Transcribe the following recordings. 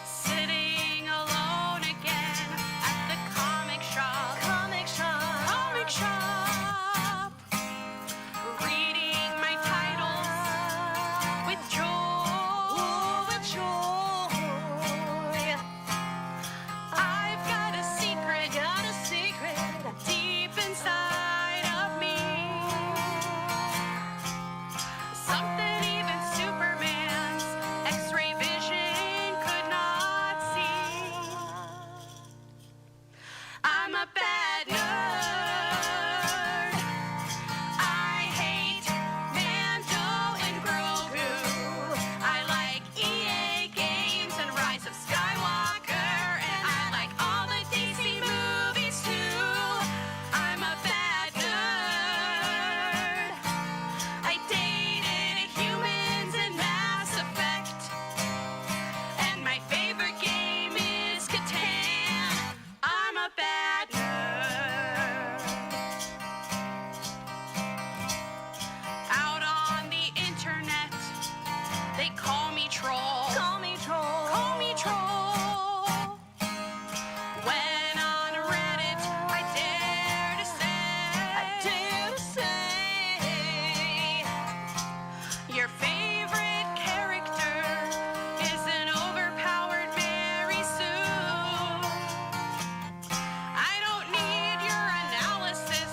Sitting alone again at the comic shop. Reading my titles with joy. I've got a secret deep inside of me. Something even Superman's X-ray vision could not see. I'm a bad nerd. I hate Mando and Grogu. I like EA games and Rise of Skywalker, and I like all the DC movies too. I'm a bad nerd. I dated humans in Mass Effect, and my favorite game is Catan. I'm a bad nerd. Out on the internet, they call me troll. Call me troll. When on Reddit, I dare to say, your favorite character is an overpowered Mary Sue. I don't need your analysis.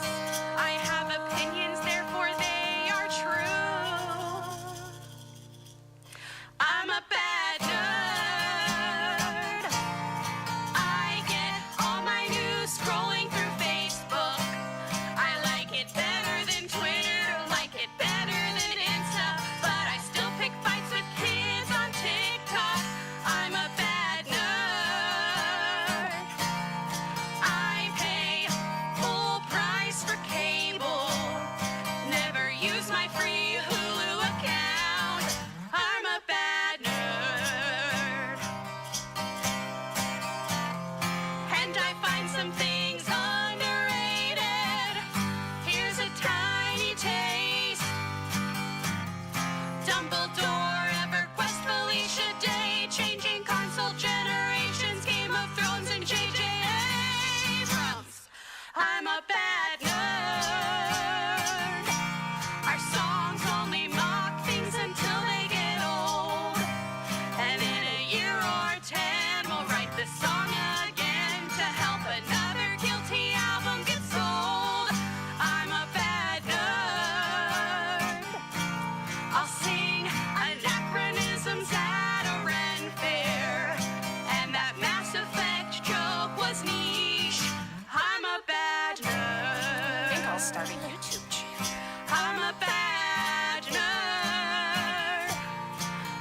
I have opinions, therefore they are true. I'm a bad nerd. I get all my news scrolling through Facebook. I like it better than Twitter, like it better than Insta, but I still pick fights with kids on TikTok. I'm a bad nerd. I pay full price for cable. Never use my free Hulu account. I'm a bad nerd. And I find some things underrated. Here's a tiny taste. Dumbledore, EverQuest, Felicia Day, changing console generations, Game of Thrones, and J.J. Abrams. I'm a bad nerd. Our songs only mock things until they get old. And in a year or 10, we'll write the song again to help another guilty album get sold. I'm a bad nerd. I'll sing anachronisms at a Ren fair, and that Mass Effect joke was niche. I'm a bad nerd. I think I'll start a YouTube channel. I'm a bad nerd.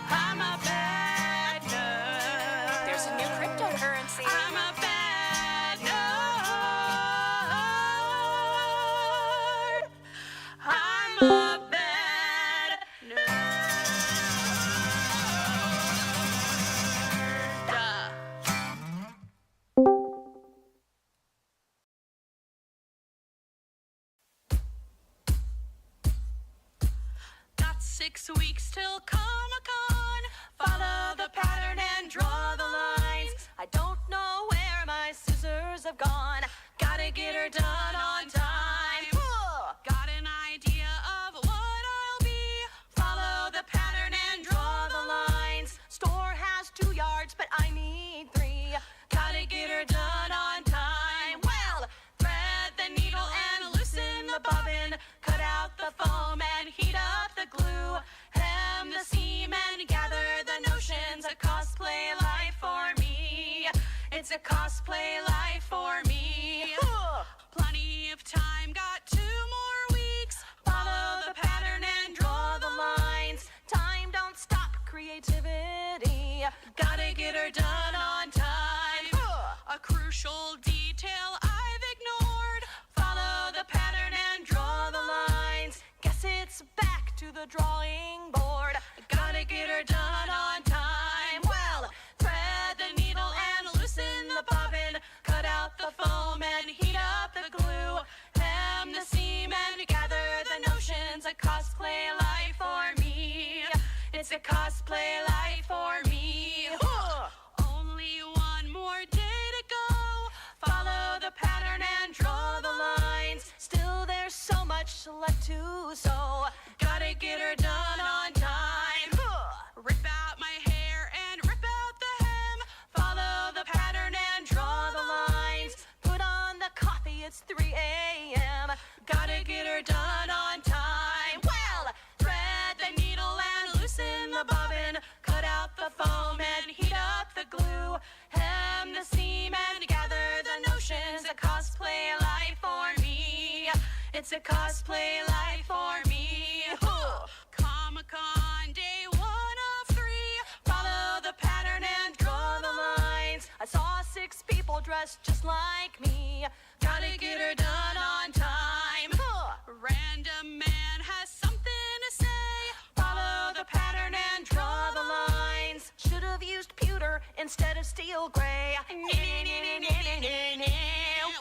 I'm a bad nerd. There's a new cryptocurrency. I'm a bad nerd. I'm a bad nerd. Got 6 weeks till Comic-Con. Follow the pattern and draw the lines. I don't know where my scissors have gone. Gotta get her done on time. Got an idea of what I'll be. Follow the pattern and draw the lines. Store has 2 yards, but I need 3. Gotta get her done on time. Well, thread the needle and loosen the bobbin. Cut out the foam and heat up the glue. Hem the seam and gather the notions. A cosplay life for me. It's a cosplay life for me. Plenty of time, got 2 more weeks. Follow the pattern and draw the lines. Time don't stop creativity. Gotta get her done on time. A crucial detail I've ignored. Follow the pattern and draw the lines. Guess it's back to the drawing board. Gotta get her done on time. Well, thread the needle and loosen the bobbin. Cut out the foam and heat up the glue. It's a cosplay life for me. Only one more day to go. Follow the pattern and draw the lines. Still there's so much left to sew. Gotta get her done on time. Rip out my hair and rip out the hem. Follow the pattern and draw the lines. Put on the coffee, it's 3 a.m. Gotta get her done on time. Well, thread the needle and loosen the bobbin. Cut out the foam and heat up the glue. Hem the seam and gather the notions. A cosplay life for me. It's a cosplay life for me. Comic-Con day 1 of 3. Follow the pattern and draw the lines. I saw 6 people dressed just like me. Gotta get her done on time. Random man has something to say. Follow the pattern and draw the lines. Should have used pewter instead of steel gray.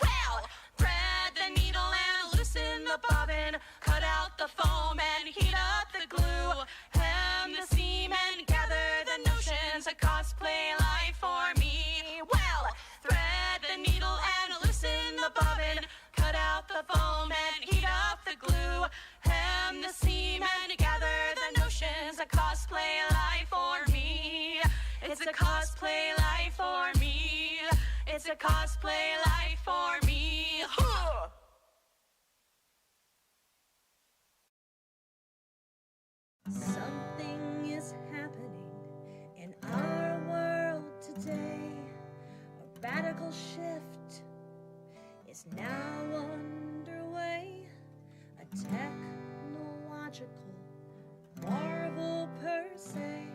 Well, thread the needle and loosen the bobbin. Cut out the foam and heat up the glue. Hem the seam and gather the notions. A cosplay life for me. Well, thread the needle and loosen the bobbin. Cut out the foam and heat up the glue. Hem the seam and gather the notions. A cosplay life for me. It's a cosplay life for me. It's a cosplay life for me. Something is happening in our world today. A radical shift is now underway. A technological marvel per se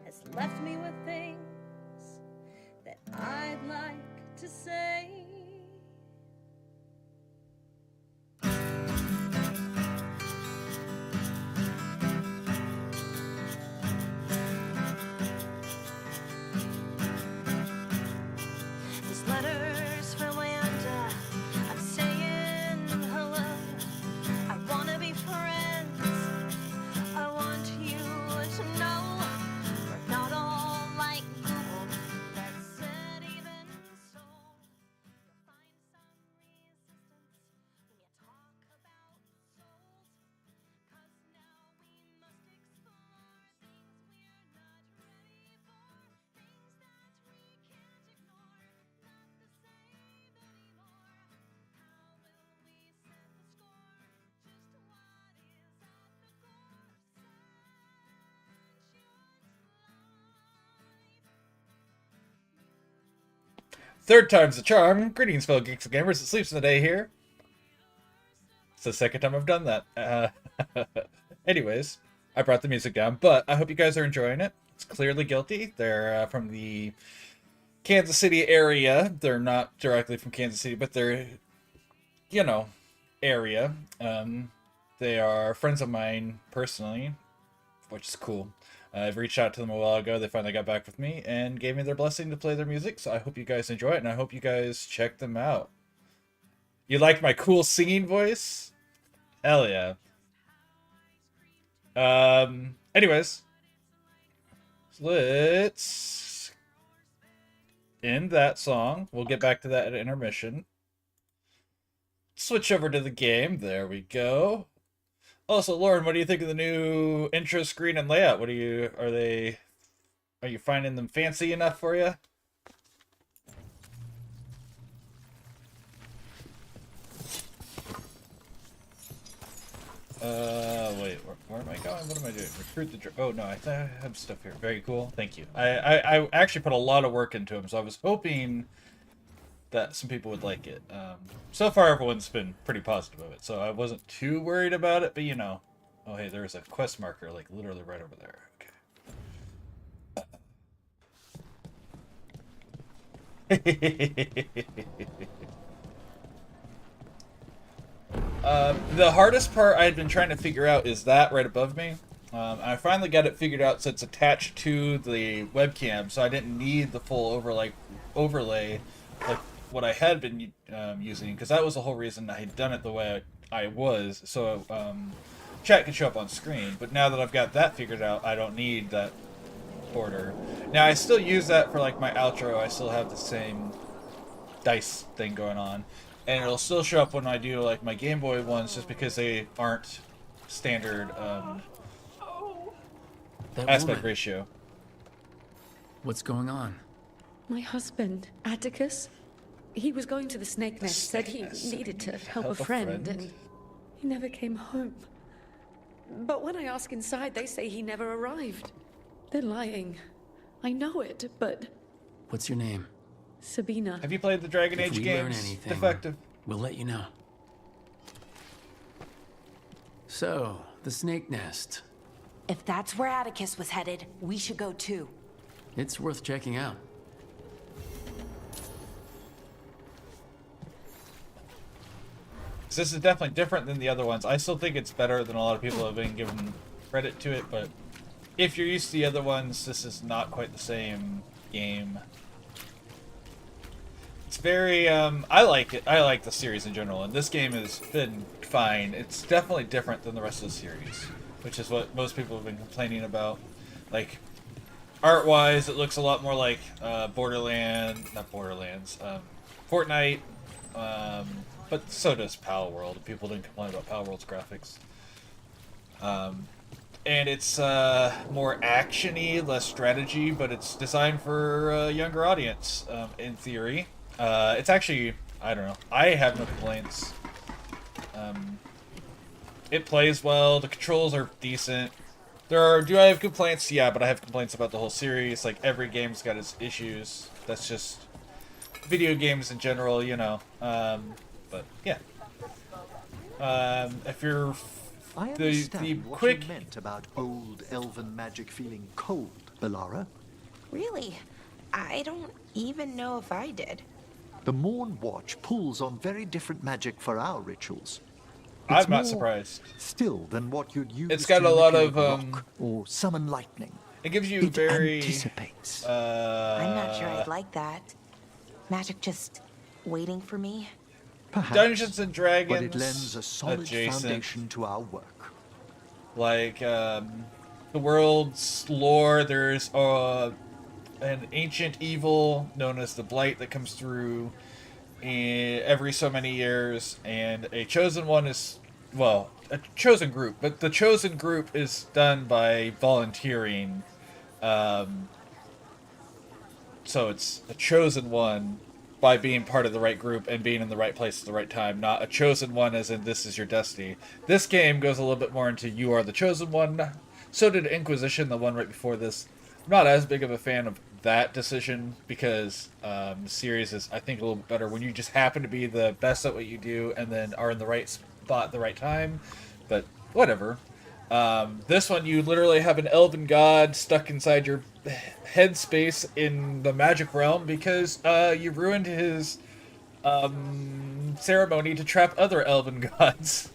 has left me with things that I'd like to say. These letters from Wanda, I'm saying hello. I wanna be friends. I want you to know we're not all like Google. That said, even so, you'll find some resistance when you talk about souls. 'Cause now we must explore things we're not ready for, things that we can't ignore, not the same anymore. How will we set the score? Just what is at the core? Third time's the charm. Greetings, fellow geeks and gamers. It sleeps in the day here. It's the second time I've done that. Anyways, I brought the music down, but I hope you guys are enjoying it. It's clearly guilty. They're from the Kansas City area. They're not directly from Kansas City, but they're, you know, area. They are friends of mine personally, which is cool. I've reached out to them a while ago. They finally got back with me and gave me their blessing to play their music. So I hope you guys enjoy it, and I hope you guys check them out. You like my cool singing voice? Hell yeah. Anyways, let's end that song. We'll get back to that at intermission. Switch over to the game. There we go. Also, Lauren, what do you think of the new intro screen and layout? Are you finding them fancy enough for you? Wait, where am I going? What am I doing? Recruit the... Oh, no, I have stuff here. Very cool. Thank you. I actually put a lot of work into them, so I was hoping that some people would like it. So far, everyone's been pretty positive of it, so I wasn't too worried about it, but you know. Oh, hey, there's a quest marker, like, literally right over there. Okay. The hardest part I had been trying to figure out is that right above me. I finally got it figured out, so it's attached to the webcam, so I didn't need the full overlay like what I had been using, because that was the whole reason I had done it the way I was. So chat can show up on screen. But now that I've got that figured out, I don't need that border. Now I still use that for like my outro. I still have the same dice thing going on, and it'll still show up when I do like my Game Boy ones, just because they aren't standard That aspect woman. ratio. What's going on? My husband, Atticus, he was going to the snake nest, said he needed to help a friend, and he never came home. But when I ask inside, they say he never arrived. They're lying. I know it, but What's your name? Sabina. Have you played the Dragon If Age we learn games? anything, Defective. we'll let you know. So, the snake nest. If that's where Atticus was headed, we should go too. It's worth checking out. This is definitely different than the other ones. I still think it's better than a lot of people have been given credit to it, but if you're used to the other ones, this is not quite the same game. It's very, I like it. I like the series in general, and this game has been fine. It's definitely different than the rest of the series, which is what most people have been complaining about. Like, art-wise, it looks a lot more like Fortnite, but so does Pal World. People didn't complain about Pal World's graphics. And it's more action-y, less strategy, but it's designed for a younger audience, in theory. It's actually, I don't know, I have no complaints. It plays well, the controls are decent. Do I have complaints? Yeah, but I have complaints about the whole series. Like, every game's got its issues. That's just video games in general, you know. But, yeah. If you're... I The understand what quick... you meant about old elven magic feeling cold, Belara. Really? I don't even know if I did. The Morn Watch pulls on very different magic for our rituals. I'm not more surprised. Still than what you'd use It's got to a lot of, manipulate rock or summon lightning. It gives you It very... anticipates. I'm not sure I'd like that. Magic just waiting for me. Perhaps, Dungeons and Dragons but it lends a solid adjacent. foundation to our work. Like, the world's lore, there's an ancient evil known as the Blight that comes through every so many years, and a chosen one is, well, a chosen group, but the chosen group is done by volunteering. So it's a chosen one by being part of the right group and being in the right place at the right time, not a chosen one as in this is your destiny. This game goes a little bit more into you are the chosen one. So did Inquisition, the one right before this. I'm not as big of a fan of that decision because the series is, I think, a little bit better when you just happen to be the best at what you do and then are in the right spot at the right time. But whatever. This one, you literally have an elven god stuck inside your headspace in the magic realm because you ruined his ceremony to trap other elven gods.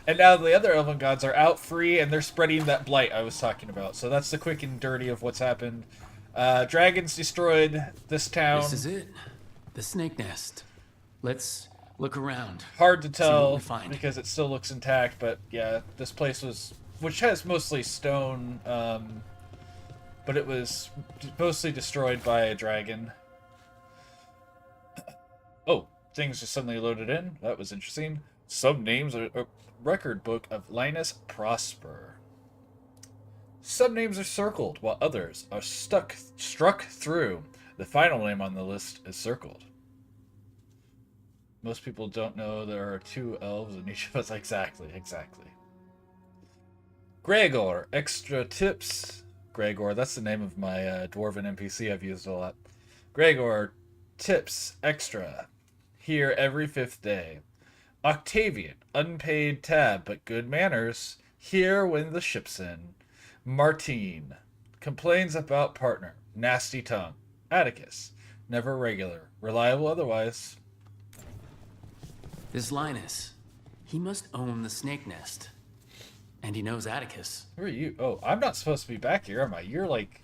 And now the other elven gods are out free and they're spreading that blight I was talking about. So that's the quick and dirty of what's happened. Dragons destroyed this town. This is it. The snake nest. Let's look around. Hard to See what tell we find. because it still looks intact, but yeah, this place was, which has mostly stone, but it was mostly destroyed by a dragon. Oh, things just suddenly loaded in. That was interesting. Some names are a record book of Linus Prosper. Some names are circled, while others are struck through. The final name on the list is circled. Most people don't know there are two elves in each of us. Exactly. Gregor, extra tips. Gregor, that's the name of my dwarven NPC I've used a lot. Gregor, tips, extra. Here every 5th day. Octavian, unpaid tab, but good manners. Here when the ship's in. Martine, complains about partner. Nasty tongue. Atticus, never regular. Reliable otherwise. This Linus, he must own the snake nest. And he knows Atticus. Who are you? Oh, I'm not supposed to be back here, am I? You're like...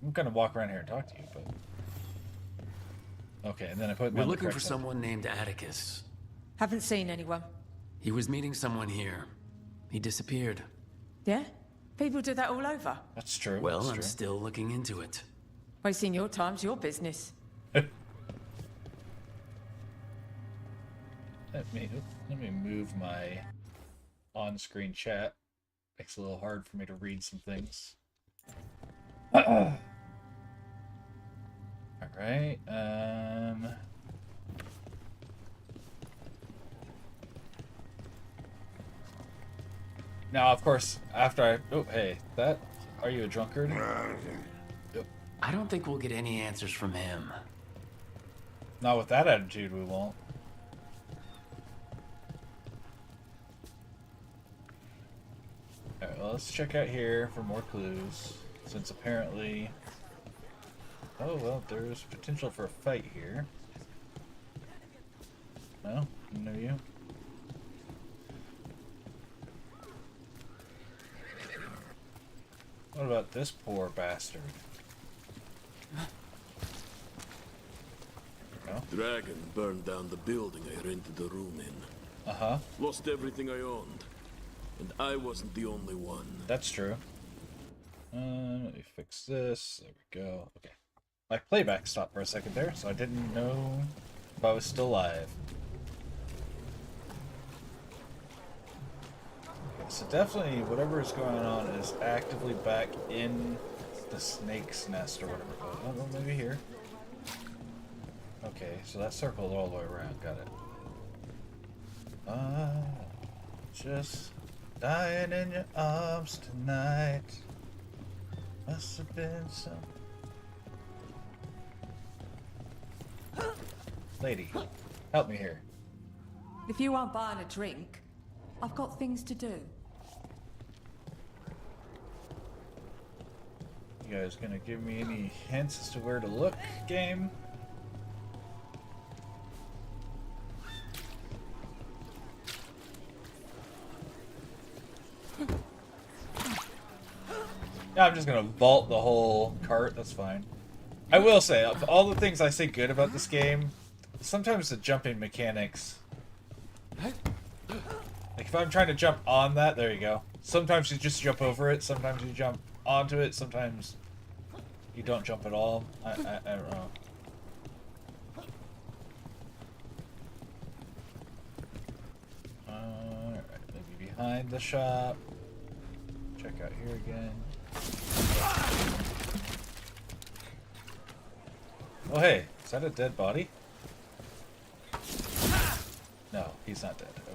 I'm gonna walk around here and talk to you, but... Okay, and then I put... We're looking for someone named Atticus. Haven't seen anyone. He was meeting someone here. He disappeared. Yeah? People do that all over. That's true. Well, that's I'm true. still looking into it. Wasting your time's your business. Let me move my on-screen chat. Makes it a little hard for me to read some things. All right. Now, of course, after I... Oh, hey, that... Are you a drunkard? I don't think we'll get any answers from him. Not with that attitude, we won't. Alright, well, let's check out here for more clues. Since apparently... Oh, well, there's potential for a fight here. No? No you? What about this poor bastard? No? Dragon burned down the building I rented the room in. Uh-huh. Lost everything I owned. And I wasn't the only one. That's true. Let me fix this. There we go. Okay. My playback stopped for a second there, so I didn't know if I was still live. Okay, so definitely whatever is going on is actively back in the snake's nest or whatever. Oh, well, maybe here. Okay, so that circled all the way around. Got it. Just dying in your arms tonight. Must have been some... Lady, help me here. If you aren't buying a drink, I've got things to do. You guys gonna give me any hints as to where to look, game? Yeah, I'm just gonna vault the whole cart, that's fine. I will say, of all the things I say good about this game, sometimes the jumping mechanics... Like, if I'm trying to jump on that, there you go. Sometimes you just jump over it, sometimes you jump onto it, sometimes you don't jump at all. I don't know. Alright, maybe behind the shop. Check out here again. Oh hey, is that a dead body? No, he's not dead. Okay.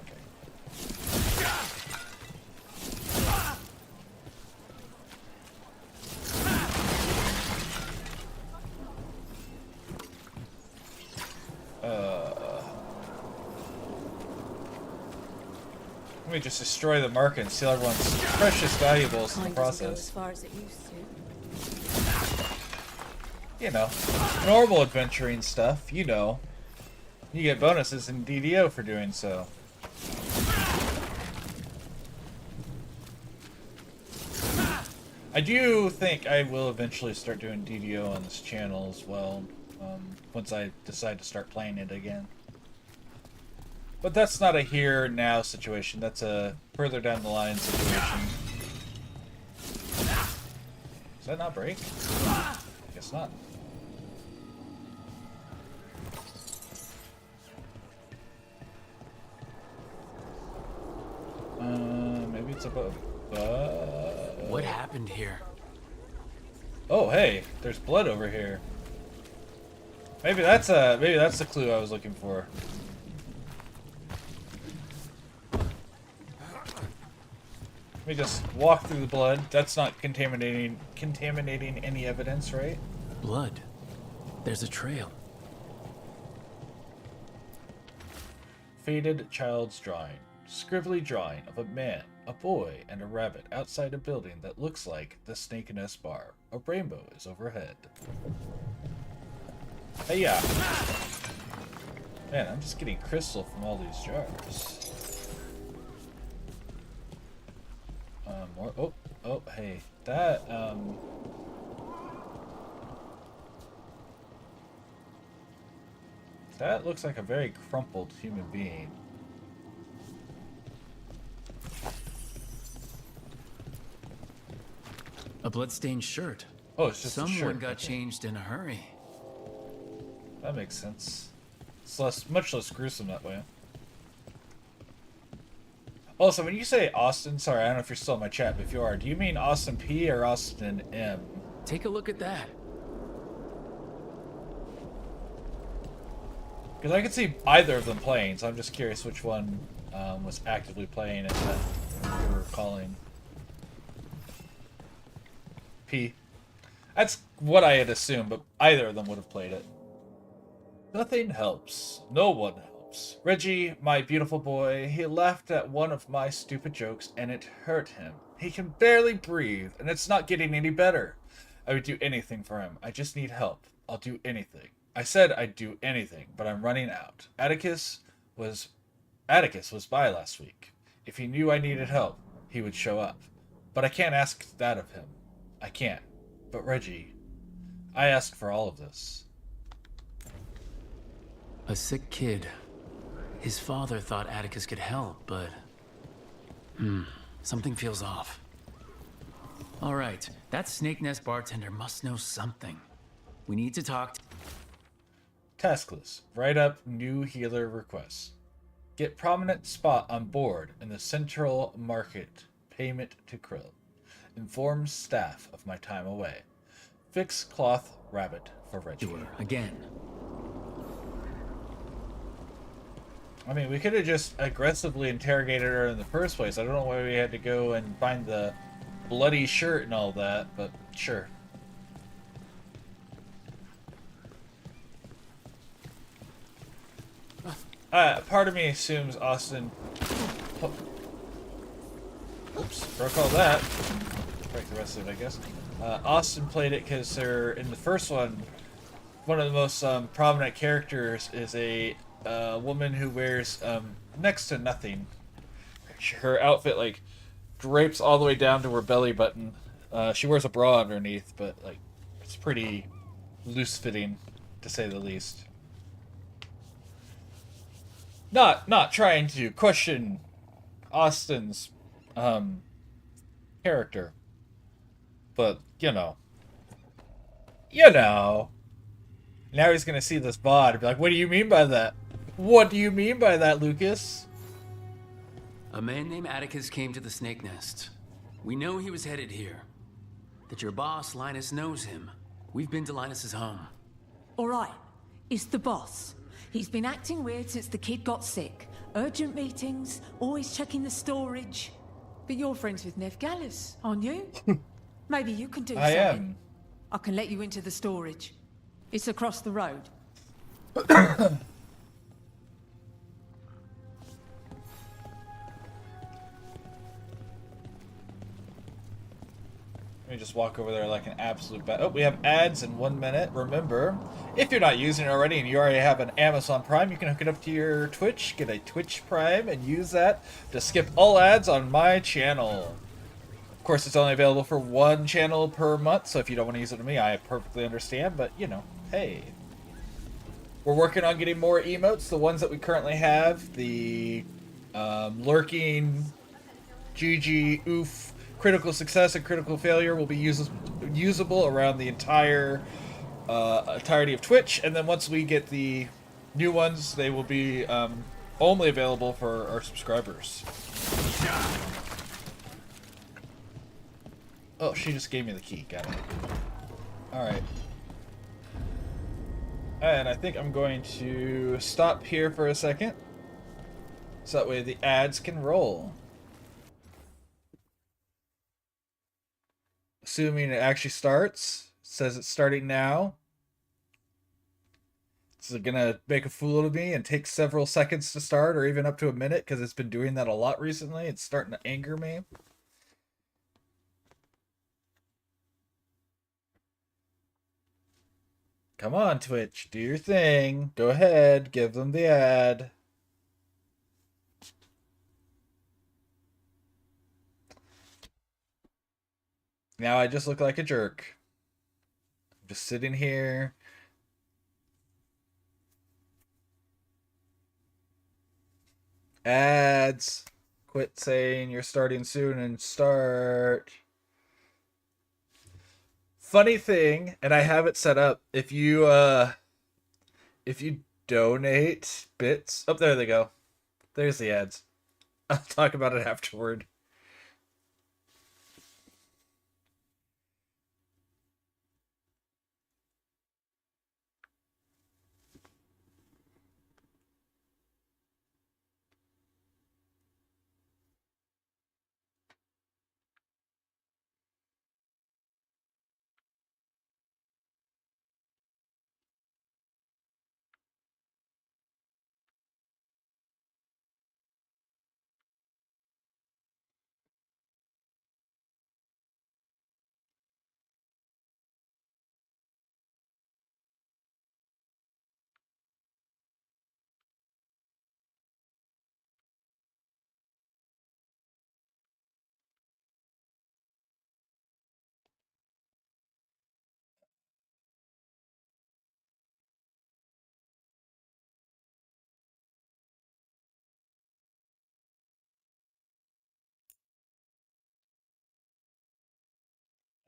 Let me just destroy the market and steal everyone's precious valuables in the process. As far as it used to. You know, normal adventuring stuff, you know. You get bonuses in DDO for doing so. I do think I will eventually start doing DDO on this channel as well, once I decide to start playing it again. But that's not a here now situation, that's a further down the line situation. Does that not break? I guess not. Maybe it's above. What happened here? Oh, hey, there's blood over here. Maybe that's the clue I was looking for. Let me just walk through the blood. That's not contaminating any evidence, right? Blood. There's a trail. Faded child's drawing. Scribbly drawing of a man, a boy, and a rabbit outside a building that looks like the Snake Nest Bar. A rainbow is overhead. Hey, yeah. Man, I'm just getting crystal from all these jars. More. Oh, hey. That, that looks like a very crumpled human being. A bloodstained shirt. Oh, it's just a Someone shirt. got changed in a hurry. That makes sense. It's much less gruesome that way. Also, when you say Austin, sorry, I don't know if you're still in my chat, but if you are, do you mean Austin P or Austin M? Take a look at that. Because I could see either of them playing, so I'm just curious which one was actively playing it that you were calling P. That's what I had assumed, but either of them would have played it. Nothing helps. No one helps. Reggie, my beautiful boy, he laughed at one of my stupid jokes and it hurt him. He can barely breathe and it's not getting any better. I would do anything for him. I just need help. I'll do anything. I said I'd do anything, but I'm running out. Atticus was by last week. If he knew I needed help, he would show up. But I can't ask that of him. I can't. But Reggie, I asked for all of this. A sick kid. His father thought Atticus could help, but... something feels off. Alright, that Snake Nest bartender must know something. We need to talk Task list. Write up new healer requests. Get prominent spot on board in the central market. Payment to Krill. Inform staff of my time away. Fix cloth rabbit for Reggie. again. I mean, we could have just aggressively interrogated her in the first place. I don't know why we had to go and find the bloody shirt and all that, but sure. Part of me assumes Austin... Oh. Oops, broke all that. Break the rest of it, I guess. Austin played it because they're in the first one. One of the most prominent characters is a woman who wears next to nothing. Her outfit like drapes all the way down to her belly button. She wears a bra underneath, but like it's pretty loose fitting, to say the least. Not trying to question Austin's character, but you know. Now he's gonna see this bod and be like, "What do you mean by that? What do you mean by that, Lucas?" A man named Atticus came to the Snake Nest. We know he was headed here. That your boss, Linus, knows him. We've been to Linus's home. All right, it's the boss. He's been acting weird since the kid got sick. Urgent meetings, always checking the storage. But you're friends with Nev Gallus, aren't you? Maybe you can do I something. am. I can let you into the storage. It's across the road. Let me just walk over there like an absolute Oh, we have ads in 1 minute. Remember, if you're not using it already and you already have an Amazon Prime, you can hook it up to your Twitch, get a Twitch Prime, and use that to skip all ads on my channel. Of course, it's only available for one channel per month, so if you don't want to use it to me, I perfectly understand, but, you know, hey. We're working on getting more emotes. The ones that we currently have, the lurking, GG, oof, critical success and critical failure will be usable around the entirety of Twitch, and then once we get the new ones, they will be only available for our subscribers. Oh, she just gave me the key. Got it. Alright. And I think I'm going to stop here for a second, so that way the ads can roll. Assuming it actually starts. It says it's starting now. This is gonna make a fool of me and take several seconds to start, or even up to a minute, because it's been doing that a lot recently. It's starting to anger me. Come on, Twitch. Do your thing. Go ahead. Give them the ad. Now I just look like a jerk. I'm just sitting here. Ads. Quit saying you're starting soon and start. Funny thing, and I have it set up. If you donate bits, oh, there they go. There's the ads. I'll talk about it afterward.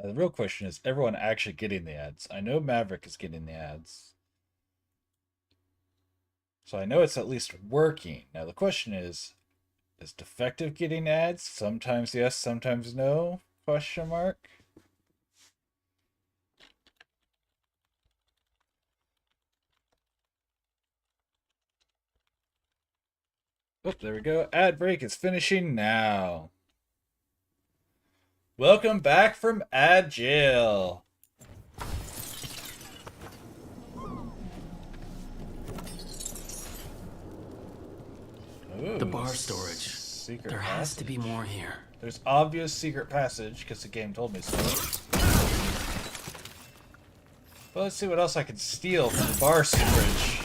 The real question is everyone actually getting the ads? I know Maverick is getting the ads. So I know it's at least working. Now the question is Defective getting ads? Sometimes yes, sometimes no? Question mark. Oh, there we go. Ad break is finishing now. Welcome back from ad jail. Ooh, The bar storage. Secret There has to be more here. There's obvious secret passage because the game told me so. Well, let's see what else I can steal from the bar storage.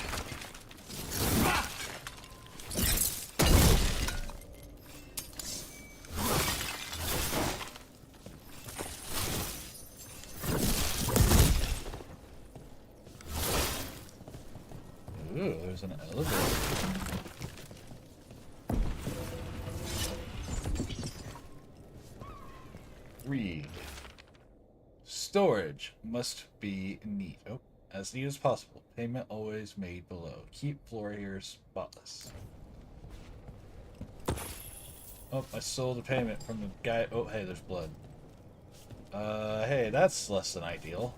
Ooh, there's an elevator. Read. Storage must be neat. Oh, as neat as possible. Payment always made below. Keep floor here spotless. Oh, I stole the payment from the guy. Oh, hey, there's blood. Hey, that's less than ideal.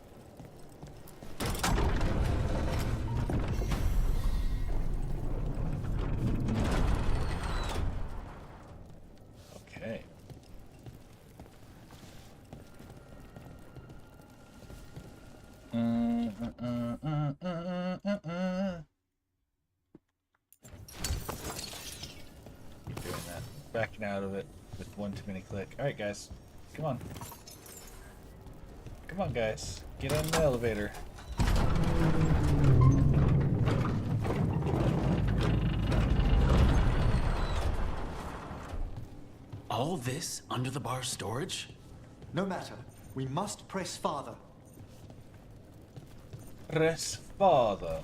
Okay. Keep doing that. Backing out of it with one too many click. Alright, guys. Come on. Come on, guys. Get on the elevator. All this under the bar storage? No matter. We must press farther. Press farther.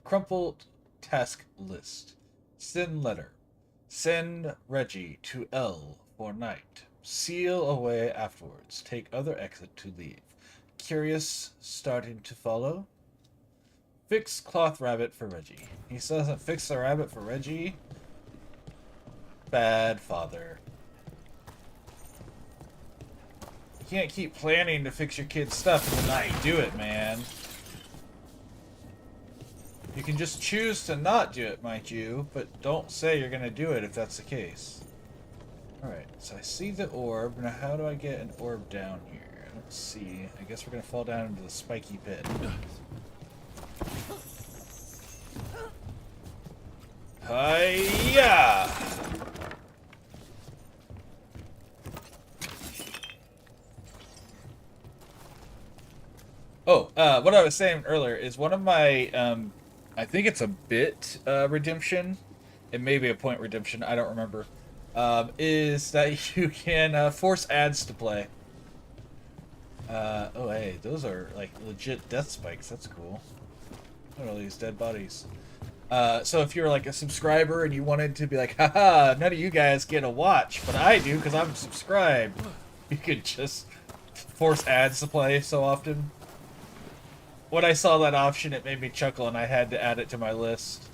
Crumpled task list. Send letter. Send Reggie to L for night. Seal away afterwards. Take other exit to leave. Curious starting to follow. Fix cloth rabbit for Reggie. He still doesn't fix the rabbit for Reggie. Bad father. You can't keep planning to fix your kid's stuff and then not do it, man. You can just choose to not do it, mind you, but don't say you're gonna do it if that's the case. Alright, so I see the orb. Now how do I get an orb down here? Let's see. I guess we're gonna fall down into the spiky pit. Hiya! Oh, what I was saying earlier is one of my, I think it's a bit redemption. It may be a point redemption, I don't remember. Is that you can force ads to play. Oh hey, those are like legit death spikes, that's cool. What are all these dead bodies? So if you're like a subscriber and you wanted to be like, haha, none of you guys get a watch, but I do because I'm subscribed, you could just force ads to play so often. When I saw that option, it made me chuckle and I had to add it to my list.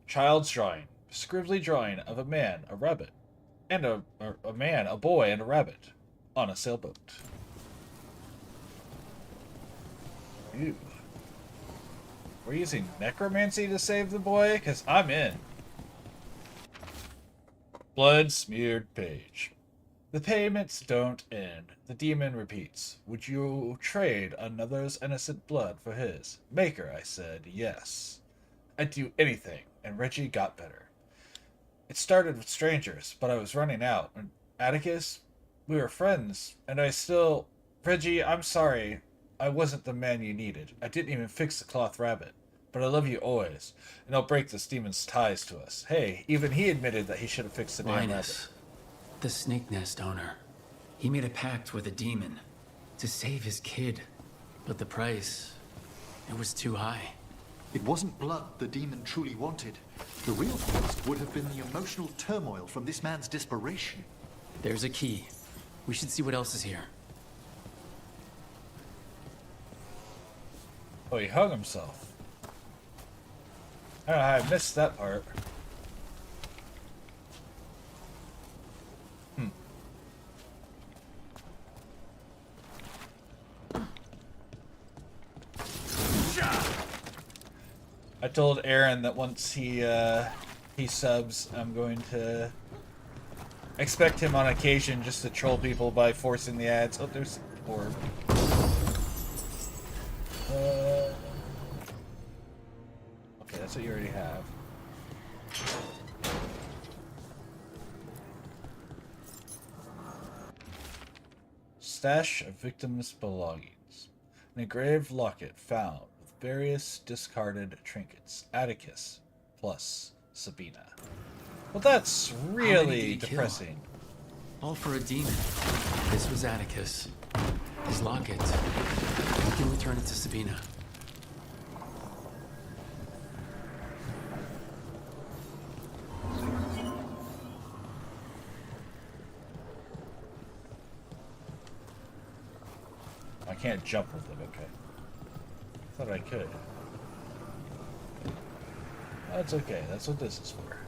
Child's drawing. Scribbly drawing of a man, a rabbit, and a boy, and a rabbit on a sailboat. Ew. We're using necromancy to save the boy? Because I'm in. Blood-smeared page. The payments don't end. The demon repeats. Would you trade another's innocent blood for his? Maker, I said, yes. I'd do anything, and Reggie got better. It started with strangers, but I was running out. And Atticus, we were friends, and I still... Reggie, I'm sorry. I wasn't the man you needed. I didn't even fix the cloth rabbit. But I love you always, and I'll break this demon's ties to us. Hey, even he admitted that he should have fixed the damn rabbit. The snake nest owner. He made a pact with a demon to save his kid. But the price, it was too high. It wasn't blood the demon truly wanted. The real cost would have been the emotional turmoil from this man's desperation. There's a key. We should see what else is here. Oh, he hung himself. I don't know how I missed that part. I told Aaron that once he subs, I'm going to expect him on occasion just to troll people by forcing the ads. Oh, there's an orb. Okay, that's what you already have. Stash of victims' belongings. An engraved locket found with various discarded trinkets. Atticus plus Sabina. Well, that's really depressing. All for a demon. This was Atticus. His locket. We can return it to Sabina. I can't jump with it, okay. Thought I could. That's okay, that's what this is for.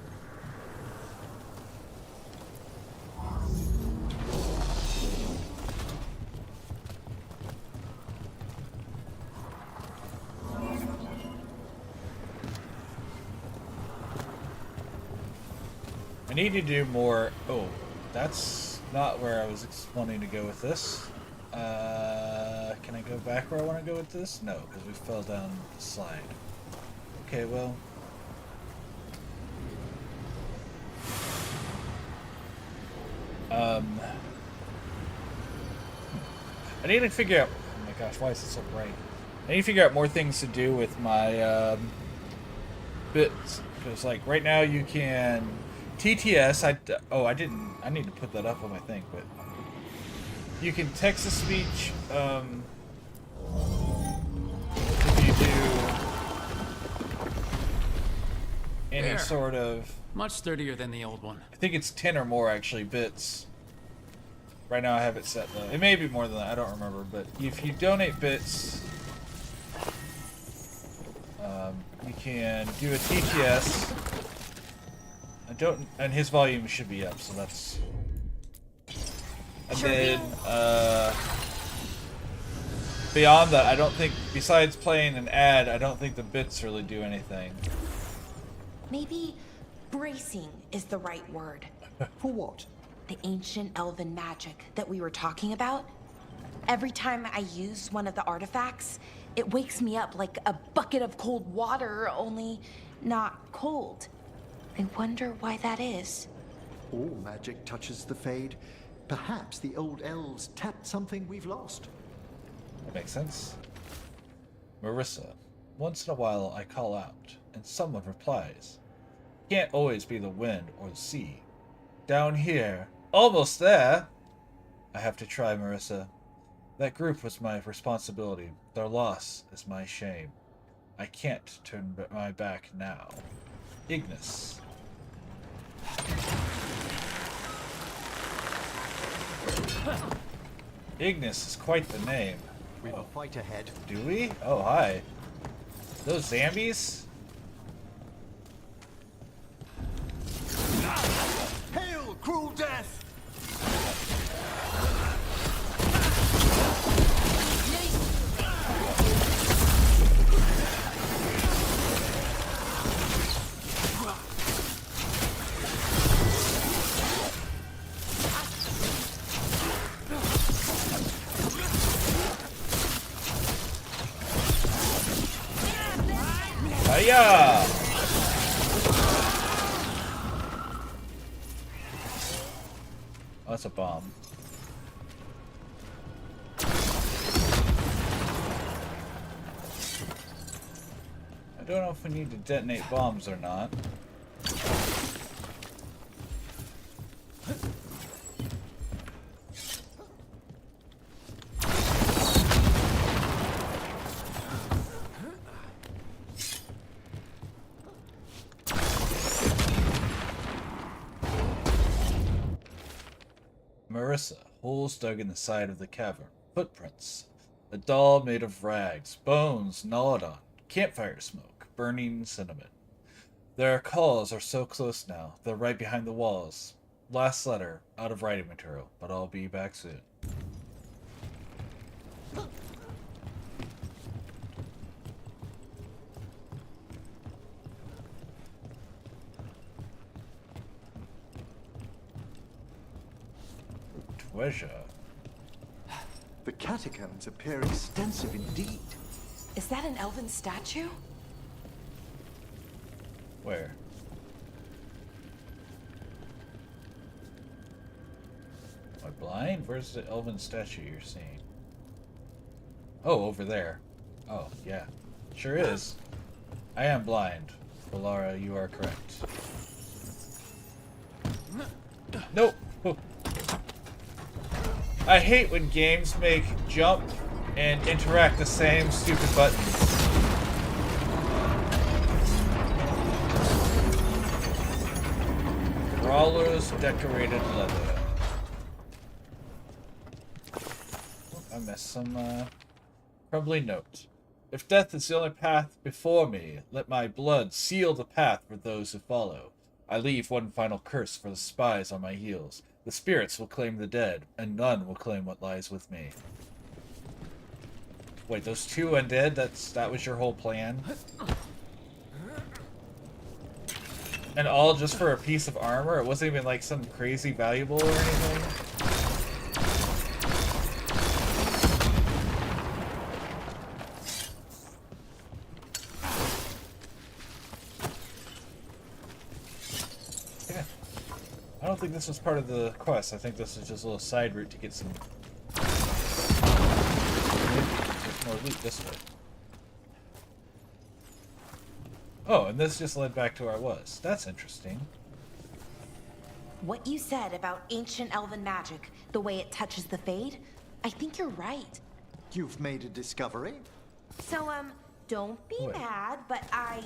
I need to do more. Oh, that's not where I was wanting to go with this. Can I go back where I want to go with this? No, because we fell down the slide. Okay, well. I need to figure out. Oh my gosh, why is it so bright? I need to figure out more things to do with my bits. Because, like, right now you can. TTS, I didn't. I need to put that up on my thing, but. You can text to speech, if you do any sort of... Much sturdier than the old one. I think it's 10 or more, actually, bits. Right now I have it set, though. It may be more than that, I don't remember, but if you donate bits, you can do a TTS. And his volume should be up, so that's... And then, beyond that, I don't think, besides playing an ad, I don't think the bits really do anything. Maybe bracing is the right word. For what? The ancient elven magic that we were talking about. Every time I use one of the artifacts, it wakes me up like a bucket of cold water, only not cold. I wonder why that is. All magic touches the fade. Perhaps the old elves tapped something we've lost. That makes sense. Marissa. Once in a while I call out, and someone replies. Can't always be the wind or the sea. Down here. Almost there! I have to try, Marissa. That group was my responsibility. Their loss is my shame. I can't turn my back now. Ignis. Ignis is quite the name. We have a fight ahead. Do we? Oh, hi. Those zombies? Hail, cruel death! Hiya! Oh, that's a bomb. I don't know if we need to detonate bombs or not. Marissa, holes dug in the side of the cavern, footprints, a doll made of rags, bones gnawed on, campfire smoke, burning cinnamon. Their calls are so close now, they're right behind the walls. Last letter, out of writing material, but I'll be back soon. Treasure. The catacombs appear extensive indeed. Is that an elven statue? Where? Am I blind? Where's the elven statue you're seeing? Oh, over there. Oh, yeah. Sure is. I am blind. Valara, you are correct. Nope. Oh. I hate when games make jump and interact the same stupid buttons. Brawler's decorated leather. Oh, I missed some crumbly note. If death is the only path before me, let my blood seal the path for those who follow. I leave one final curse for the spies on my heels. The spirits will claim the dead, and none will claim what lies with me. Wait, those two undead? That was your whole plan? And all just for a piece of armor? It wasn't even like some crazy valuable or anything? I don't think this was part of the quest. I think this is just a little side route to get some more loot this way. Oh, and this just led back to where I was. That's interesting. What you said about ancient elven magic, the way it touches the Fade, I think you're right. You've made a discovery? So, don't be Wait. mad, but I...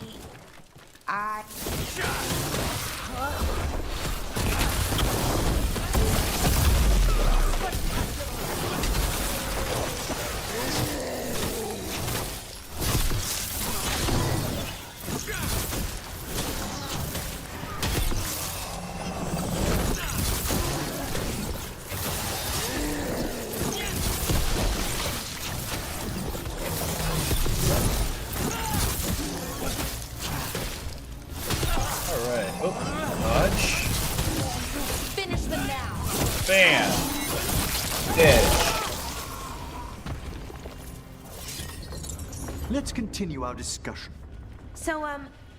Alright. Oh, dodge. Finish them now. Bam! Dead. Let's continue our discussion. So,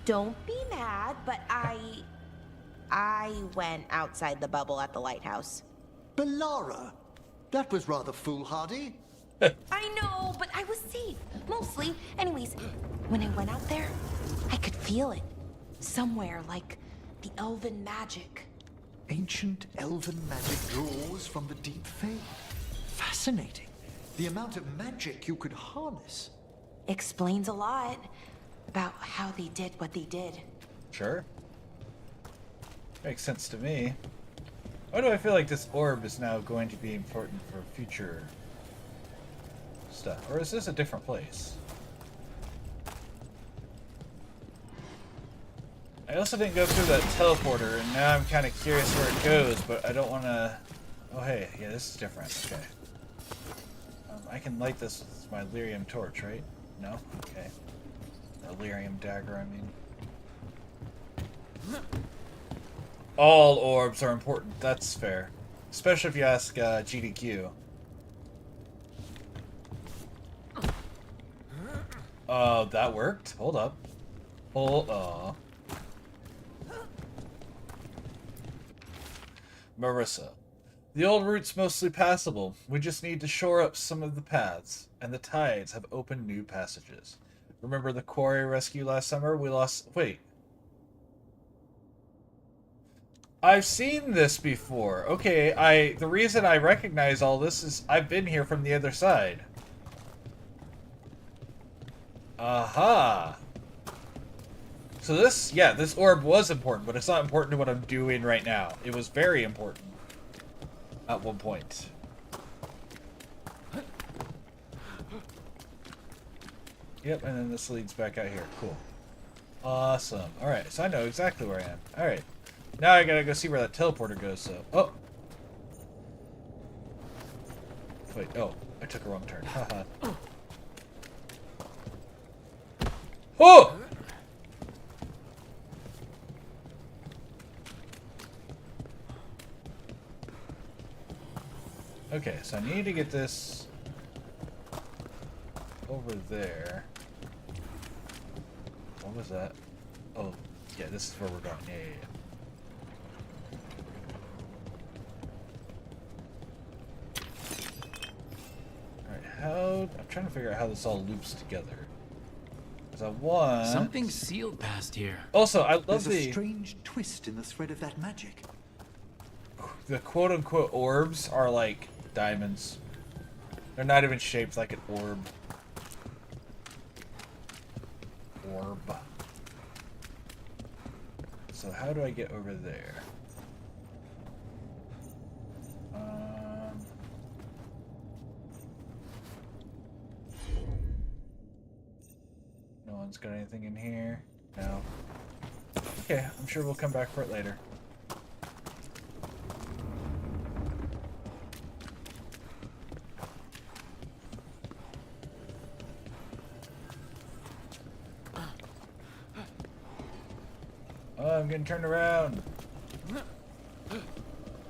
don't be mad, but I went outside the bubble at the lighthouse. Valara! That was rather foolhardy. I know, but I was safe. Mostly. Anyways, when I went out there, I could feel it. Somewhere, like the elven magic. Ancient elven magic draws from the deep Fade. Fascinating. The amount of magic you could harness. Explains a lot. about how they did what they did. Sure. Makes sense to me. Why do I feel like this orb is now going to be important for future stuff? Or is this a different place? I also didn't go through that teleporter, and now I'm kind of curious where it goes, but I don't want to... Oh, hey. Yeah, this is different. Okay. I can light this with my lyrium torch, right? No? Okay. A lyrium dagger, I mean. All orbs are important. That's fair. Especially if you ask GDQ. That worked? Hold up. Marissa. The old route's mostly passable. We just need to shore up some of the paths, and the tides have opened new passages. Remember the quarry rescue last summer? We lost... Wait. I've seen this before. Okay, the reason I recognize all this is I've been here from the other side. Aha! So this orb was important, but it's not important to what I'm doing right now. It was very important at one point. Yep, and then this leads back out here. Cool. Awesome. Alright, so I know exactly where I am. Alright. Now I gotta go see where that teleporter goes, so... Oh! Wait, oh. I took a wrong turn. Haha. Oh! Okay, so I need to get this over there. What was that? Oh, yeah, this is where we're going. Yeah. Alright, I'm trying to figure out how this all loops together. Because I want... Something sealed past here. Also, I love There's a strange twist in the thread of that magic. The quote-unquote orbs are like diamonds. They're not even shaped like an orb. So how do I get over there? No one's got anything in here? No. Okay, I'm sure we'll come back for it later. Oh, I'm getting turned around.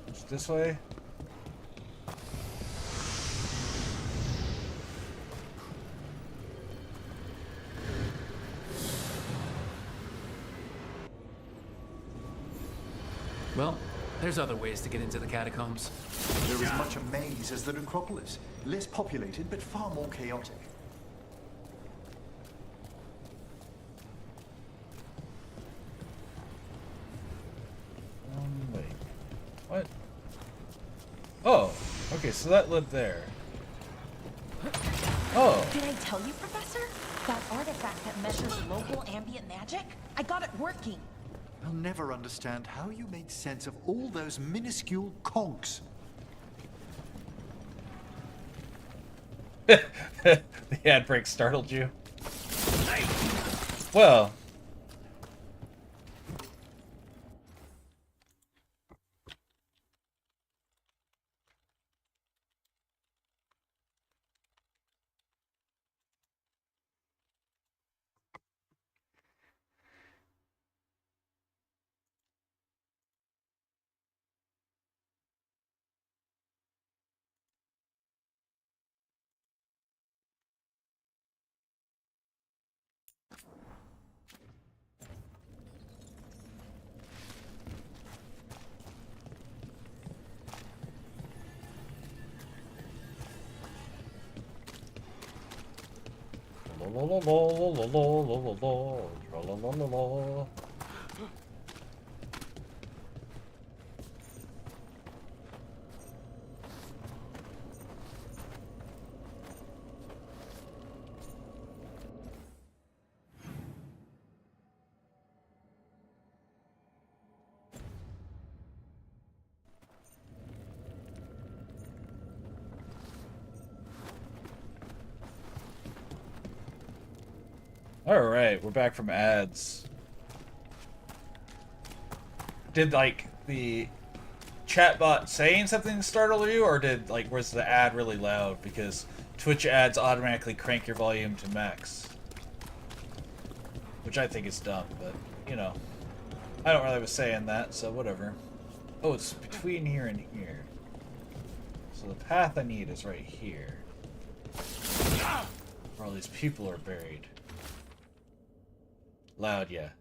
It's this way. Well, there's other ways to get into the catacombs. They're as much a maze as the necropolis. Less populated, but far more chaotic. Wait. What? Oh, okay, so that led there. Oh. Did I tell you, Professor? That artifact that measures local ambient magic? I got it working. I'll never understand how you made sense of all those minuscule cogs. The ad break startled you. Well. Alright, we're back from ads. Did, like, the chatbot saying something startle you, or was the ad really loud? Because Twitch ads automatically crank your volume to max. Which I think is dumb, but, you know. I don't really was saying that, so whatever. Oh, it's between here and here. So the path I need is right here. Where all these people are buried. Loud, yeah.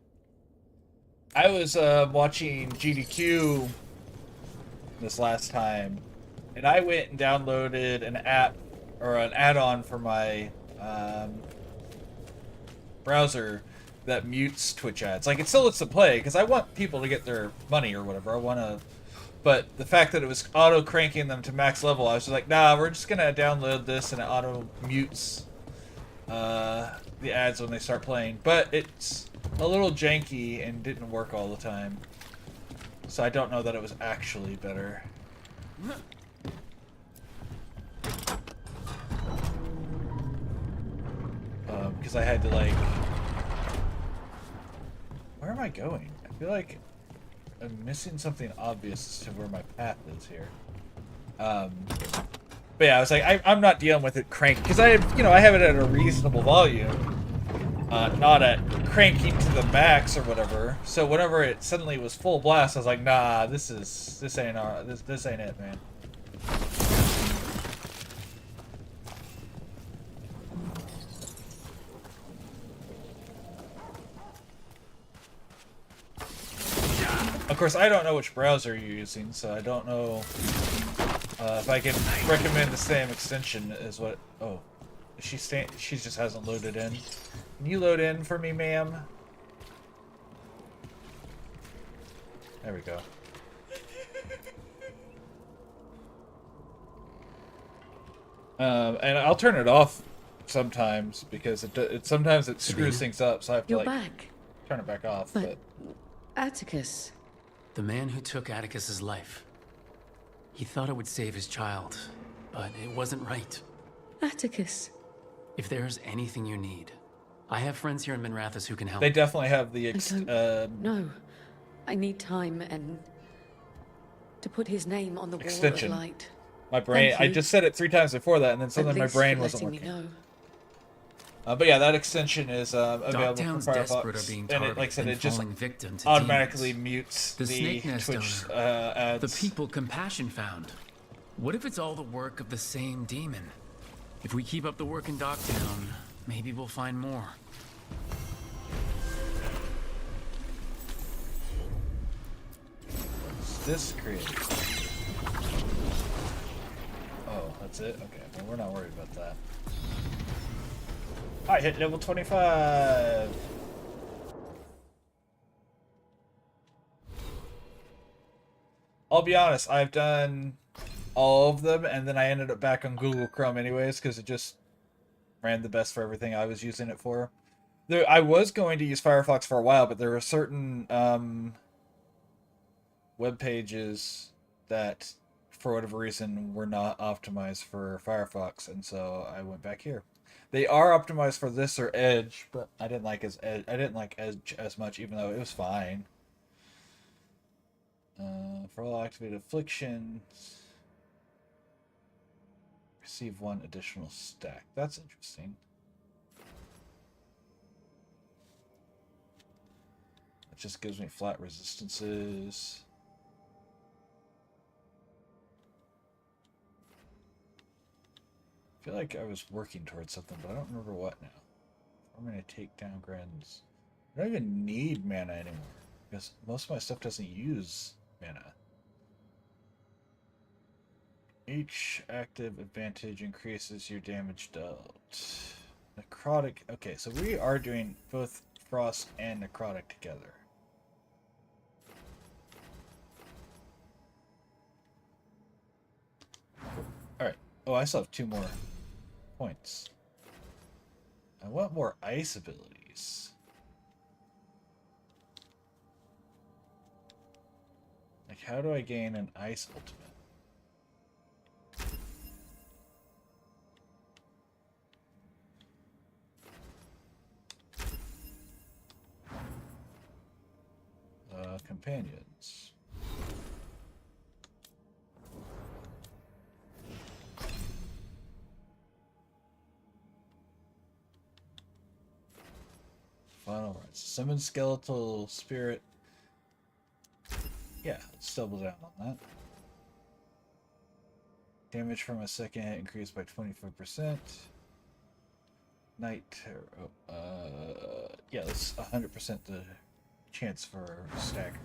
I was watching GDQ this last time, and I went and downloaded an app, or an add-on for my browser that mutes Twitch ads. Like, it still lets them play, because I want people to get their money or whatever. I want to... But the fact that it was auto-cranking them to max level, I was just like, nah, we're just going to download this, and it auto-mutes the ads when they start playing. But it's a little janky and didn't work all the time. So I don't know that it was actually better. Because I had to, like... Where am I going? I feel like I'm missing something obvious as to where my path is here. But yeah, I was like, I'm not dealing with it crank, because I have it at a reasonable volume, not at cranking to the max or whatever. So whenever it suddenly was full blast, I was like, nah, this ain't it, man. Of course, I don't know which browser you're using, so I don't know if I can recommend the same extension as what... Oh, she just hasn't loaded in. Can you load in for me, ma'am? There we go. And I'll turn it off sometimes because sometimes it screws things up, so I have to turn it back off. But Atticus. The man who took Atticus's life. He thought it would save his child, but it wasn't right. Atticus. If there's anything you need, I have friends here in Minrathous who can help. They definitely have the No. I need time and to put his name on the extension. wall of light. My brain, I just said it 3 times before that, and then suddenly my brain wasn't working. But yeah, that extension is available for Firefox, and it, like I said, it just automatically mutes the Twitch ads. The people Compassion found. What if it's all the work of the same demon? If we keep up the work in Docktown, maybe we'll find more. What's this create? Oh, that's it? Okay, well, we're not worried about that. I hit level 25! I'll be honest, I've done all of them, and then I ended up back on Google Chrome anyways, because it just ran the best for everything I was using it for. I was going to use Firefox for a while, but there were certain web pages that, for whatever reason, were not optimized for Firefox, and so I went back here. They are optimized for this or Edge, but I didn't like Edge as much, even though it was fine. For all activated afflictions, receive 1 additional stack. That's interesting. It just gives me flat resistances. I feel like I was working towards something, but I don't remember what now. I'm going to take down Grens. I don't even need mana anymore, because most of my stuff doesn't use mana. Each active advantage increases your damage dealt. Necrotic. Okay, so we are doing both Frost and Necrotic together. Alright. Oh, I still have 2 more points. I want more ice abilities. Like, how do I gain an ice ultimate? companions. Final rights. Summon skeletal spirit. Yeah, let's double down on that. Damage from a second hit increased by 25%. Night terror. Yeah, that's 100% the chance for stagger.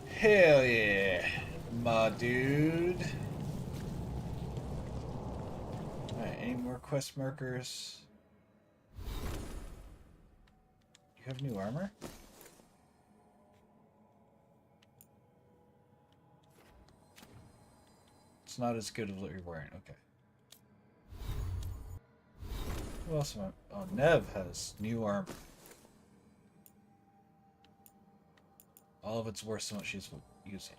Hell yeah, my dude. Alright, any more quest markers? You have new armor? It's not as good as what you're wearing, okay. Who else am I? Oh, Nev has new armor. All of it's worse than what she's using.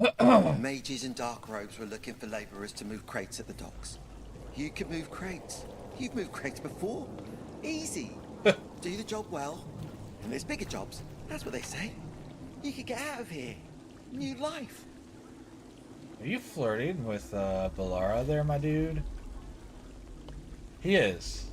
Okay. Mages in dark robes were looking for laborers to move crates at the docks. You could move crates. You've moved crates before. Easy. Do the job well, and there's bigger jobs. That's what they say. You could get out of here. New life. Are you flirting with Balara there, my dude? He is.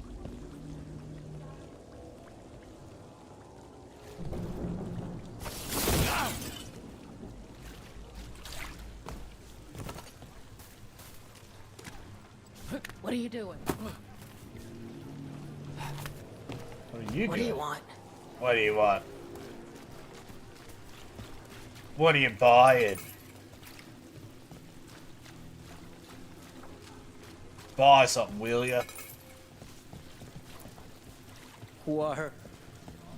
What are you doing? What do you want? What do you want? What are you buying? Buy something, will ya? War.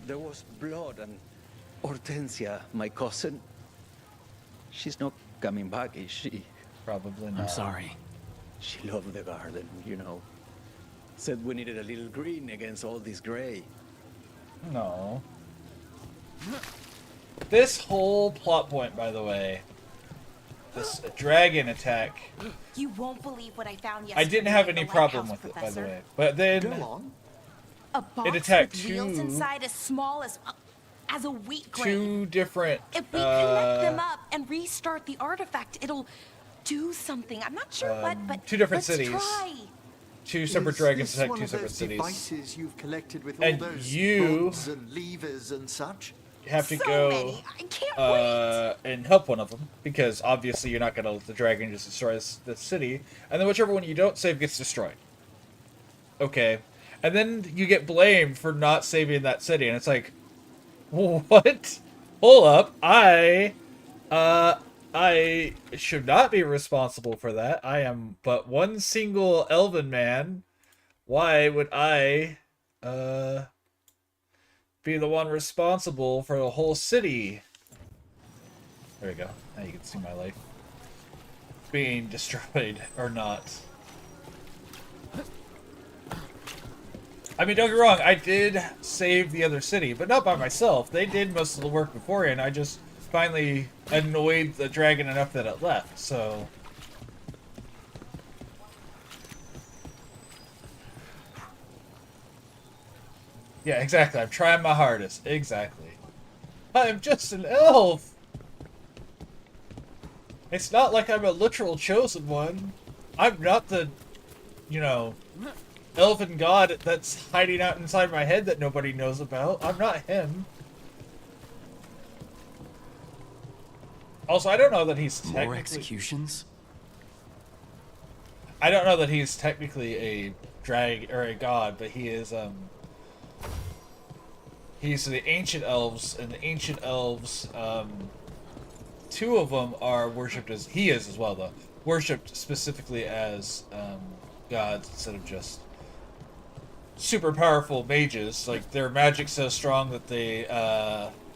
There was blood and Hortensia, my cousin. She's not coming back, is she? Probably not. I'm sorry. She loved the garden, you know. Said we needed a little green against all this gray. No. This whole plot point, by the way, this dragon attack. You won't believe what I found yesterday. I didn't have at the any problem lighthouse, with it, Professor. by the way. But then Go on. A box it attacked with wheels two- inside as small as a wheat grain. two different. If we connect them up and restart the artifact, it'll do something. I'm not sure what, but two different let's cities. try. Two separate Is dragons this attack one two of separate those cities. devices you've collected with And all those you- rods and levers and such? You have to So go many. I can't wait. and help one of them, because obviously you're not going to let the dragon just destroy the city, and then whichever one you don't save gets destroyed. Okay. And then you get blamed for not saving that city, and it's like, what? Hold up. I should not be responsible for that. I am but one single elven man. Why would I be the one responsible for the whole city? There we go. Now you can see my life being destroyed or not. I mean, don't get me wrong, I did save the other city, but not by myself. They did most of the work beforehand. I just finally annoyed the dragon enough that it left, so... Yeah, exactly. I'm trying my hardest. Exactly. I'm just an elf! It's not like I'm a literal chosen one. I'm not the, you know, elven god that's hiding out inside my head that nobody knows about. I'm not him. Also, I don't know that he's technically... More executions? I don't know that he's technically a or a god, but he is, he's the ancient elves, and the ancient elves, two of them are worshipped as... He is as well, though. Worshipped specifically as, gods instead of just super powerful mages. Like, their magic's so strong that they,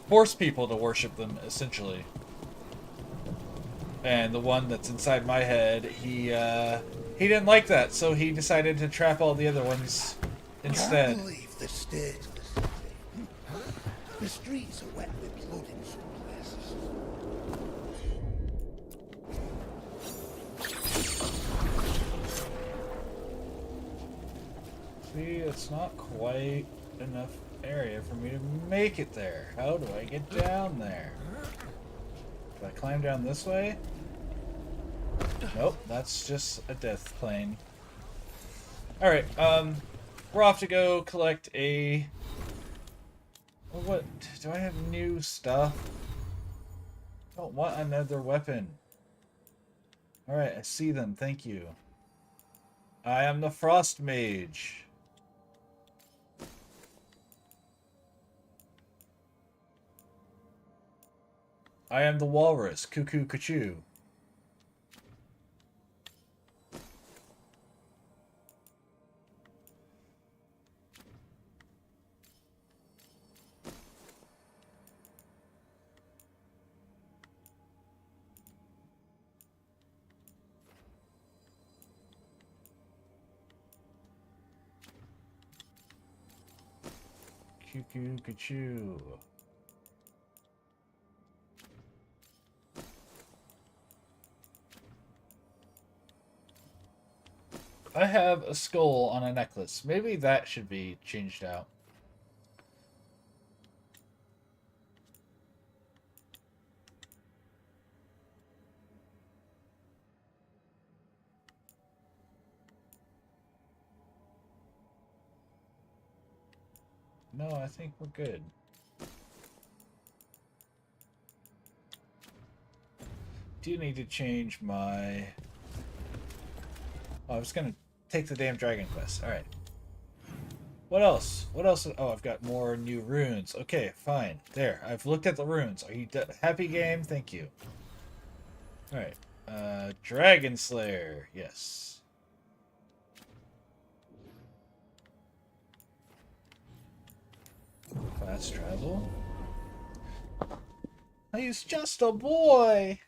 force people to worship them, essentially. And the one that's inside my head, he didn't like that, so he decided to trap all the other ones instead. Can't believe the state of the city. The streets are wet with blood in some places. See, it's not quite enough area for me to make it there. How do I get down there? Do I climb down this way? Nope, that's just a death plane. Alright, we're off to go collect a... Well, what? Do I have new stuff? Don't want another weapon. Alright, I see them, thank you. I am the Frost Mage. I am the Walrus, Cuckoo Cachoo. Cuckoo Cachoo. I have a skull on a necklace. Maybe that should be changed out. No, I think we're good. Do need to change my... Oh, I was gonna take the damn dragon quest. Alright. What else? What else? Oh, I've got more new runes. Okay, fine. There. I've looked at the runes. Are you happy, game? Thank you. Alright. Dragon Slayer. Yes. Fast travel. He's just a boy.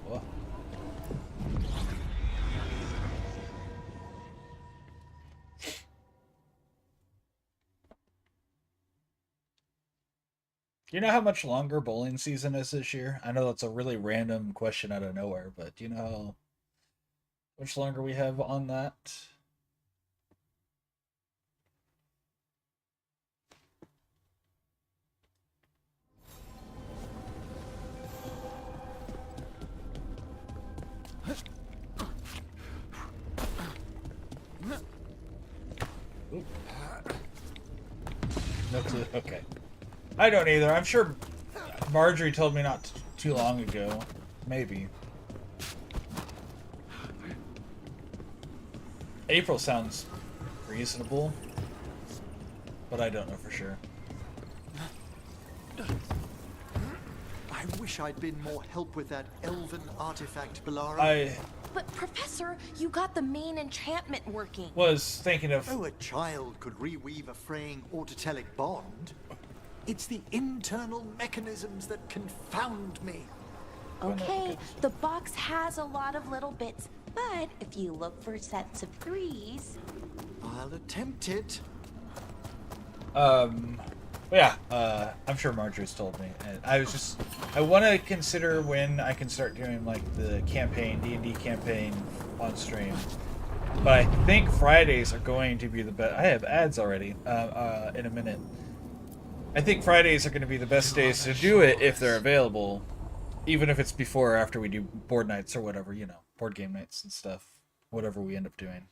Whoa. Do you know how much longer bowling season is this year? I know that's a really random question out of nowhere, but do you know how much longer we have on that? Oop. No clue. Okay. I don't either. I'm sure Marjorie told me not too long ago. Maybe. April sounds reasonable, but I don't know for sure. I wish I'd been more help with that elven artifact, Balara. But Professor, you got the main enchantment working. Was thinking of... Oh, a child could reweave a fraying autotelic bond. It's the internal mechanisms that confound me. Okay, the box has a lot of little bits, but if you look for sets of 3s... I'll attempt it. Yeah, I'm sure Marjorie's told me. And I want to consider when I can start doing, like, the campaign, D&D campaign on stream. But I think Fridays are going to be the best. I have ads already, in a minute. I think Fridays are going to be the best days to do it if they're available. Even if it's before or after we do board nights or whatever, you know, board game nights and stuff. Whatever we end up doing.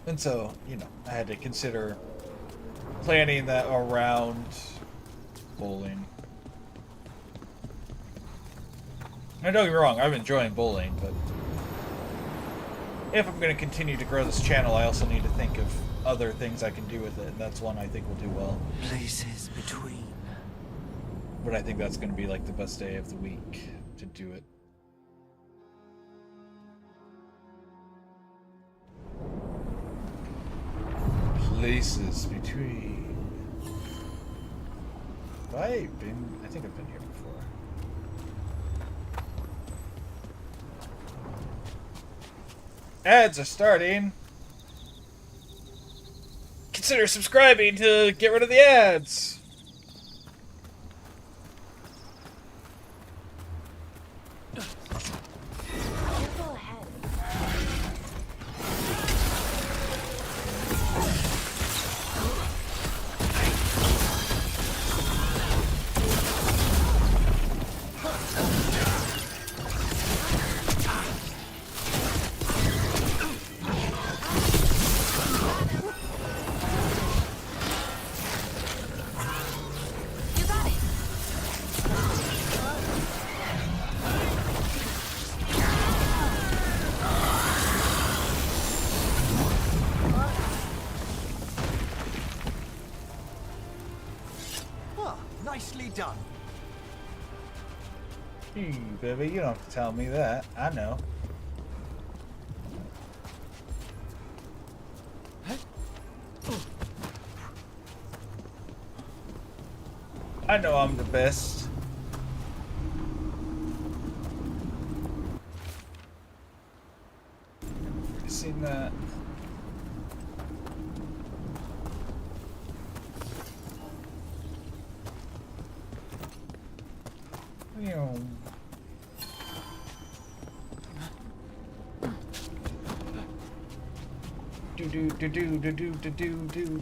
And so, you know, I had to consider planning that around bowling. Now, don't get me wrong, I'm enjoying bowling, but if I'm going to continue to grow this channel, I also need to think of other things I can do with it, and that's one I think will do well. Places between. But I think that's going to be like the best day of the week to do it. Places between. I think I've been here before. Ads are starting. Consider subscribing to get rid of the ads. Careful ahead. You got it. Ah, nicely done. Baby, you don't have to tell me that. I know. I know I'm the best. You seen that?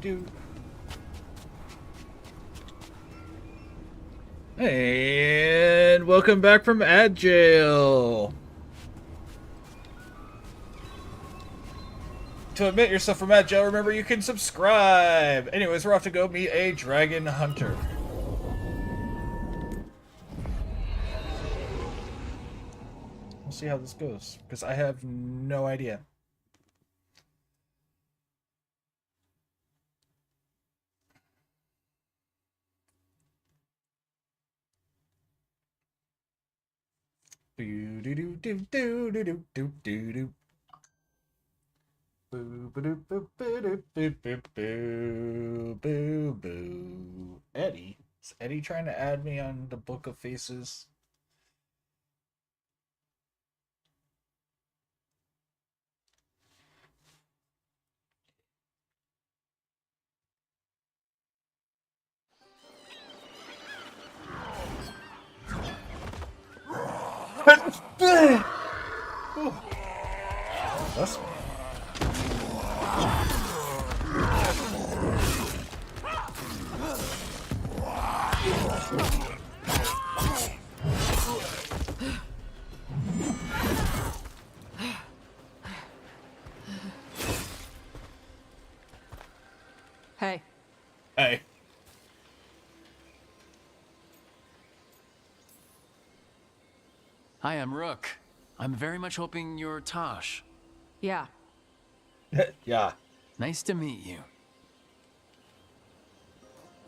Do. And welcome back from ad jail. To admit yourself from ad jail, remember you can subscribe. Anyways, we're off to go meet a dragon hunter. We'll see how this goes, because I have no idea. Do do do do do do do do do do. Boo boo boo boo boo boo boo boo boo. Eddie? Is Eddie trying to add me on the Book of Faces? That's Hey. Hey. Hi, I'm Rook. I'm very much hoping you're Tosh. Yeah. Yeah. Nice to meet you.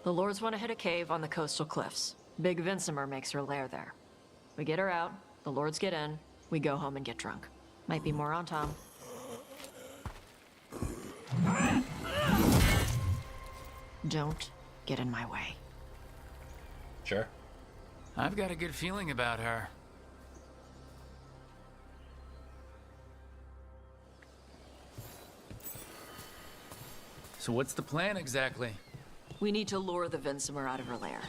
The Lords want to hit a cave on the coastal cliffs. Big Vincimer makes her lair there. We get her out, the Lords get in, we go home and get drunk. Might be more on Tom. Don't get in my way. Sure. I've got a good feeling about her. So what's the plan exactly? We need to lure the Vincimer out of her lair.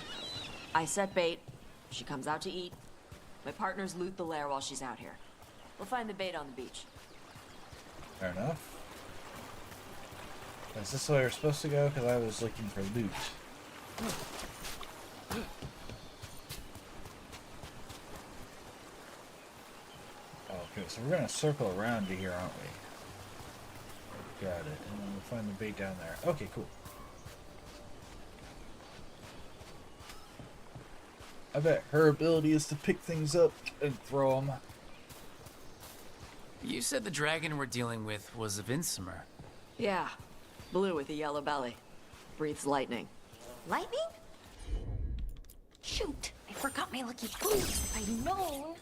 I set bait, she comes out to eat. My partners loot the lair while she's out here. We'll find the bait on the beach. Fair enough. Is this where we're supposed to go? Because I was looking for loot. Okay, so we're gonna circle around to here, aren't we? Got it. And then we'll find the bait down there. Okay, cool. I bet her ability is to pick things up and throw them. You said the dragon we're dealing with was a Vincimer. Yeah, blue with a yellow belly. Breathes lightning. Lightning? Shoot, I forgot my lucky boots. If I'd known.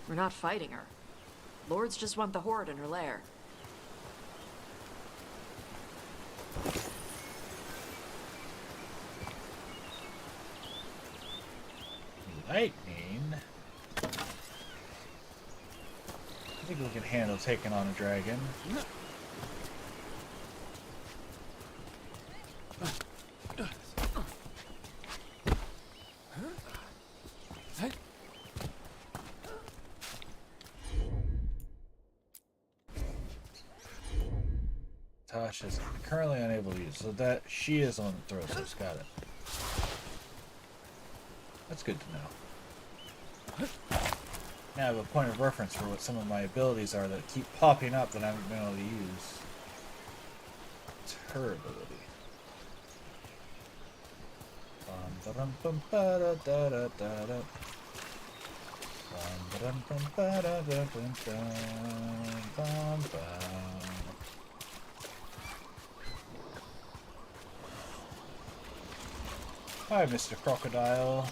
We're not fighting her. Lords just want the horde in her lair. Lightning? I think we can handle taking on a dragon. Tasha is currently unable to use, so that she is on the throw, so it's got it. That's good to know. Now I have a point of reference for what some of my abilities are that keep popping up that I haven't been able to use. It's her ability. Hi, Mr. Crocodile.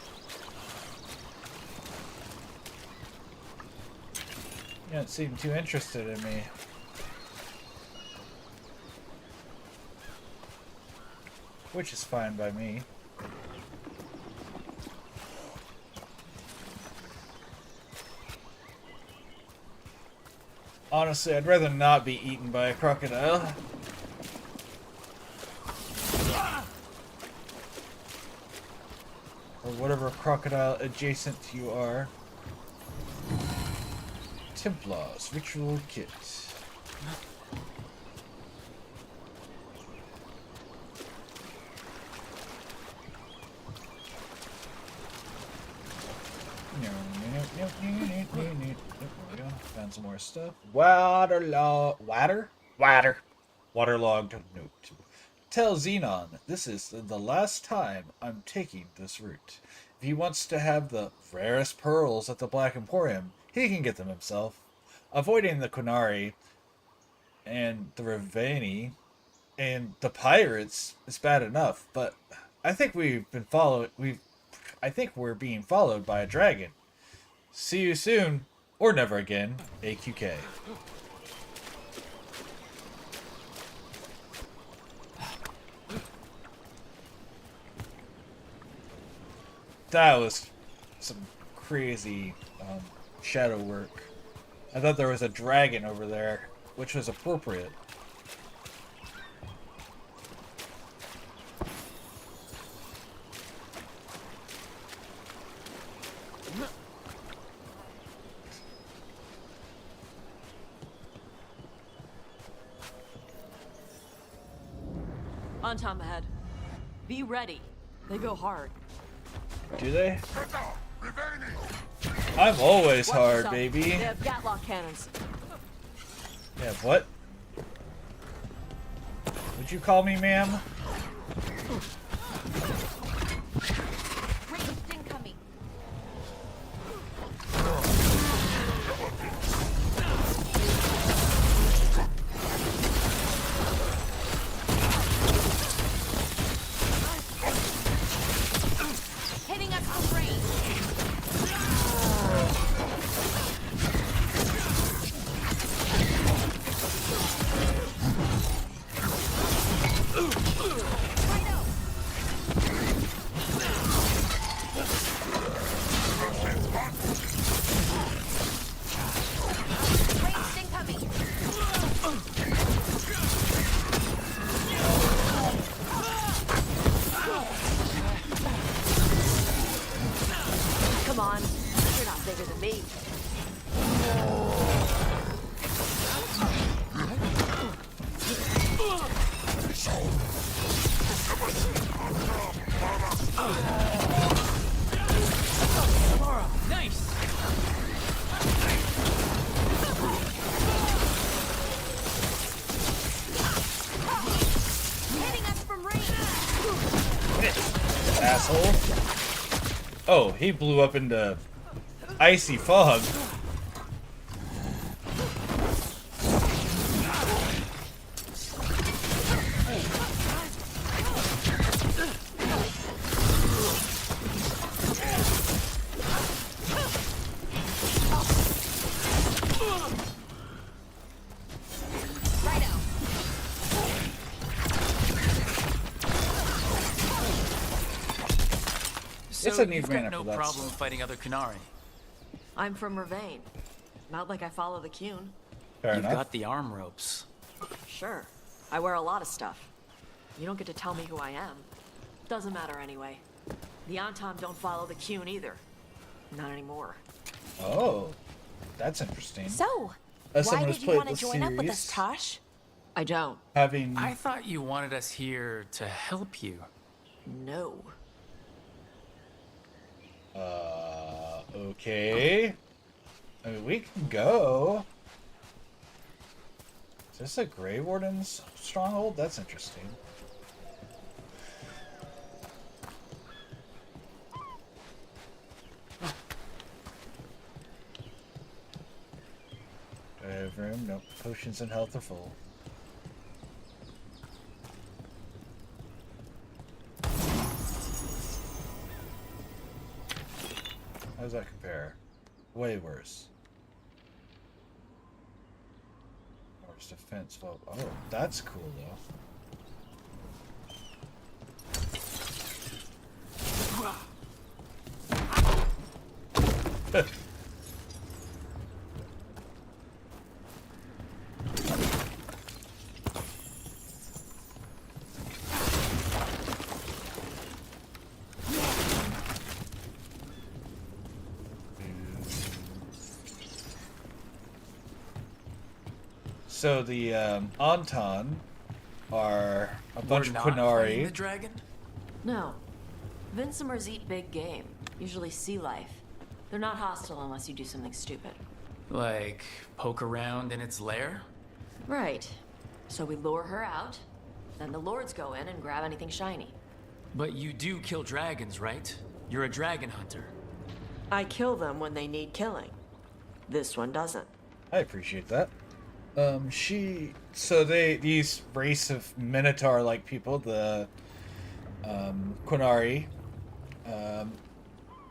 You don't seem too interested in me. Which is fine by me. Honestly, I'd rather not be eaten by a crocodile. Or whatever crocodile adjacent you are. Templar's Ritual Kit. Found some more stuff. Waterlogged note. Tell Xenon this is the last time I'm taking this route. If he wants to have the rarest pearls at the Black Emporium, he can get them himself. Avoiding the Qunari and the Ravani and the pirates is bad enough, but I think we're being followed by a dragon. See you soon, or never again, AQK. That was some crazy shadow work. I thought there was a dragon over there, which was appropriate. On Tom ahead. Be ready. They go hard. Do they? I'm always hard, baby. They have Gatlock cannons. Yeah, what? Would you call me ma'am? Great sting coming. Hitting us from range. Come on. You're not bigger than me. Nice! Hitting us from range. Asshole. Oh, he blew up into icy fog. So It's a neat you've mana got no for that problem stuff. fighting other Qunari. I'm from Ravane. Not like I follow the Cune. Fair You've enough. got the arm ropes. Sure. I wear a lot of stuff. You don't get to tell me who I am. Doesn't matter anyway. The Anton don't follow the Cune either. Not anymore. Oh, that's interesting. So, As why someone who's did you played want to the join up with us, series, Tosh? I don't. having I thought you wanted us here to help you. No. Okay. I mean, we can go. Is this a Grey Warden's stronghold? That's interesting. Do I have room? Nope. Potions and health are full. How does that compare? Way worse. Norse defense. Well, oh, that's cool though. So the Anton are a bunch of We're not fighting Quinari. the dragon? No. Vincimers eat big game. Usually sea life. They're not hostile unless you do something stupid. Like, poke around in its lair? Right. So we lure her out. Then the lords go in and grab anything shiny. But you do kill dragons, right? You're a dragon hunter. I kill them when they need killing. This one doesn't. I appreciate that. These race of Minotaur-like people, the Quinari,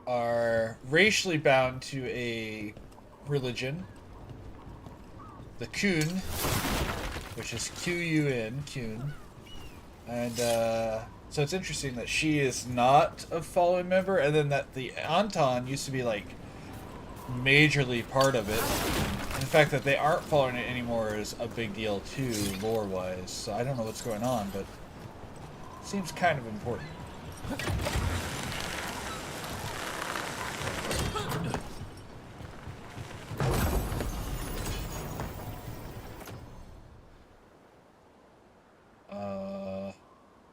are racially bound to a religion, the Kun, which is Q-U-N, Kun, and so it's interesting that she is not a following member, and then that the Anton used to be like majorly part of it. And the fact that they aren't following it anymore is a big deal too, lore-wise. So I don't know what's going on, but it seems kind of important.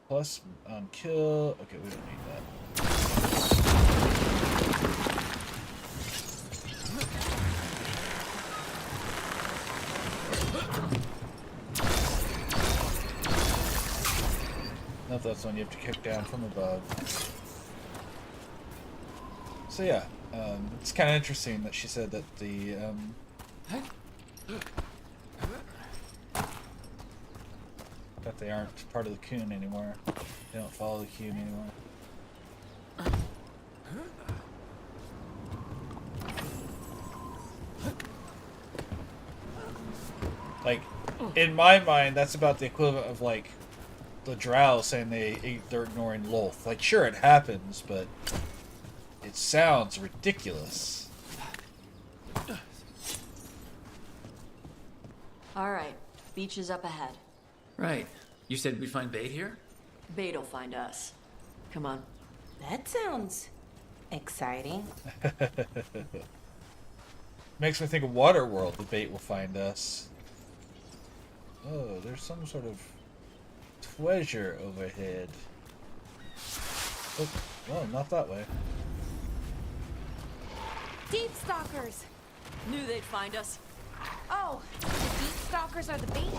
Plus kill. Okay, we don't need that. No, that's one you have to kick down from above. So yeah, it's kind of interesting that she said that the that they aren't part of the Kun anymore. They don't follow the Kun anymore. Like, in my mind, that's about the equivalent of like the Drow saying they're ignoring Lolth. Like, sure, it happens, but it sounds ridiculous. All right. Beach is up ahead. Right. You said we'd find bait here? Bait'll find us. Come on. That sounds exciting. Makes me think of Waterworld. The bait will find us. Oh, there's some sort of treasure overhead. Oh, well, not that way. Deep stalkers! Knew they'd find us. Oh, the deep stalkers are the bait.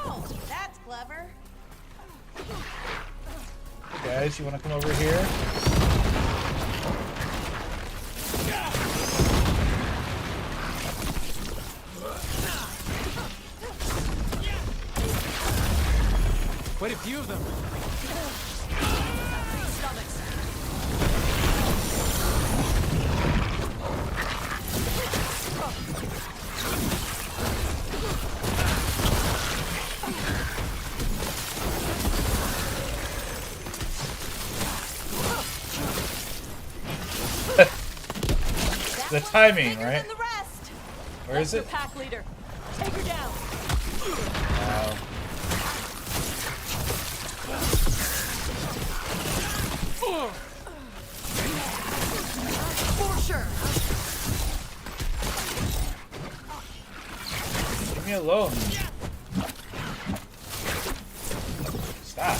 Oh, that's clever. Hey guys, you want to come over here? Quite a few of them. The timing, Bigger right? than the rest. Where is That's it? the pack leader. Take her down. Wow. For sure. Leave me alone. Stop.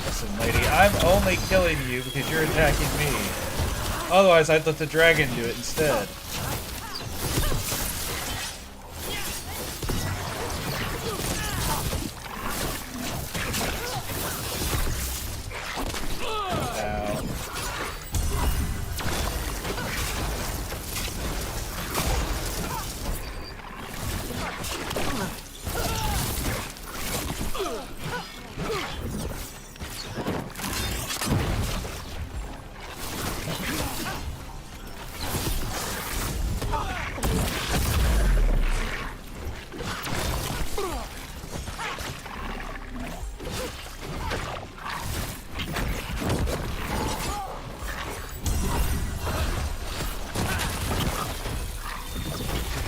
Listen, lady, I'm only killing you because you're attacking me. Otherwise, I'd let the dragon do it instead.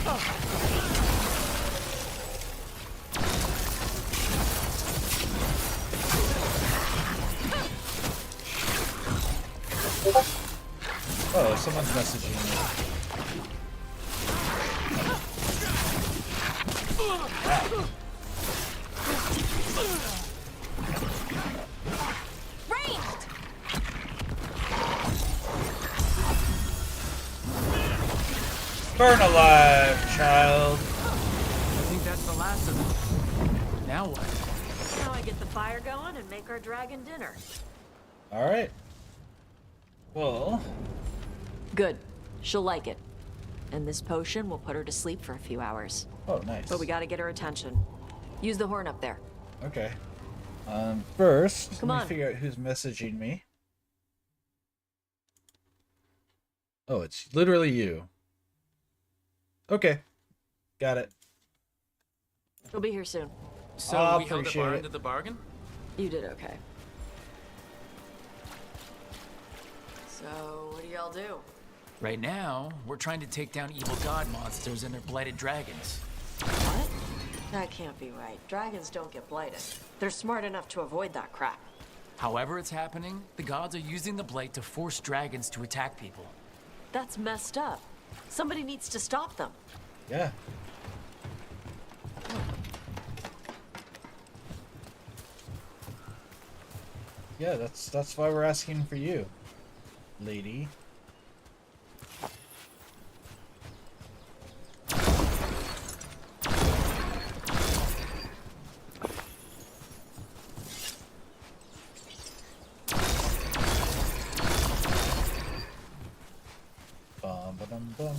Ow. Oh, someone's messaging me. Wow. Ranged. Burn alive, child. I think that's the last of them. Now what? Now I get the fire going and make our dragon dinner. Alright. Well, Good. She'll like it. And this potion will put her to sleep for a few hours. oh, nice. But we gotta get her attention. Use the horn up there. Okay. First, Come let me on. figure out who's messaging me. Oh, it's literally you. Okay. Got it. She'll be here soon. So I'll we held up appreciate our it. end of the bargain? You did okay. So, what do y'all do? Right now, we're trying to take down evil god monsters and their blighted dragons. What? That can't be right. Dragons don't get blighted. They're smart enough to avoid that crap. However it's happening, the gods are using the blight to force dragons to attack people. That's messed up. Somebody needs to stop them. Yeah. Yeah, that's why we're asking for you, lady. Bum ba dum bum.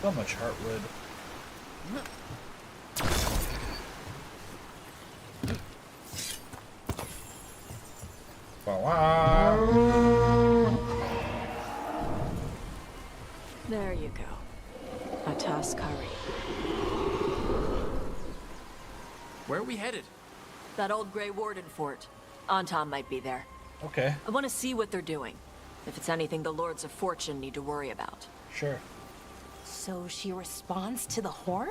So much heartwood. Wow. There you go. A toss curry. Where are we headed? That old Grey Warden fort. Anton might be there. Okay, I want to see what they're doing. If it's anything the Lords of Fortune need to worry about. sure. So she responds to the horn?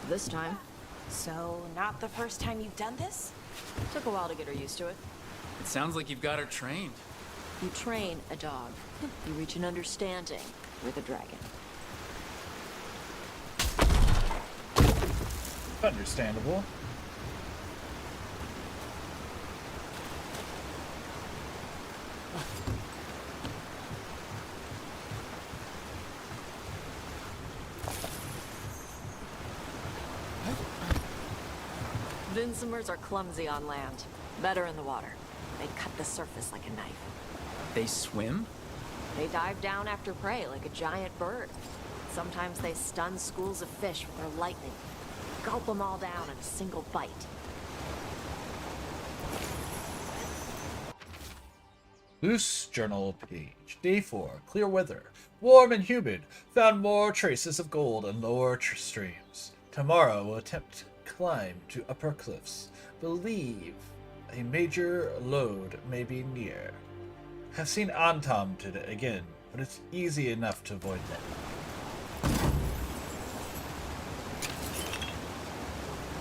This time, So, not the first time you've done this? took a while to get her used to it. It sounds like you've got her trained. You train a dog. You reach an understanding with a dragon. Understandable. Vinsomers are clumsy on land. Better in the water. They cut the surface like a knife. They swim? They dive down after prey like a giant bird. Sometimes they stun schools of fish with their lightning. Gulp them all down in a single bite. Loose journal page. Day 4. Clear weather. Warm and humid. Found more traces of gold in lower streams. Tomorrow we'll attempt climb to upper cliffs. Believe a major load may be near. Have seen Antom today again, but it's easy enough to avoid them.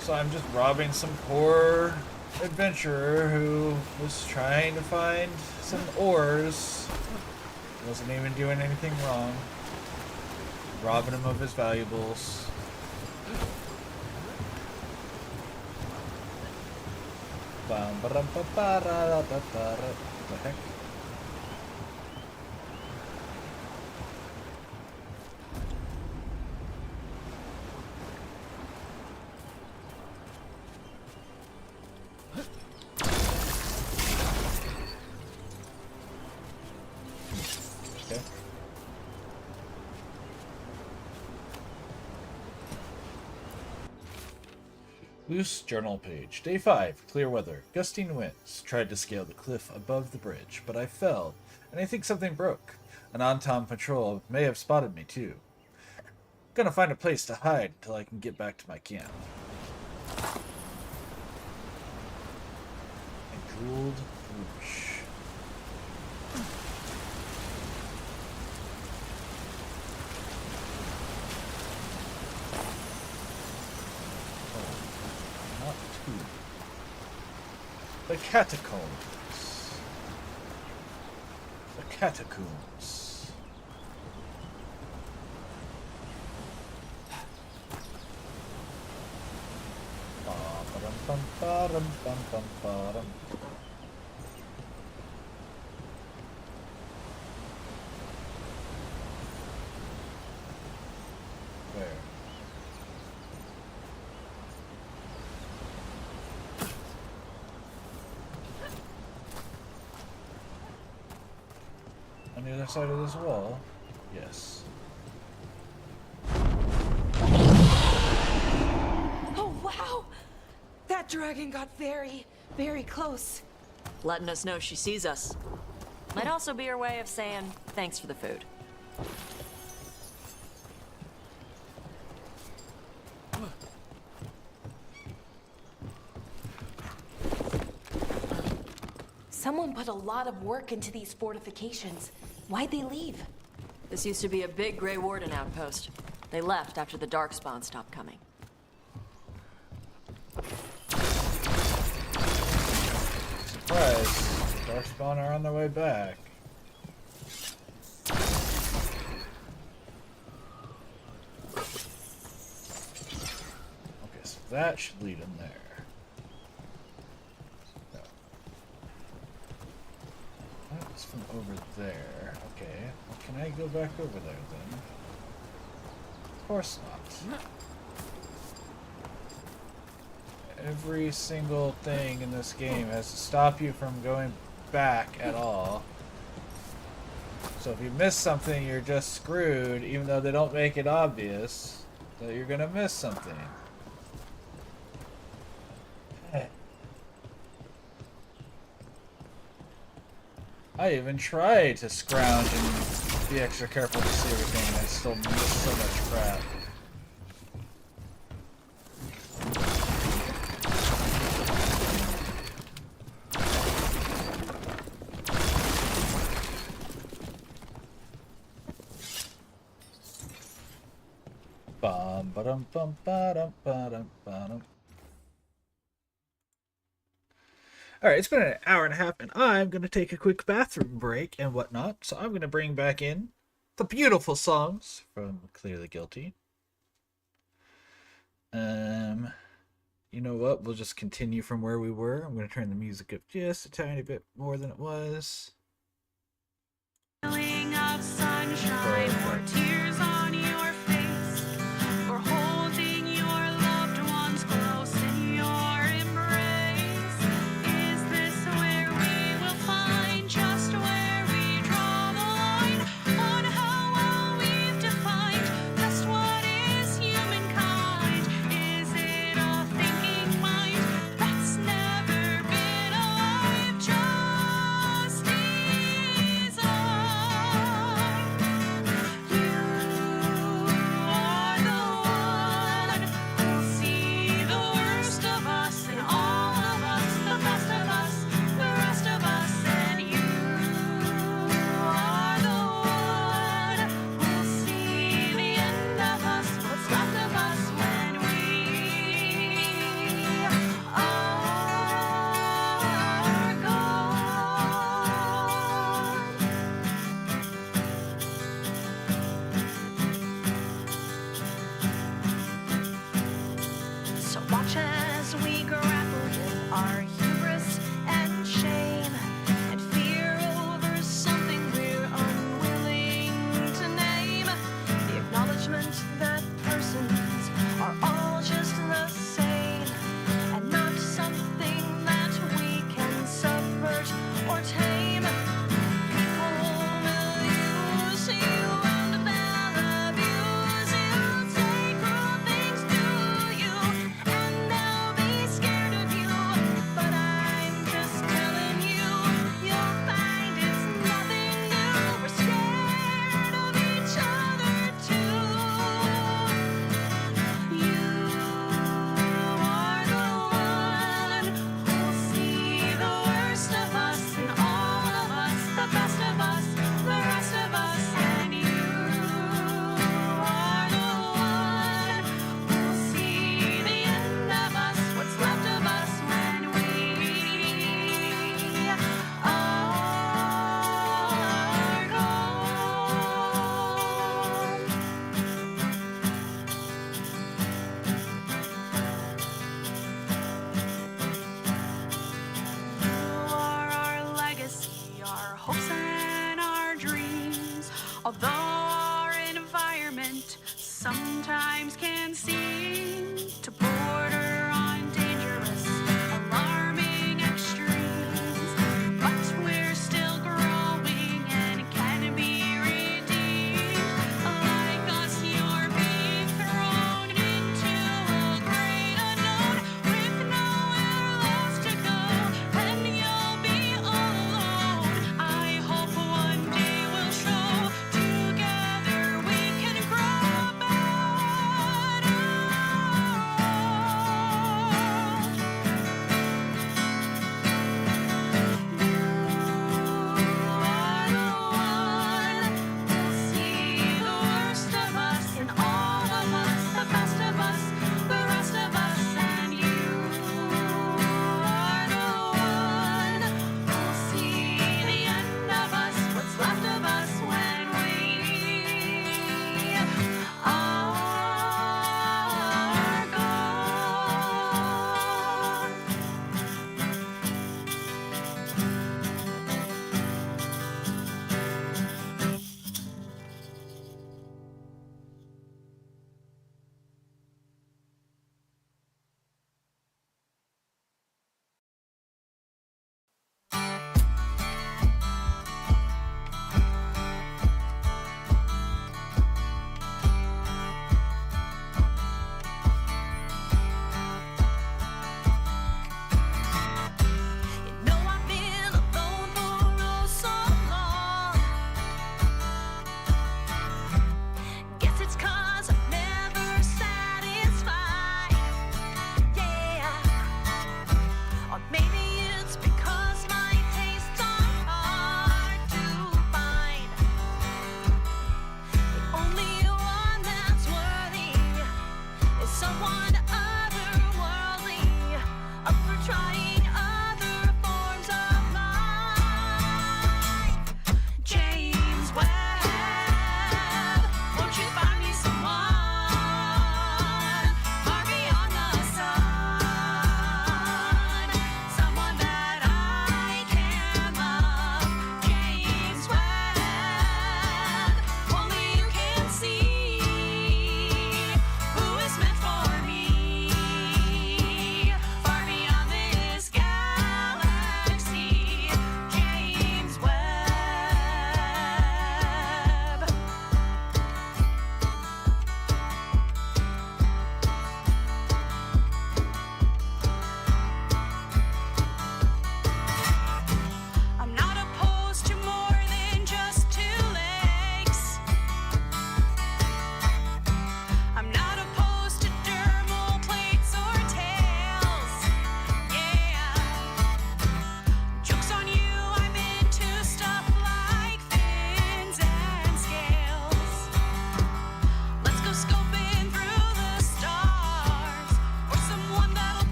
So I'm just robbing some poor adventurer who was trying to find some ores. Wasn't even doing anything wrong. Robbing him of his valuables. What the heck? Loose journal page. Day 5. Clear weather. Gusting winds. Tried to scale the cliff above the bridge, but I fell, and I think something broke. An Antom patrol may have spotted me, too. Gonna find a place to hide until I can get back to my camp. A jeweled brooch. The catacombs. The catacombs. Ba-ba-dum-bum-ba-dum-bum-bum-ba-dum. Where? On the other side of this wall? Yes. Oh, wow! That dragon got very, very close. Letting us know she sees us. Might also be her way of saying thanks for the food. Someone put a lot of work into these fortifications. Why'd they leave? This used to be a big Grey Warden outpost. They left after the Darkspawn stopped coming. Surprise! Darkspawn are on their way back. Okay, so that should lead them there. It's from over there. Okay. Well, can I go back over there then? Of course not. Every single thing in this game has to stop you from going back at all. So if you miss something, you're just screwed, even though they don't make it obvious that you're gonna miss something. I even tried to scrounge and be extra careful to see everything, and I still missed so much crap. Bum ba-dum bum ba-dum ba-dum ba-dum. Alright, it's been an hour and a half, and I'm going to take a quick bathroom break and whatnot, so I'm going to bring back in the beautiful songs from Clearly Guilty. You know what? We'll just continue from where we were. I'm going to turn the music up just a tiny bit more than it was. Feeling of sunshine or tears on your face, or holding your loved ones close in your embrace. Is this where we will find just where we draw the line? Watch as we grapple with our hubris and shame and fear over something we're unwilling to name. The acknowledgement that persons are all just the same and not something that we can subvert or tame. People will use you and they'll abuse you, say cruel things to you, and they'll be scared of you. But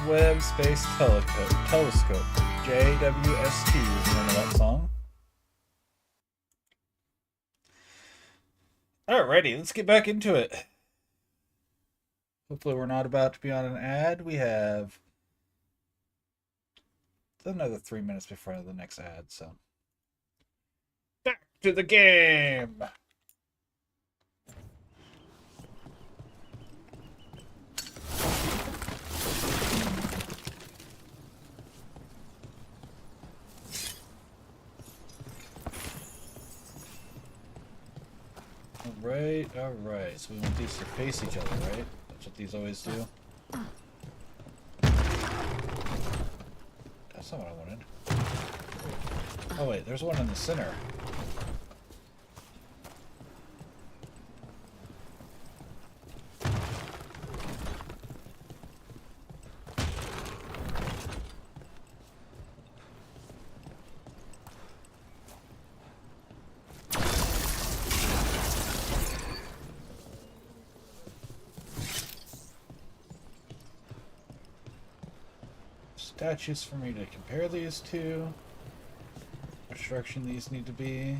Webb Space Telescope. JWST is the name of that song. Alrighty, let's get back into it. Hopefully we're not about to be on an ad. We have another 3 minutes before the next ad, so. Back to the game! Alright. So we want these to face each other, right? That's what these always do. That's not what I wanted. Oh wait, there's one in the center. Statues for me to compare these to. Which direction these need to be.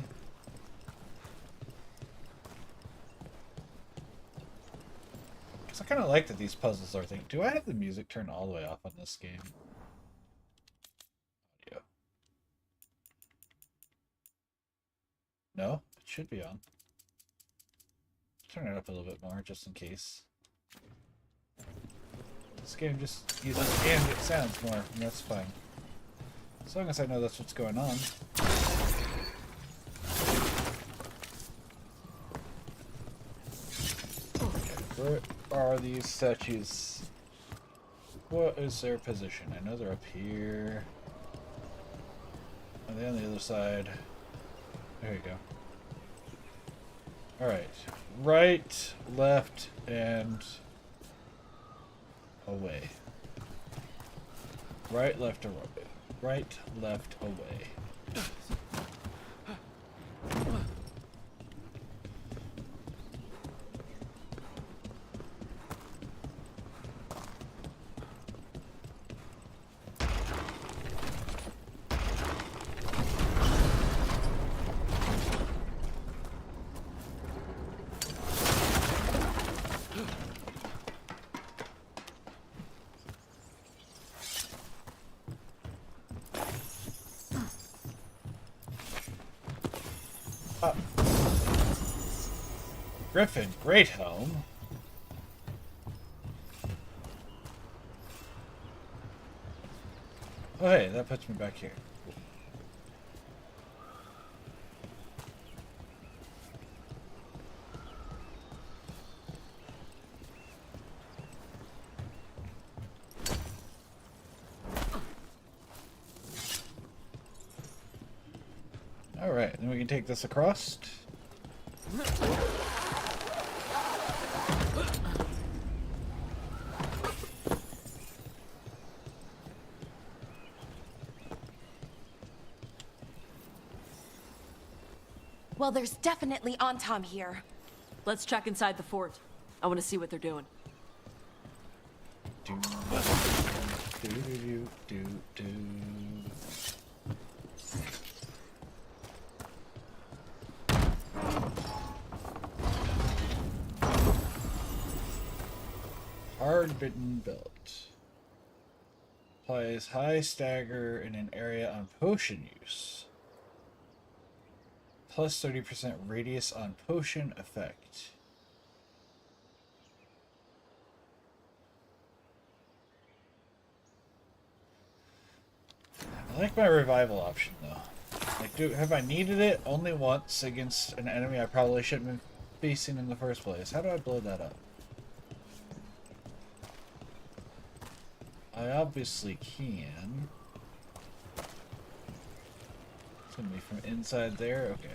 Because I kind of like that these puzzles are things. Do I have the music turned all the way off on this game? Audio. No, it should be on. Turn it up a little bit more just in case. This game just uses ambient sounds more, and that's fine. As long as I know that's what's going on. Okay, where are these statues? What is their position? I know they're up here. Are they on the other side? There you go. Alright. Right, left, and away. Right, left, away. Right, left, away. Griffin, great helm. Oh hey, that puts me back here. Alright, then we can take this across. Well, there's definitely Antom here. Let's check inside the fort. I want to see what they're doing. Hard-bitten belt. Applies high stagger in an area on potion use. Plus 30% radius on potion effect. I like my revival option though. Like, have I needed it only once against an enemy I probably shouldn't have been facing in the first place? How do I blow that up? I obviously can. It's gonna be from inside there? Okay.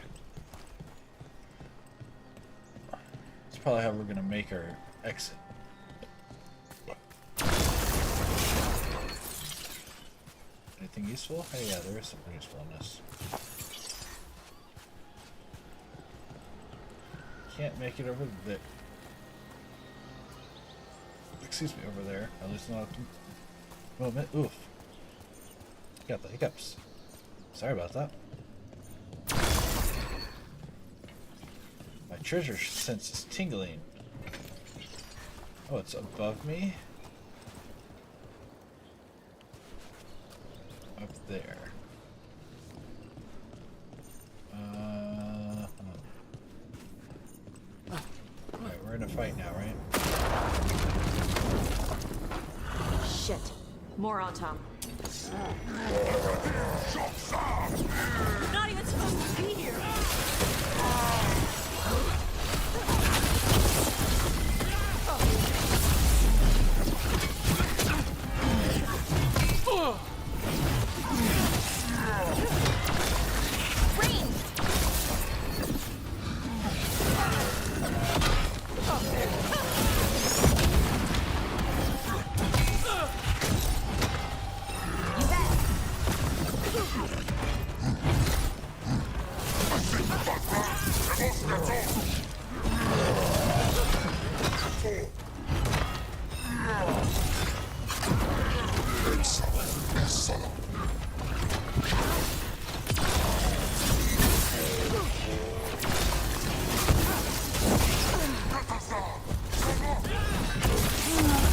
That's probably how we're gonna make our exit. Anything useful? Hey, yeah, there is some usefulness. Can't make it over there. Excuse me, over there. At least not Well, oof. Got the hiccups. Sorry about that. My treasure sense is tingling. Oh, it's above me? Up there. Alright, we're in a fight now, right? Shit. More on Tom. You're not even supposed to be here.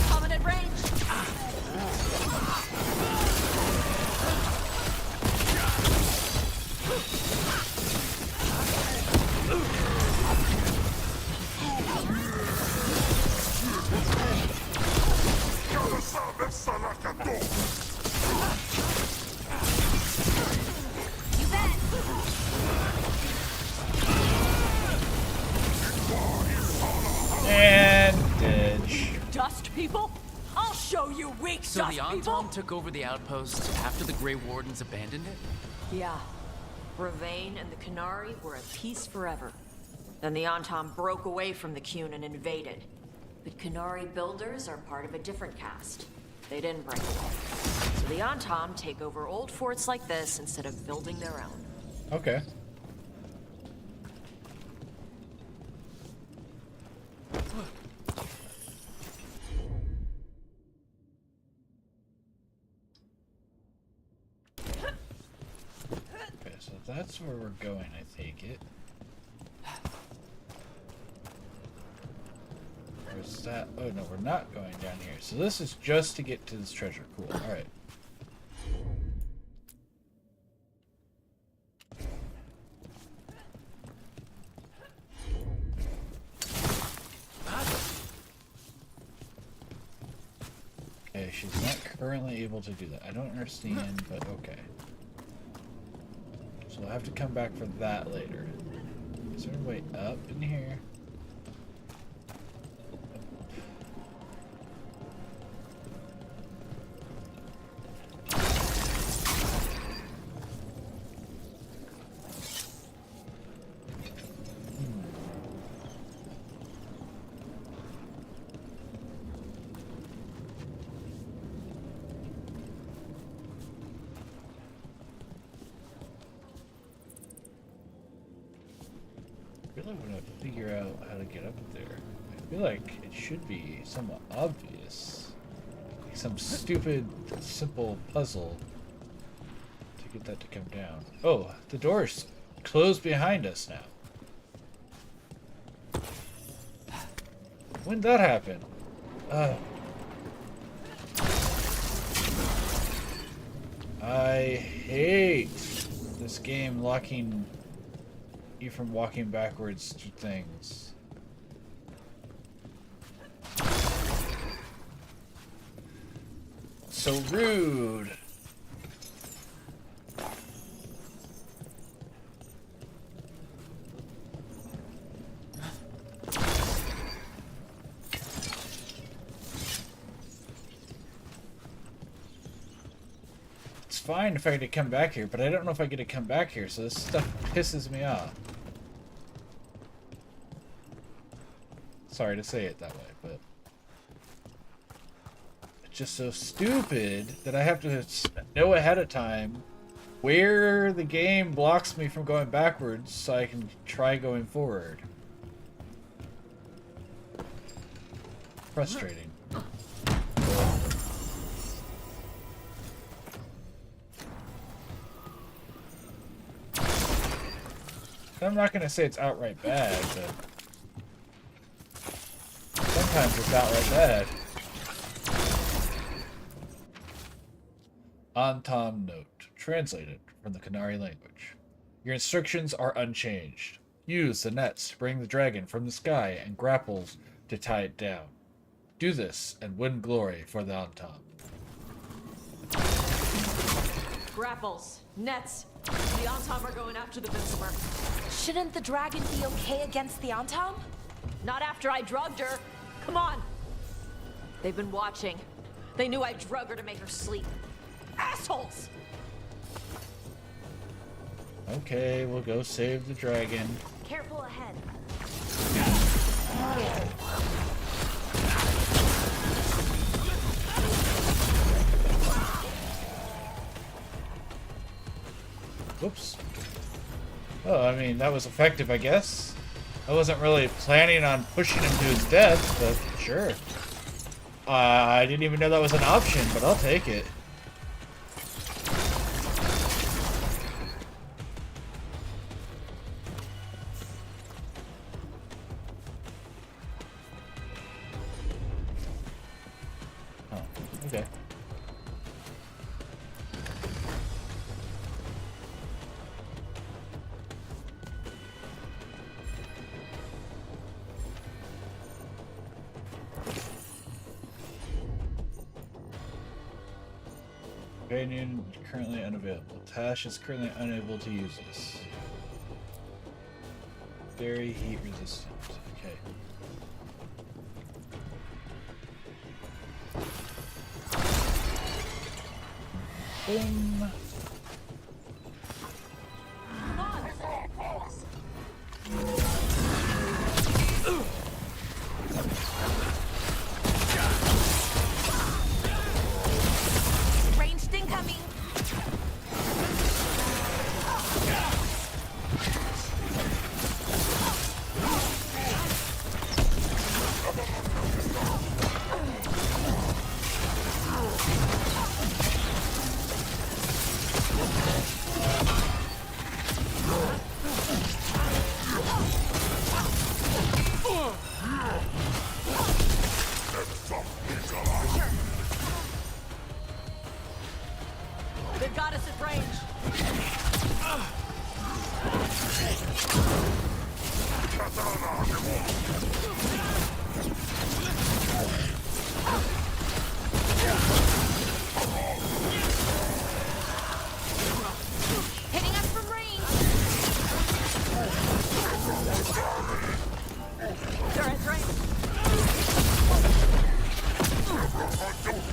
Coming at range. You bet. And ditch. Dust people? I'll show you weak So dust the people. Antom took over the outpost after the Grey Wardens abandoned it? Yeah. Ravane and the Canary were at peace forever. Then the Antom broke away from the Qun and invaded. But Canary builders are part of a different caste. They didn't break away. So the Antom take over old forts like this instead of building their own. Okay. Okay, so that's where we're going, I take it. Where's that? Oh no, we're not going down here. So this is just to get to this treasure. Cool. Alright. Okay, she's not currently able to do that. I don't understand, but okay. So I'll have to come back for that later. Is there a way up in here? I really want to figure out how to get up there. I feel like it should be somewhat obvious. Like some stupid, simple puzzle to get that to come down. Oh, the door's closed behind us now. When did that happen? I hate this game locking you from walking backwards to things. So rude. It's fine if I get to come back here, but I don't know if I get to come back here, so this stuff pisses me off. Sorry to say it that way, but it's just so stupid that I have to know ahead of time where the game blocks me from going backwards so I can try going forward. Frustrating. I'm not gonna say it's outright bad, but sometimes it's outright bad. Antom note. Translated from the Canary language. Your instructions are unchanged. Use the nets to bring the dragon from the sky and grapples to tie it down. Do this and win glory for the Antom. Grapples, nets. The Antom are going after the Vincimer. Shouldn't the dragon be okay against the Antom? Not after I drugged her. Come on. They've been watching. They knew I drug her to make her sleep. Assholes! Okay, we'll go save the dragon. Careful ahead. Whoops. Well, I mean, that was effective, I guess. I wasn't really planning on pushing him to his death, but sure. I didn't even know that was an option, but I'll take it. Oh, okay. Companion currently unavailable. Tash is currently unable to use this. Very heat resistant. Okay. Boom. Ranged incoming. They've got us at range. Hitting us from range. They're at range.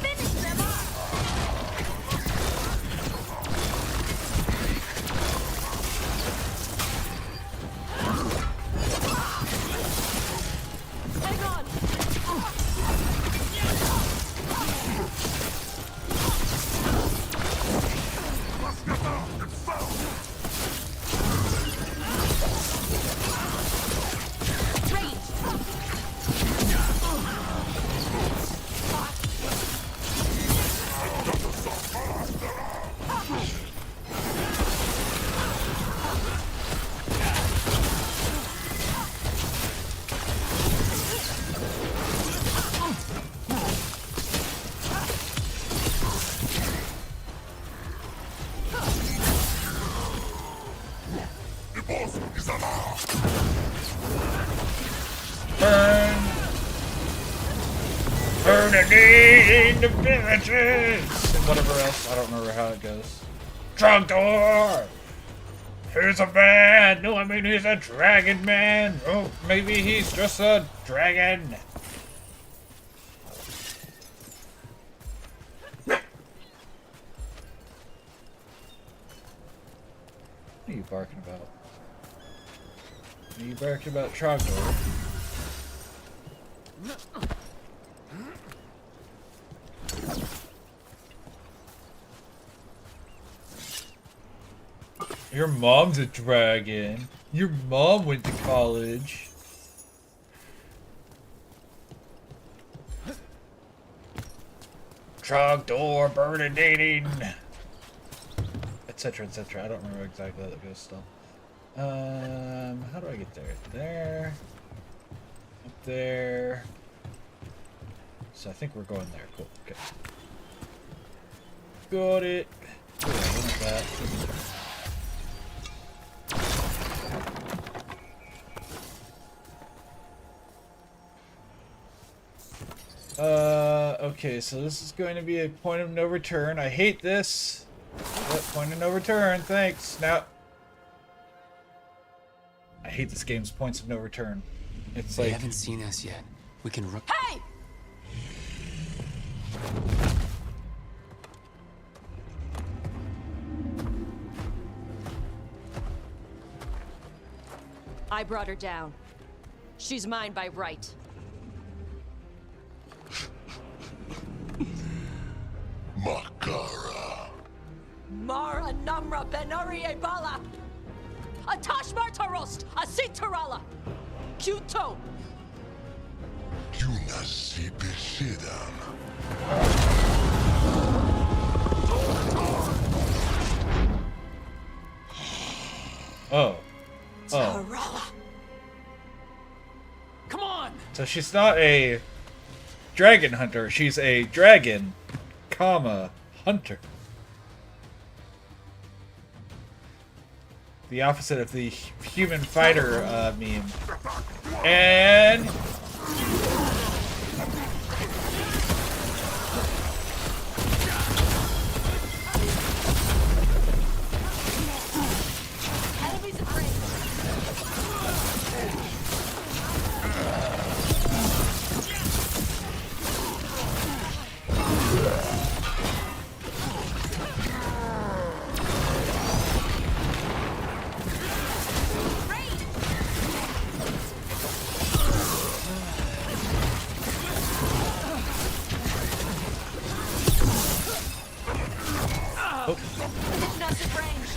Finish them off. Hang on. Burn! Burn again the villages! And whatever else. I don't remember how it goes. Trogdor! He's a man! No, I mean he's a dragon man! Oh, maybe he's just a dragon! What are you barking about? Are you barking about Trogdor? Your mom's a dragon. Your mom went to college. Trogdor, burning, etc., etc. I don't remember exactly how that goes still. How do I get there? There. Up there. So I think we're going there. Cool. Okay. Got it. Ooh, I want that. Okay, so this is going to be a point of no return. I hate this. But point of no return, thanks. Now, I hate this game's points of no return. It's They like... haven't seen us yet. We can run. Hey! I brought her down. She's mine by right. Makara. Mara Namra Benori Ebala! Atash Martarost! Asitarala! Kyuto! Yunasibisidam. Oh. Oh. Tarala! Come on! So she's not a dragon hunter. She's a dragon, comma, hunter. The opposite of the human fighter meme. And... Enemies at range! Hypnosis range!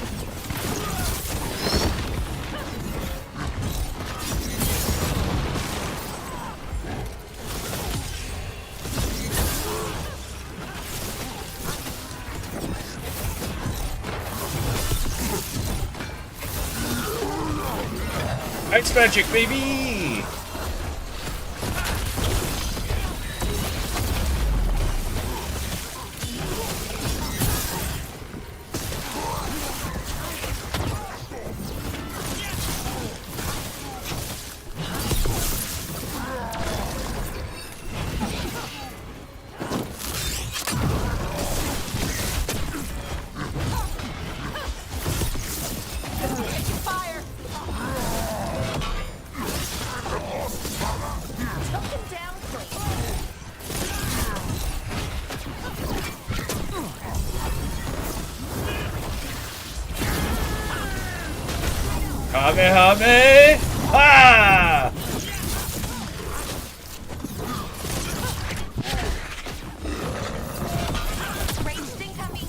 Ice magic, baby! Fire! Took him down quick. Kamehame! Ha! Ranged incoming!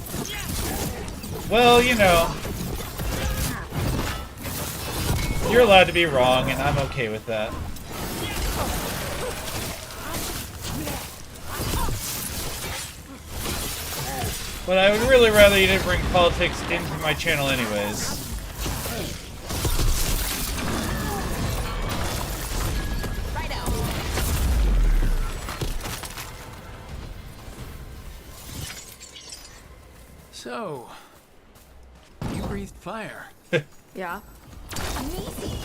Well, you know. You're allowed to be wrong, and I'm okay with that. But I would really rather you didn't bring politics into my channel anyways. Right out. So, you breathed fire. Yeah. Amazing.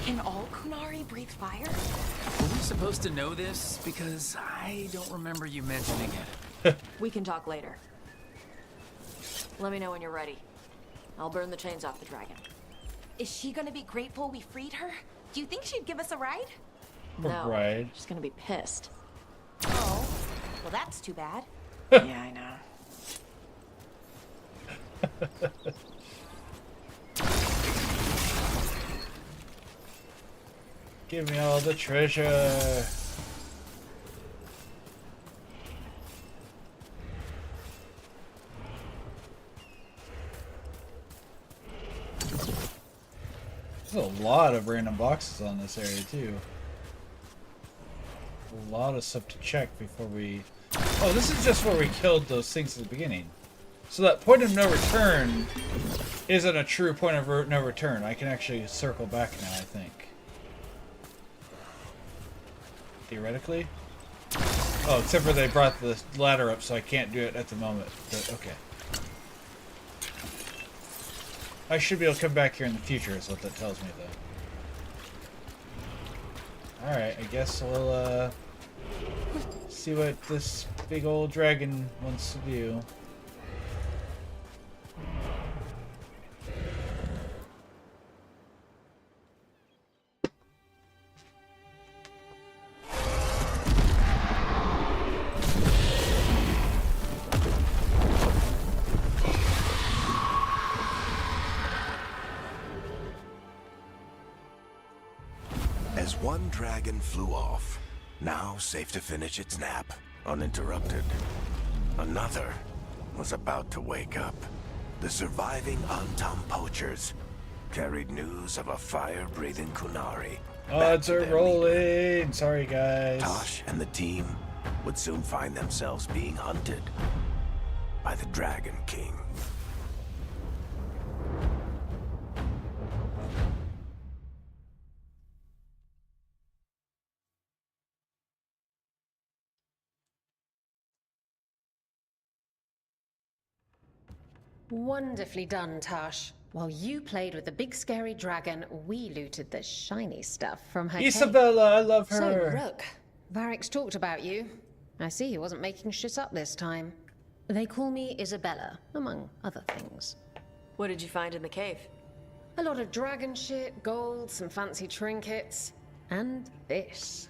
Can all Kunari breathe fire? Were we supposed to know this? Because I don't remember you mentioning it. We can talk later. Let me know when you're ready. I'll burn the chains off the dragon. Is she gonna be grateful we freed her? Do you think she'd give us a ride? No, Right. she's gonna be pissed. Oh, well that's too bad. Yeah, I know. Give me all the treasure. There's a lot of random boxes on this area too. A lot of stuff to check before we... Oh, this is just where we killed those things at the beginning. So that point of no return isn't a true point of no return. I can actually circle back now, I think. Theoretically. Oh, except for they brought the ladder up, so I can't do it at the moment. But, okay. I should be able to come back here in the future, is what that tells me, though. Alright, I guess we'll, see what this big old dragon wants to do. As one dragon flew off, now safe to finish its nap, uninterrupted. Another was about to wake up. The surviving Antam poachers carried news of a fire-breathing Kunari. Odds are rolling. Sorry, guys. Tosh and the team would soon find themselves being hunted by the Dragon King. Wonderfully done, Tash. While you played with the big scary dragon, we looted the shiny stuff from her cave. Isabella, I love her. So, Rook, Varric's talked about you. I see he wasn't making shit up this time. They call me Isabella, among other things. What did you find in the cave? A lot of dragon shit, gold, some fancy trinkets, and this.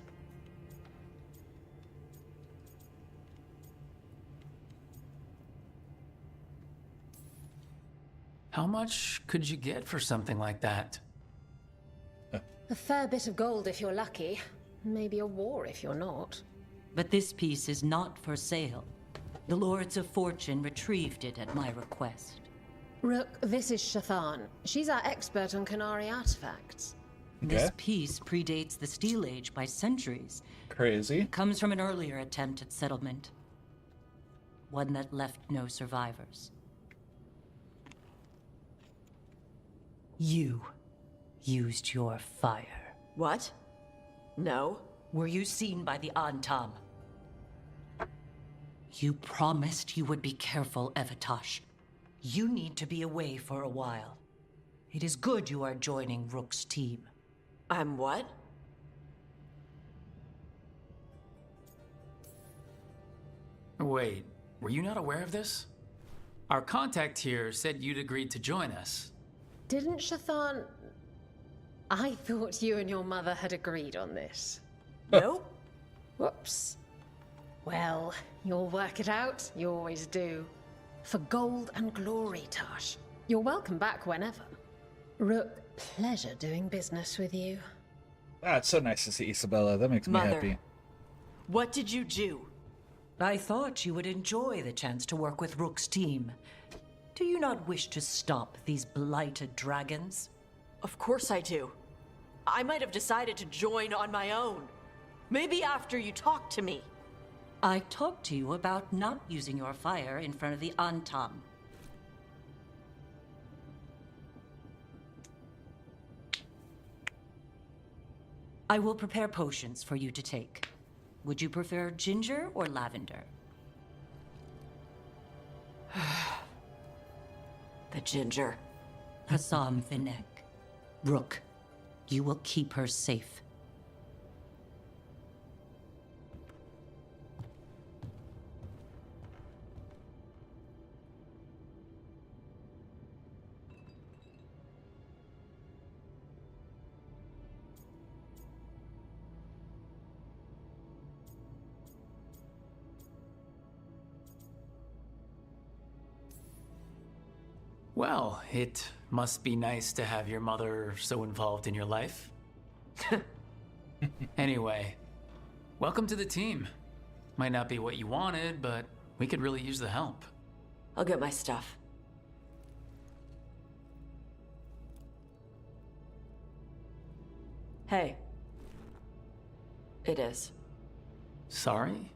How much could you get for something like that? A fair bit of gold if you're lucky. Maybe a war if you're not. But this piece is not for sale. The Lords of Fortune retrieved it at my request. Rook, this is Shathan. She's our expert on Kunari artifacts. This piece predates the Steel Age by centuries. Crazy. It comes from an earlier attempt at settlement. One that left no survivors. You used your fire. What? No. Were you seen by the Antam? You promised you would be careful, Evatosh. You need to be away for a while. It is good you are joining Rook's team. I'm what? Wait, were you not aware of this? Our contact here said you'd agreed to join us. Didn't Shathan... I thought you and your mother had agreed on this. Nope. Whoops. Well, you'll work it out. You always do. For gold and glory, Tash. You're welcome back whenever. Rook, pleasure doing business with you. Ah, it's so nice to see Isabella. That makes me happy. What did you do? I thought you would enjoy the chance to work with Rook's team. Do you not wish to stop these blighted dragons? Of course I do. I might have decided to join on my own. Maybe after you talked to me. I talked to you about not using your fire in front of the Antam. I will prepare potions for you to take. Would you prefer ginger or lavender? The ginger. Hassan Vinek. Rook, you will keep her safe. Well, it must be nice to have your mother so involved in your life. Anyway, welcome to the team. Might not be what you wanted, but we could really use the help. I'll get my stuff. Hey. It is. Sorry?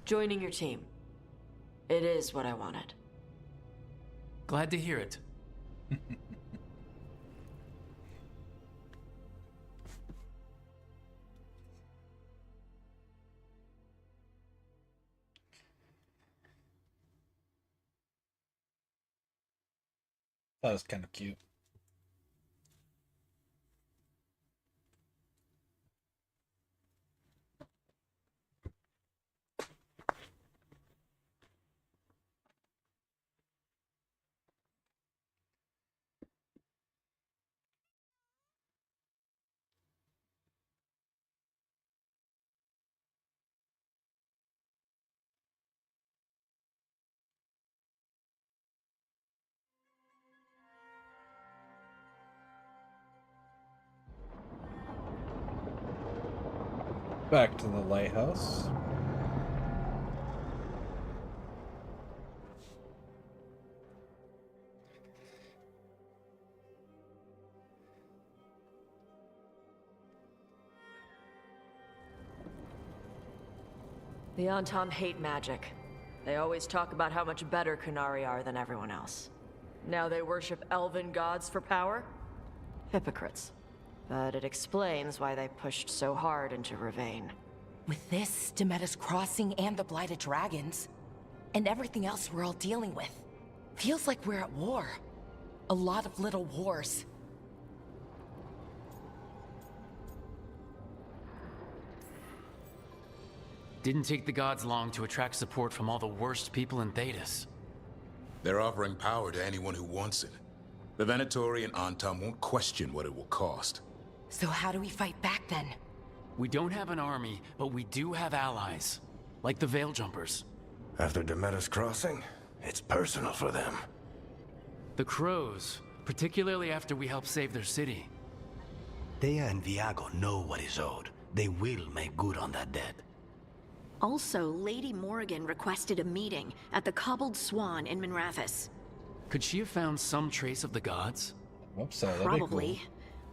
Joining your team. It is what I wanted. Glad to hear it. That was kind of cute. Back to the lighthouse. The Antom hate magic. They always talk about how much better Kunari are than everyone else. Now they worship elven gods for power? Hypocrites. But it explains why they pushed so hard into Ravane. With this, Demeter's Crossing and the Blighted Dragons, and everything else we're all dealing with, feels like we're at war. A lot of little wars. Didn't take the gods long to attract support from all the worst people in Thedas. They're offering power to anyone who wants it. The Venatori and Antom won't question what it will cost. So how do we fight back then? We don't have an army, but we do have allies. Like the Veil Jumpers. After Demeter's Crossing, it's personal for them. The Crows, particularly after we helped save their city. Thea and Viago know what is owed. They will make good on that debt. Also, Lady Morrigan requested a meeting at the Cobbled Swan in Minrathous. Could she have found some trace of the gods? Hope so. That'd Probably. be cool.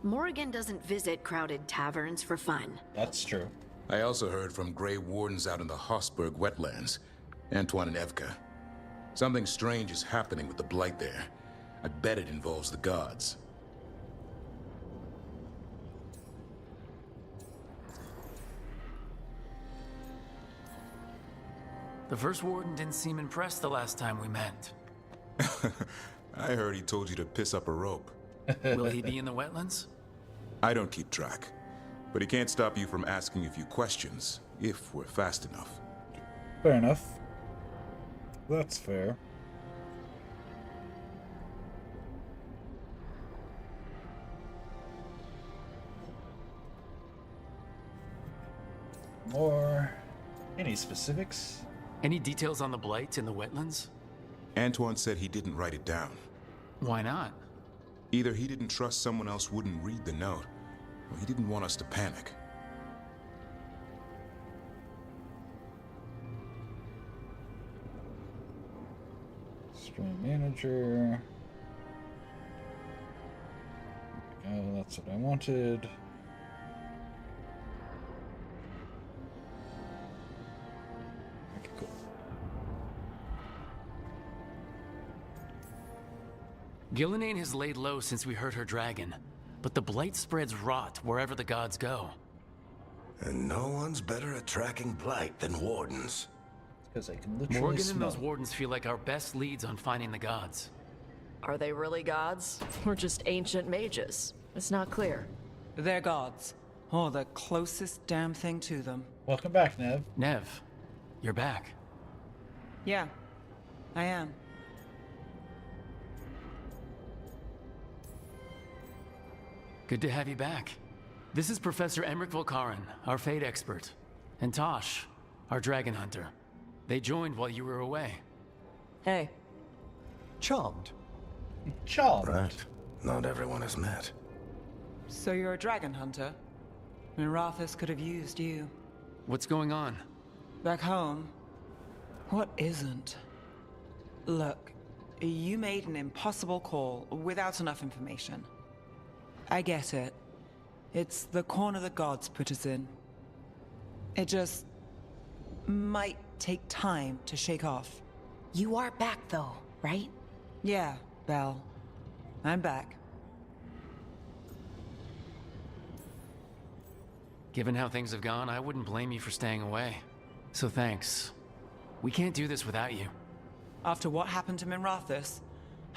Morrigan doesn't visit crowded taverns for fun. That's true. I also heard from Grey Wardens out in the Hossberg wetlands. Antoine and Evka. Something strange is happening with the Blight there. I bet it involves the gods. The First Warden didn't seem impressed the last time we met. I heard he told you to piss up a rope. Will he be in the wetlands? I don't keep track. But he can't stop you from asking a few questions, if we're fast enough. Fair enough. That's fair. More. Any specifics? Any details on the Blight in the wetlands? Antoine said he didn't write it down. Why not? Either he didn't trust someone else wouldn't read the note, or he didn't want us to panic. Stream manager. Oh, that's what I wanted. Okay, cool. Gillenane has laid low since we heard her dragon, but the Blight spreads rot wherever the gods go. And no one's better at tracking Blight than Wardens. Because I can literally Morgan smell and those it. Wardens feel like our best leads on finding the gods. Are they really gods? Or just ancient mages? It's not clear. They're gods. Or the closest damn thing to them. Welcome back, Nev. Nev, you're back. Yeah, I am. Good to have you back. This is Professor Emmerich Volkaren, our fate expert. And Tosh, our dragon hunter. They joined while you were away. Hey. Charmed. Charmed. Right. Not everyone has met. So you're a dragon hunter? Minrathous could have used you. What's going on? Back home, what isn't? Look, you made an impossible call without enough information. I get it. It's the corner the gods put us in. It just might take time to shake off. You are back though, right? Yeah, Belle. I'm back. Given how things have gone, I wouldn't blame you for staying away. So thanks. We can't do this without you. After what happened to Minrathus,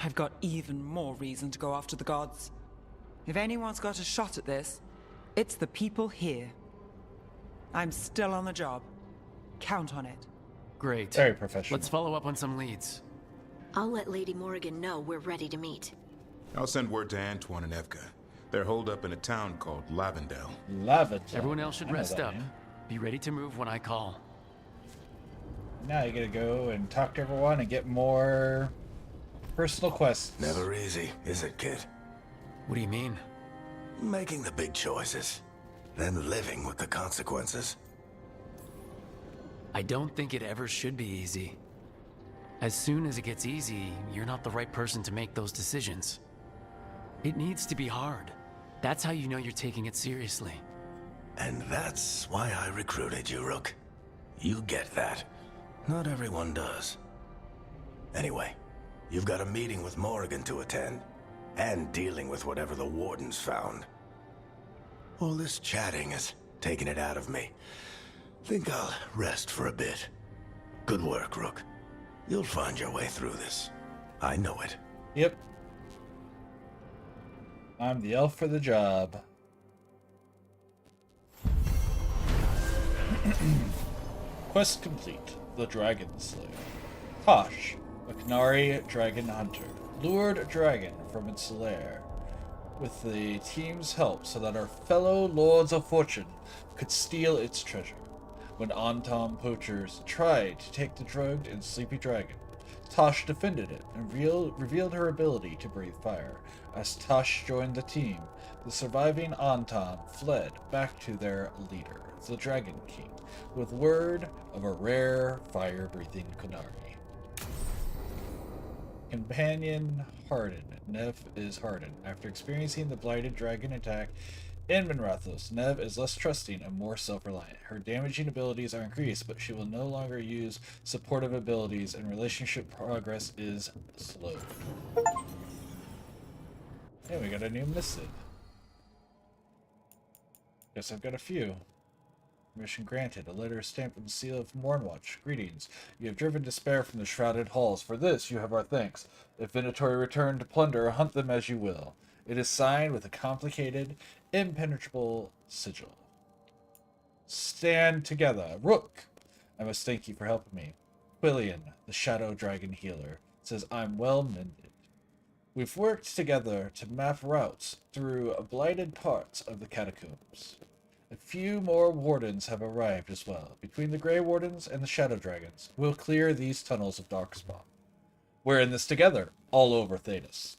I've got even more reason to go after the gods. If anyone's got a shot at this, it's the people here. I'm still on the job. Count on it. Great. Very professional. Let's follow up on some leads. I'll let Lady Morrigan know we're ready to meet. I'll send word to Antoine and Evka. They're holed up in a town called Lavendale. Lavendale. Everyone else should I know rest that up. name. Be ready to move when I call. Now you gotta go and talk to everyone and get more personal quests. Never easy, is it, kid? What do you mean? Making the big choices, then living with the consequences. I don't think it ever should be easy. As soon as it gets easy, you're not the right person to make those decisions. It needs to be hard. That's how you know you're taking it seriously. And that's why I recruited you, Rook. You get that. Not everyone does. Anyway, you've got a meeting with Morrigan to attend, and dealing with whatever the Wardens found. All this chatting is taking it out of me. Think I'll rest for a bit. Good work, Rook. You'll find your way through this. I know it. Yep. I'm the elf for the job. Quest complete. The Dragon Slayer. Tosh, a Canary dragon hunter, lured a dragon from its lair with the team's help so that our fellow Lords of Fortune could steal its treasure. When Antom poachers tried to take the drugged and sleepy dragon, Tosh defended it and revealed her ability to breathe fire. As Tosh joined the team, the surviving Antom fled back to their leader, the Dragon King, with word of a rare fire-breathing Kunari. Companion hardened. Nev is hardened. After experiencing the blighted dragon attack in Minrathos, Nev is less trusting and more self-reliant. Her damaging abilities are increased, but she will no longer use supportive abilities, and relationship progress is slowed. Yeah, we got a new missive. Guess I've got a few. Mission granted. A letter stamped with the seal of Mornwatch. Greetings. You have driven despair from the shrouded halls. For this you have our thanks. If Venatori return to plunder, hunt them as you will. It is signed with a complicated, impenetrable sigil. Stand together. Rook! I must thank you for helping me. Quillian, the Shadow Dragon Healer, says I'm well mended. We've worked together to map routes through blighted parts of the catacombs. A few more wardens have arrived as well. Between the Grey Wardens and the Shadow Dragons, we'll clear these tunnels of Darkspawn. We're in this together, all over Thedas.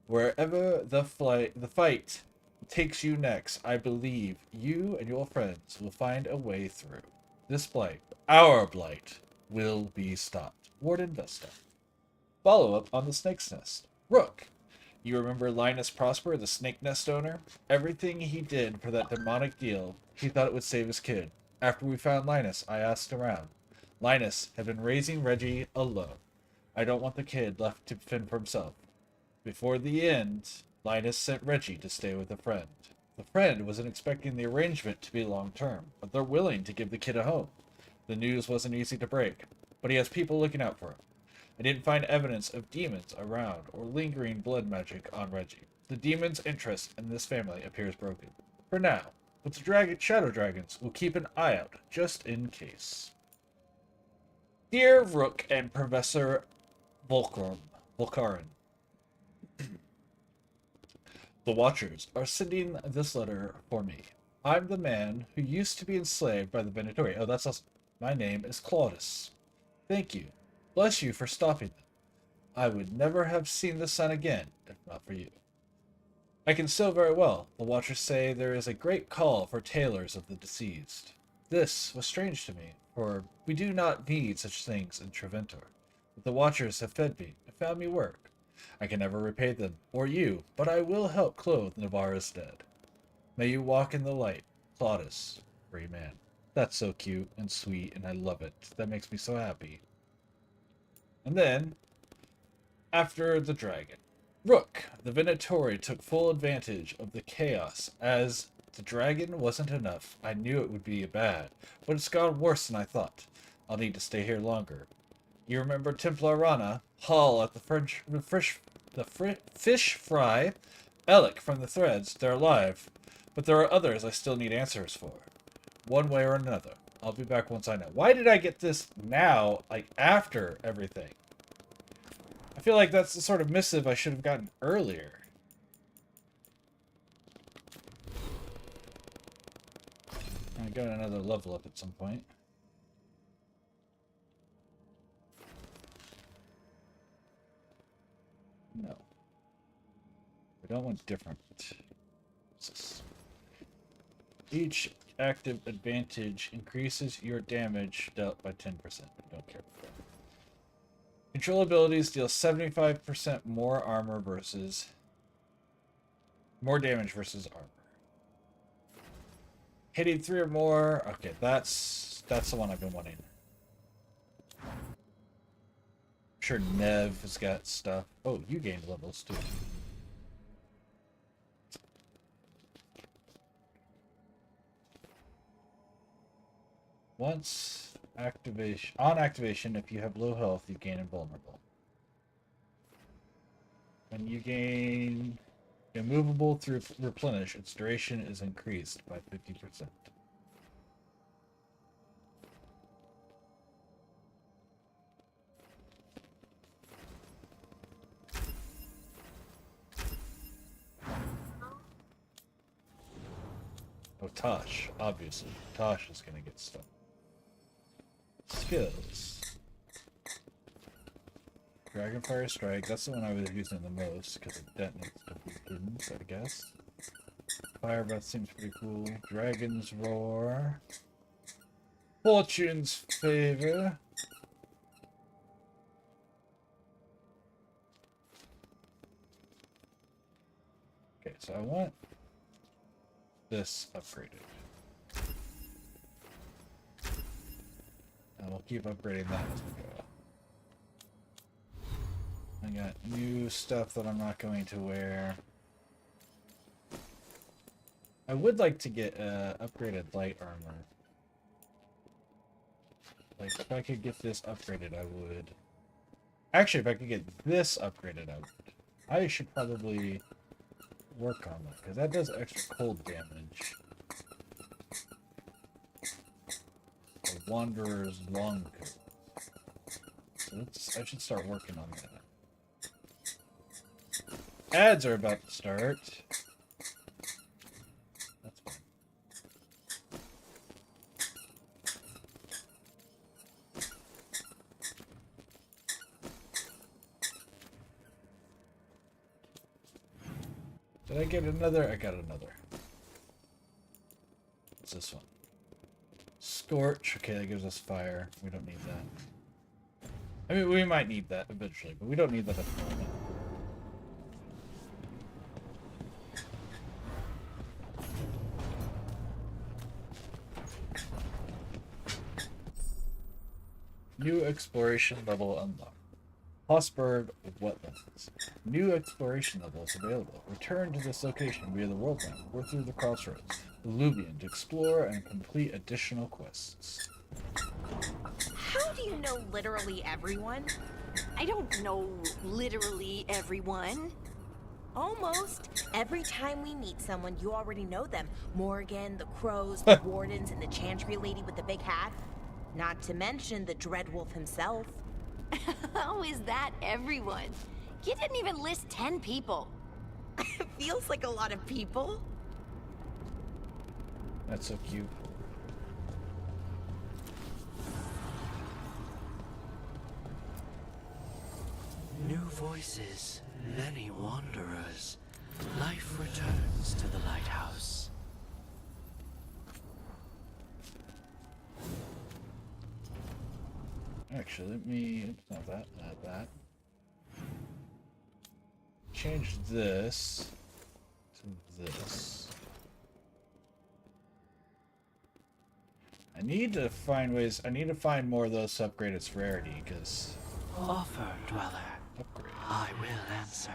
Wherever the fight takes you next, I believe you and your friends will find a way through. This blight, our blight, will be stopped. Warden Vesta. Follow-up on the Snake's Nest. Rook. You remember Linus Prosper, the Snake Nest owner? Everything he did for that demonic deal, he thought it would save his kid. After we found Linus, I asked around. Linus had been raising Reggie alone. I don't want the kid left to fend for himself. Before the end, Linus sent Reggie to stay with a friend. The friend wasn't expecting the arrangement to be long-term, but they're willing to give the kid a home. The news wasn't easy to break, but he has people looking out for him. I didn't find evidence of demons around or lingering blood magic on Reggie. The demon's interest in this family appears broken. For now, but the Shadow Dragons will keep an eye out, just in case. Dear Rook and Professor Volkarin, the Watchers are sending this letter for me. I'm the man who used to be enslaved by the Venatori. Oh, that's us. My name is Claudius. Thank you. Bless you for stopping them. I would never have seen the sun again, if not for you. I can sew very well. The Watchers say there is a great call for tailors of the deceased. This was strange to me, for we do not need such things in Treventor. But the Watchers have fed me and found me work. I can never repay them, or you, but I will help clothe Navarra's dead. May you walk in the light, Claudius, free man. That's so cute and sweet, and I love it. That makes me so happy. And then, After the dragon. Rook, the Venatori, took full advantage of the chaos. As the dragon wasn't enough, I knew it would be bad, but it's gone worse than I thought. I'll need to stay here longer. You remember Templar Rana, Hall at the fish fry, Alec from the threads. They're alive, but there are others I still need answers for. One way or another. I'll be back once I know. Why did I get this now, like after everything? I feel like that's the sort of missive I should have gotten earlier. I got another level up at some point. No. I don't want different. What's this? Each active advantage increases your damage dealt by 10%. I don't care. Control abilities deal 75% more armor versus... more damage versus armor. Hitting 3 or more... Okay, that's the one I've been wanting. I'm sure Nev has got stuff. Oh, you gained levels too. On activation, if you have low health, you gain invulnerable. When you gain immovable through replenish, its duration is increased by 50%. Oh, Tosh, obviously. Tosh is gonna get stuff. Skills. Dragonfire Strike, that's the one I was using the most, because it detonates weapons, I guess. Fire Breath seems pretty cool. Dragon's Roar. Fortune's Favor. Okay, so I want this upgraded. And we'll keep upgrading that as we go. I got new stuff that I'm not going to wear. I would like to get upgraded light armor. Like, if I could get this upgraded, I would. Actually, if I could get this upgraded, I would. I should probably work on that, because that does extra cold damage. The Wanderer's Longcoat. So I should start working on that. Ads are about to start. That's fine. Did I get another? I got another. What's this one? Scorch. Okay, that gives us fire. We don't need that. I mean, we might need that eventually, but we don't need that at the moment. New exploration level unlocked. Hossberg Wetlands. New exploration levels available. Return to this location via the world map or through the crossroads. Illuvian to explore and complete additional quests. How do you know literally everyone? I don't know literally everyone. Almost. Every time we meet someone, you already know them. Morgan, the crows, the wardens, and the chantry lady with the big hat. Not to mention the Dreadwolf himself. How is that everyone? You didn't even list 10 people. It feels like a lot of people. That's so cute. New voices, many wanderers. Life returns to the lighthouse. Actually, let me... Not that, not that. Change this to this. I need to find ways... I need to find more of those to upgrade its rarity, because... Offer, Dweller. Upgrade. I will answer.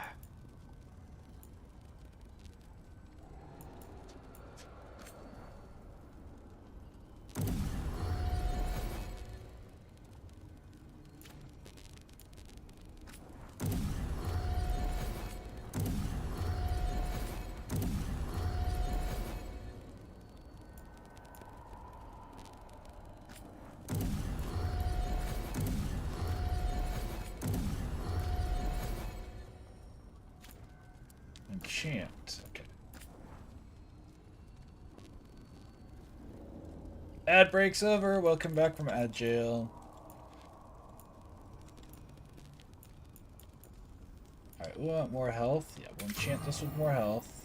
Enchant. Okay. Ad break's over. Welcome back from ad jail. Alright, we want more health. Yeah, we'll enchant this with more health.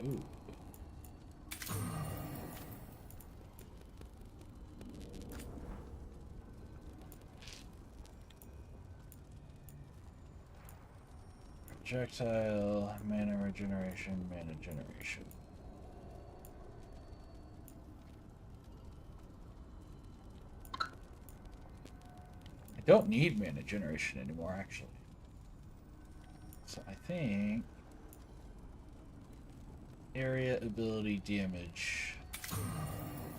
Ooh. Projectile, mana regeneration, mana generation. I don't need mana generation anymore, actually. So I think area ability damage.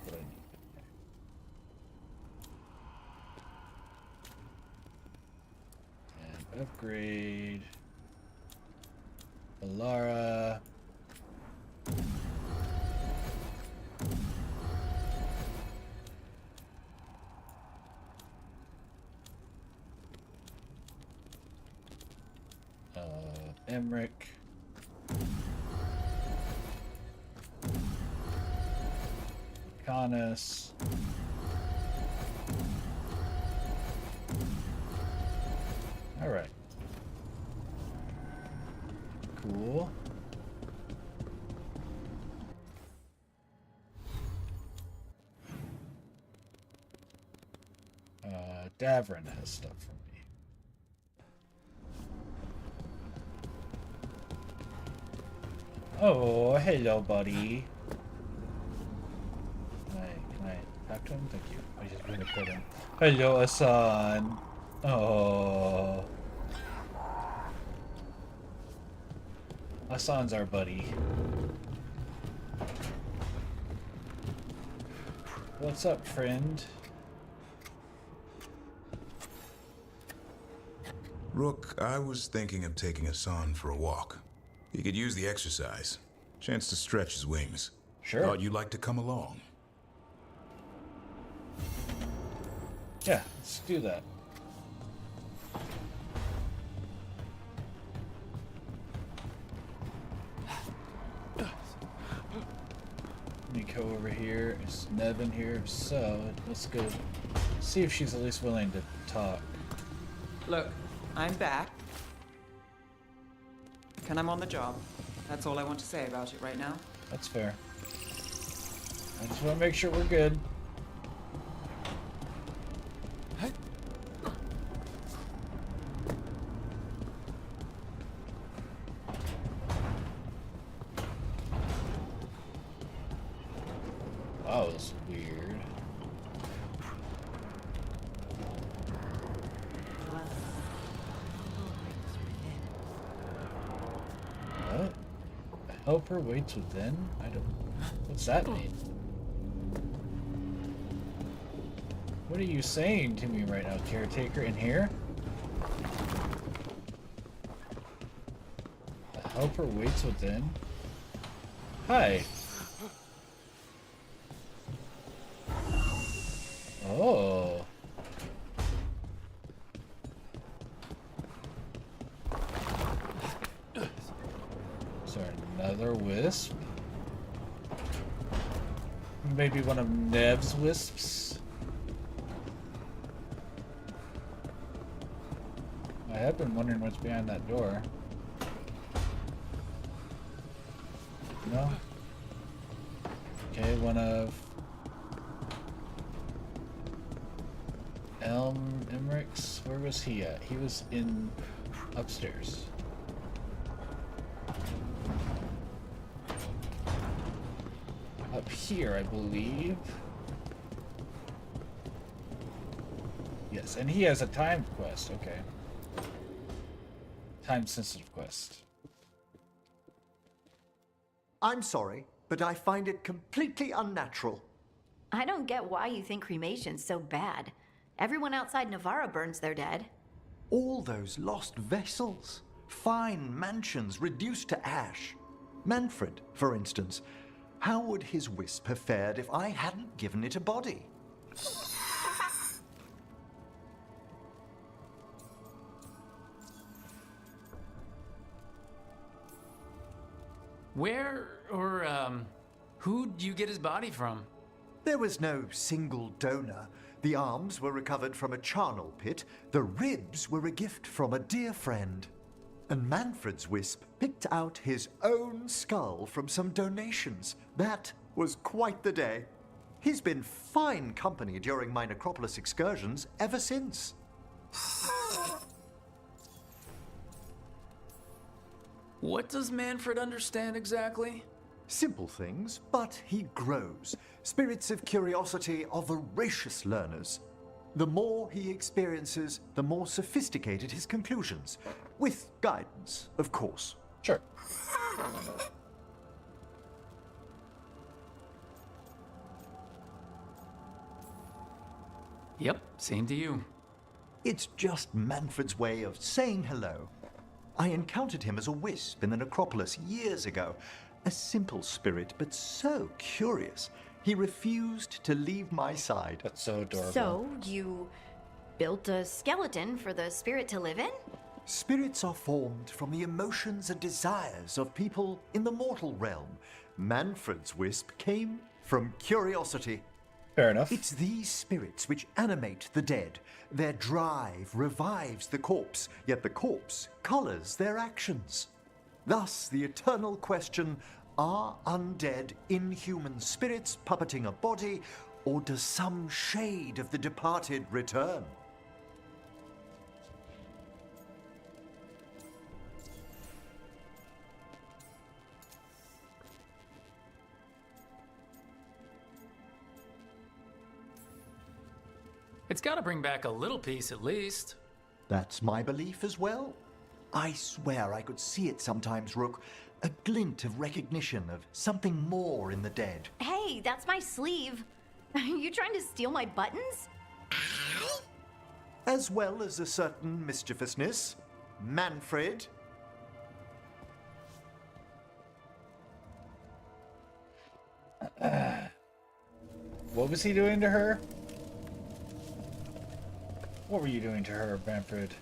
What I need. And upgrade Alara. Emmerich. Canis. All right. Cool. Davrin has stuff for me. Oh, hello, buddy. Can I talk to him? Thank you. I just want to put him. Hello, Hassan. Oh. Hassan's our buddy. What's up, friend? Rook, I was thinking of taking Hassan for a walk. He could use the exercise. Chance to stretch his wings. Sure. Thought you'd like to come along. Yeah, let's do that. Let me go over here. Is Nev in here? So, let's go see if she's at least willing to talk. Look, I'm back. And I'm on the job. That's all I want to say about it right now. That's fair. I just want to make sure we're good. Wow, that was weird. What? Helper waits within? I don't... What's that mean? What are you saying to me right now, caretaker? In here? The helper waits within? Hi. Oh. Is there another wisp? Maybe one of Nev's wisps? I have been wondering what's behind that door. No? Okay, one of Emmerich's. Where was he at? He was in Upstairs. Up here, I believe. Yes, and he has a time quest. Okay. Time-sensitive quest. I'm sorry, but I find it completely unnatural. I don't get why you think cremation's so bad. Everyone outside Navarra burns their dead. All those lost vessels, fine mansions reduced to ash. Manfred, for instance, how would his wisp have fared if I hadn't given it a body? Where or who'd you get his body from? There was no single donor. The arms were recovered from a charnel pit. The ribs were a gift from a dear friend. And Manfred's wisp picked out his own skull from some donations. That was quite the day. He's been fine company during my necropolis excursions ever since. What does Manfred understand exactly? Simple things, but he grows. Spirits of curiosity are voracious learners. The more he experiences, the more sophisticated his conclusions. With guidance, of course. Sure. Yep, same to you. It's just Manfred's way of saying hello. I encountered him as a wisp in the necropolis years ago. A simple spirit, but so curious. He refused to leave my side. That's so adorable. So, you built a skeleton for the spirit to live in? Spirits are formed from the emotions and desires of people in the mortal realm. Manfred's wisp came from curiosity. Fair enough. It's these spirits which animate the dead. Their drive revives the corpse, yet the corpse colors their actions. Thus, the eternal question, are undead inhuman spirits puppeting a body, or does some shade of the departed return? It's gotta bring back a little peace at least. That's my belief as well. I swear I could see it sometimes, Rook. A glint of recognition of something more in the dead. Hey, that's my sleeve. Are you trying to steal my buttons? As well as a certain mischievousness. Manfred. What was he doing to her? What were you doing to her, Manfred?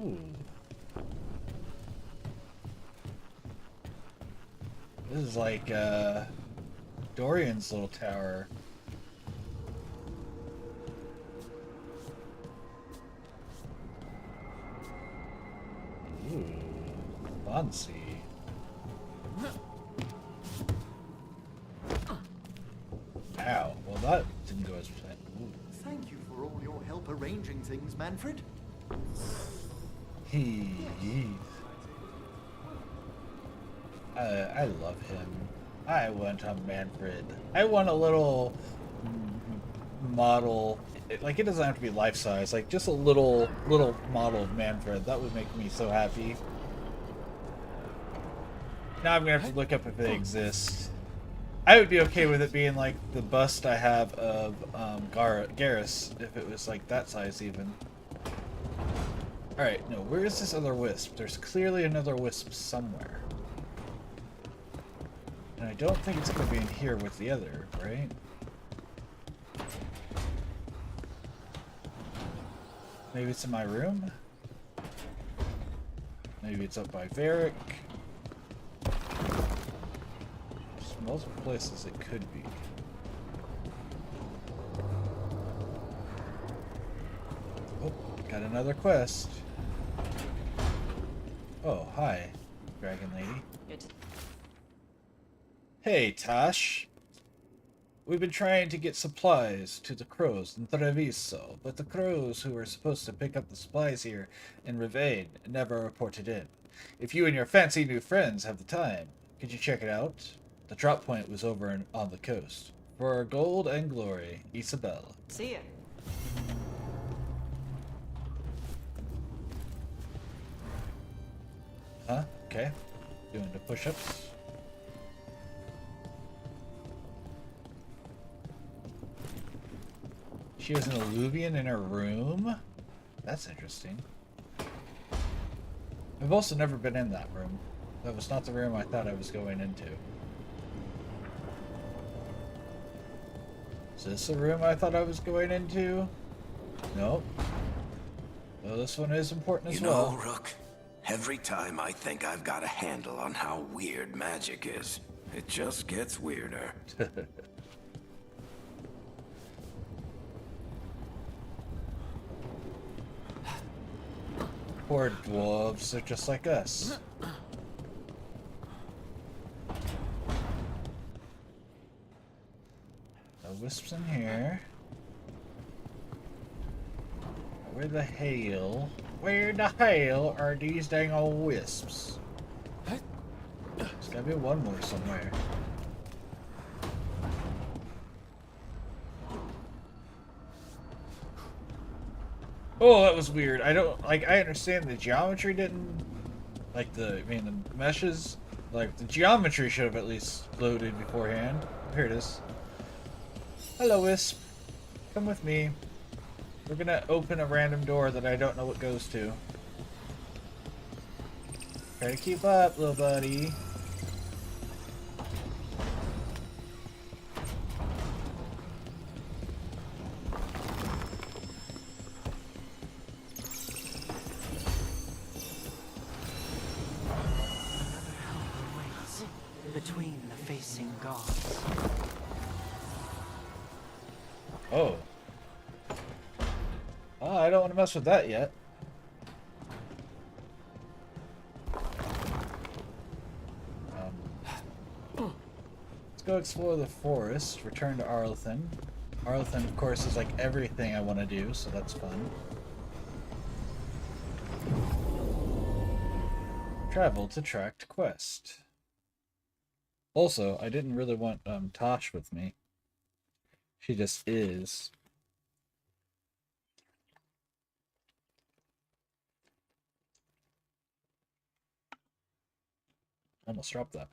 Ooh. This is like Dorian's little tower. Ooh, fancy. Ow. Well, that didn't go as planned. Ooh. Thank you for all your help arranging things, Manfred. I love him. I want a Manfred. I want a little model. Like, it doesn't have to be life size. Like, just a little model of Manfred. That would make me so happy. Now I'm gonna have to look up if they exist. I would be okay with it being like the bust I have of Garrus, if it was like that size even. Alright, no, where is this other wisp? There's clearly another wisp somewhere. And I don't think it's going to be in here with the other, right? Maybe it's in my room? Maybe it's up by Varric. There's multiple places it could be. Oh, got another quest. Oh, hi, Dragon Lady. Good. Hey, Tosh. We've been trying to get supplies to the crows in Treviso, but the crows who were supposed to pick up the supplies here in Ravane never reported in. If you and your fancy new friends have the time, could you check it out? The drop point was over on the coast. For gold and glory, Isabel. See ya. Huh? Okay. Doing the push-ups. She has an alluvian in her room? That's interesting. I've also never been in that room. That was not the room I thought I was going into. Is this the room I thought I was going into? Nope. Well, this one is important as well. You know, Rook, every time I think I've got a handle on how weird magic is, it just gets weirder. Poor dwarves, they're just like us. No wisps in here. Where the hell are these dang old wisps? There's gotta be one more somewhere. Oh, that was weird. I understand the geometry didn't, the meshes, the geometry should have at least loaded beforehand. Here it is. Hello, Wisp. Come with me. We're gonna open a random door that I don't know what goes to. Try to keep up, little buddy. Between the facing gods. Oh. Oh, I don't want to mess with that yet. Let's go explore the forest, return to Arlethan. Arlethan, of course, is like everything I want to do, so that's fun. Travel to Tract Quest. Also, I didn't really want Tosh with me. She just is. I almost dropped that.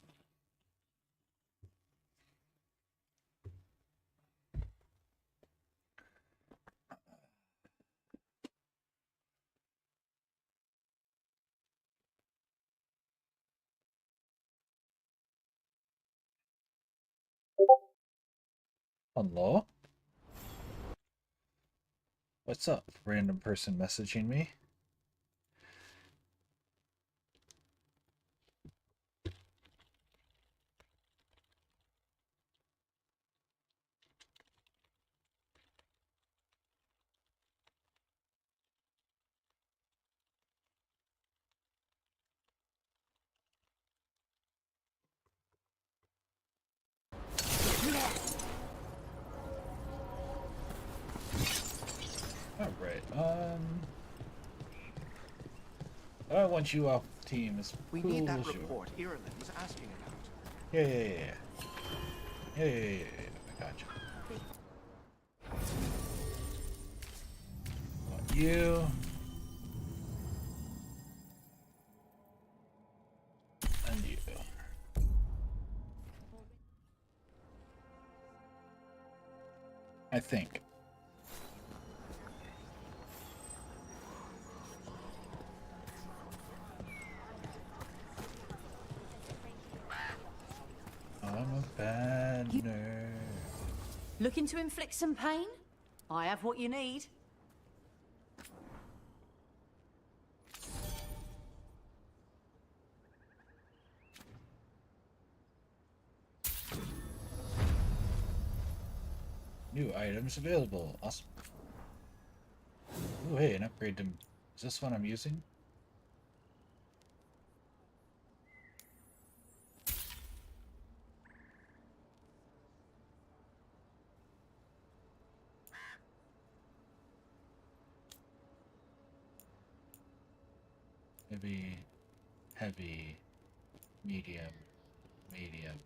Hello? What's up, random person messaging me? Alright, I want you off the team as We cool need that as you are. report Ireland was asking about. Yeah. I gotcha. Want you. And you. I think. I'm a bad nerd. Looking to inflict some pain? I have what you need. New items available. Awesome. Oh, hey, an upgrade to... Is this one I'm using? Heavy, heavy, medium, medium,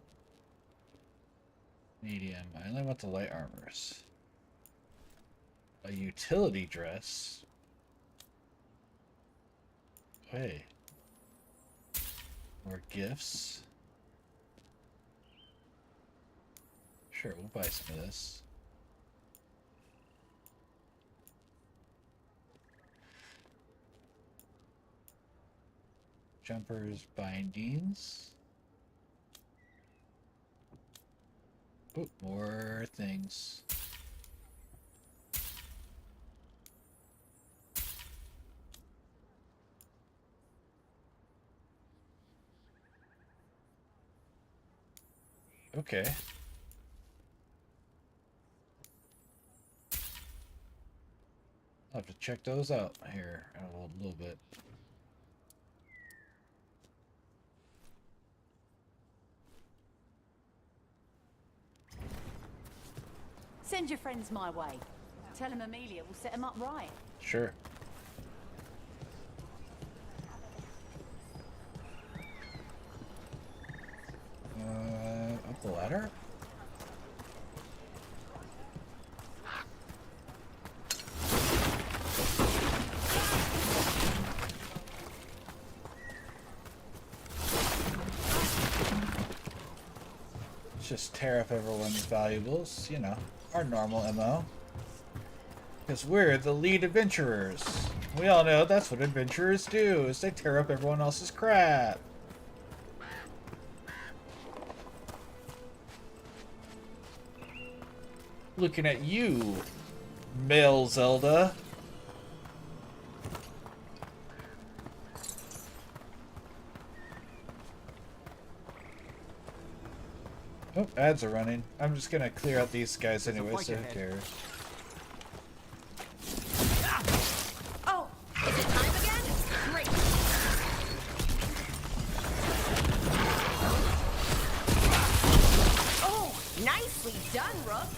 medium. I only want the light armors. A utility dress. Hey. More gifts. Sure, we'll buy some of this. Jumpers, bindings. Oh, more things. Okay. I'll have to check those out here in a little bit. Send your friends my way. Tell them Amelia will set them up right. Sure. Up the ladder? Let's just tear up everyone's valuables, you know, our normal MO. Because we're the lead adventurers. We all know that's what adventurers do, is they tear up everyone else's crap. Looking at you, male Zelda. Oh, ads are running. I'm just gonna clear out these guys anyway, so who cares? Oh, is it time again? Great. Oh, nicely done, Rook.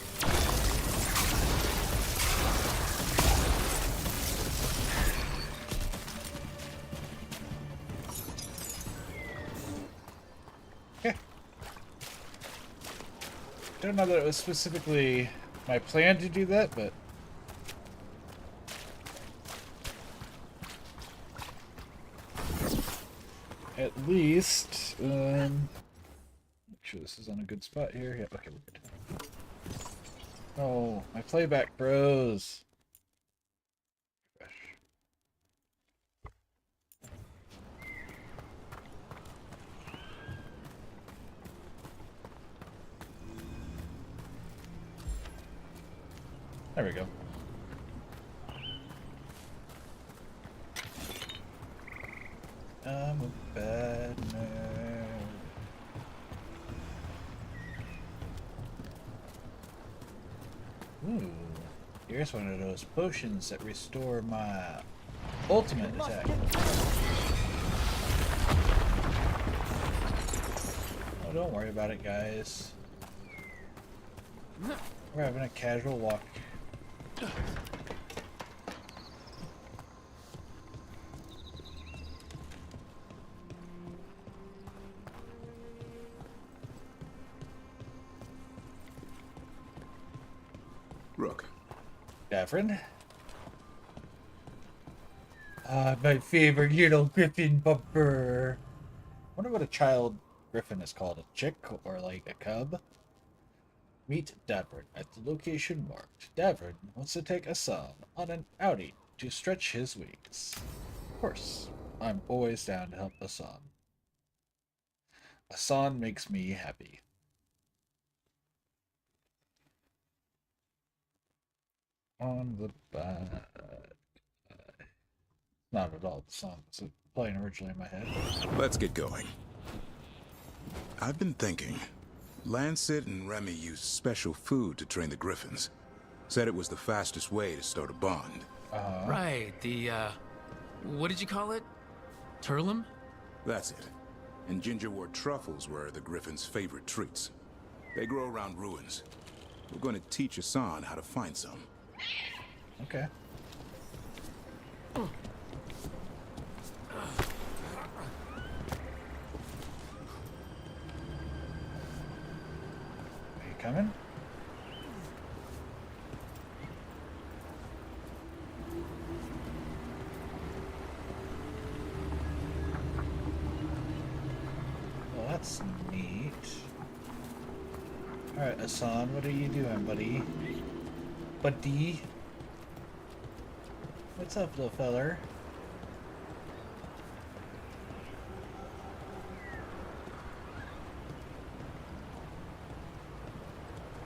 I don't know that it was specifically my plan to do that, but at least make sure this is on a good spot here. Yeah, okay, we're good. Oh, my playback froze. There we go. I'm a bad man. Ooh, here's one of those potions that restore my ultimate attack. Oh, don't worry about it, guys. We're having a casual walk. Rook. Davrin. Ah, my favorite little griffin bumper. Wonder what a child griffin is called, a chick or like a cub? Meet Davrin at the location marked. Davrin wants to take Asan on an outing to stretch his wings. Of course, I'm always down to help Asan. Asan makes me happy. On the back. Not at all the song that's playing originally in my head. Let's get going. I've been thinking. Lancet and Remy used special food to train the griffins. Said it was the fastest way to start a bond. Right, what did you call it? Turlum? That's it. And gingerwort truffles were the griffins' favorite treats. They grow around ruins. We're going to teach Asan how to find some. Okay. coming? Well, that's neat. Alright, Hassan, what are you doing, buddy? Buddy? What's up, little feller?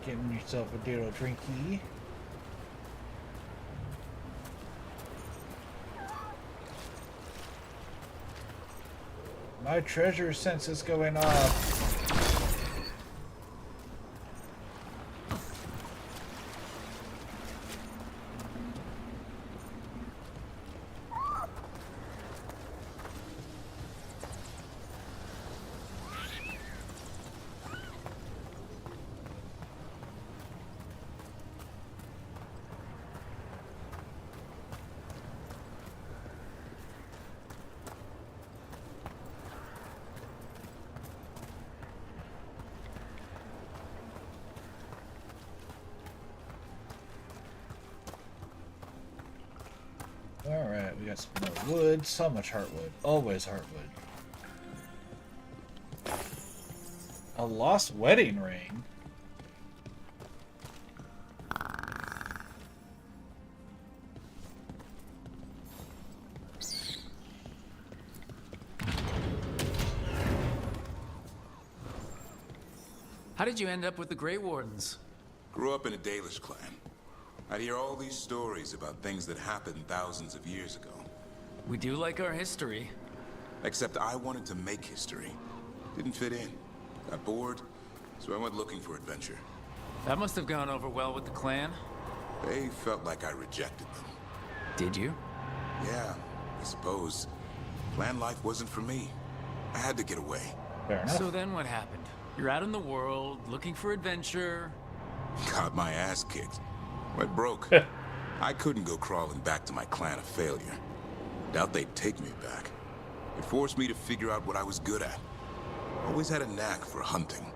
Getting yourself a little drinky. My treasure sense is going off. Alright, we got some more wood. So much heartwood. Always heartwood. A lost wedding ring? How did you end up with the Grey Wardens? Grew up in a Dalish clan. I'd hear all these stories about things that happened thousands of years ago. We do like our history. Except I wanted to make history. Didn't fit in. Got bored, so I went looking for adventure. That must have gone over well with the clan. They felt like I rejected them. Did you? Yeah, I suppose. Clan life wasn't for me. I had to get away. Fair enough. So then what happened? You're out in the world, looking for adventure. Got my ass kicked. Went broke. I couldn't go crawling back to my clan a failure. Doubt they'd take me back. It forced me to figure out what I was good at. Always had a knack for hunting.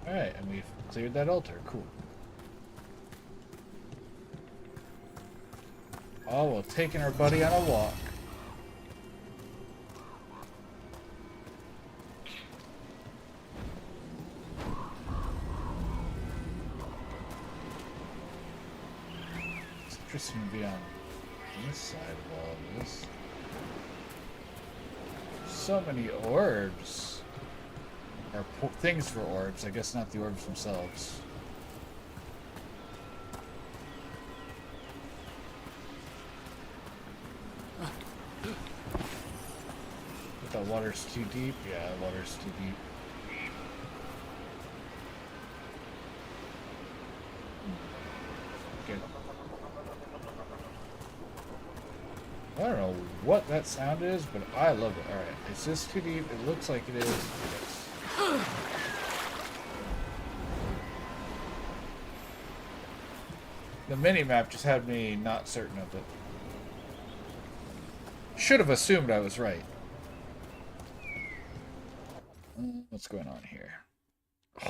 Alright, and we've cleared that altar. Cool. Oh, well, taking our buddy on a walk. It's interesting to be on this side of all of this. So many orbs. Or things for orbs, I guess not the orbs themselves. If the water's too deep, yeah, the water's too deep. Okay. I don't know what that sound is, but I love it. Alright, is this too deep? It looks like it is. Yes. The mini-map just had me not certain of it. Should have assumed I was right. What's going on here?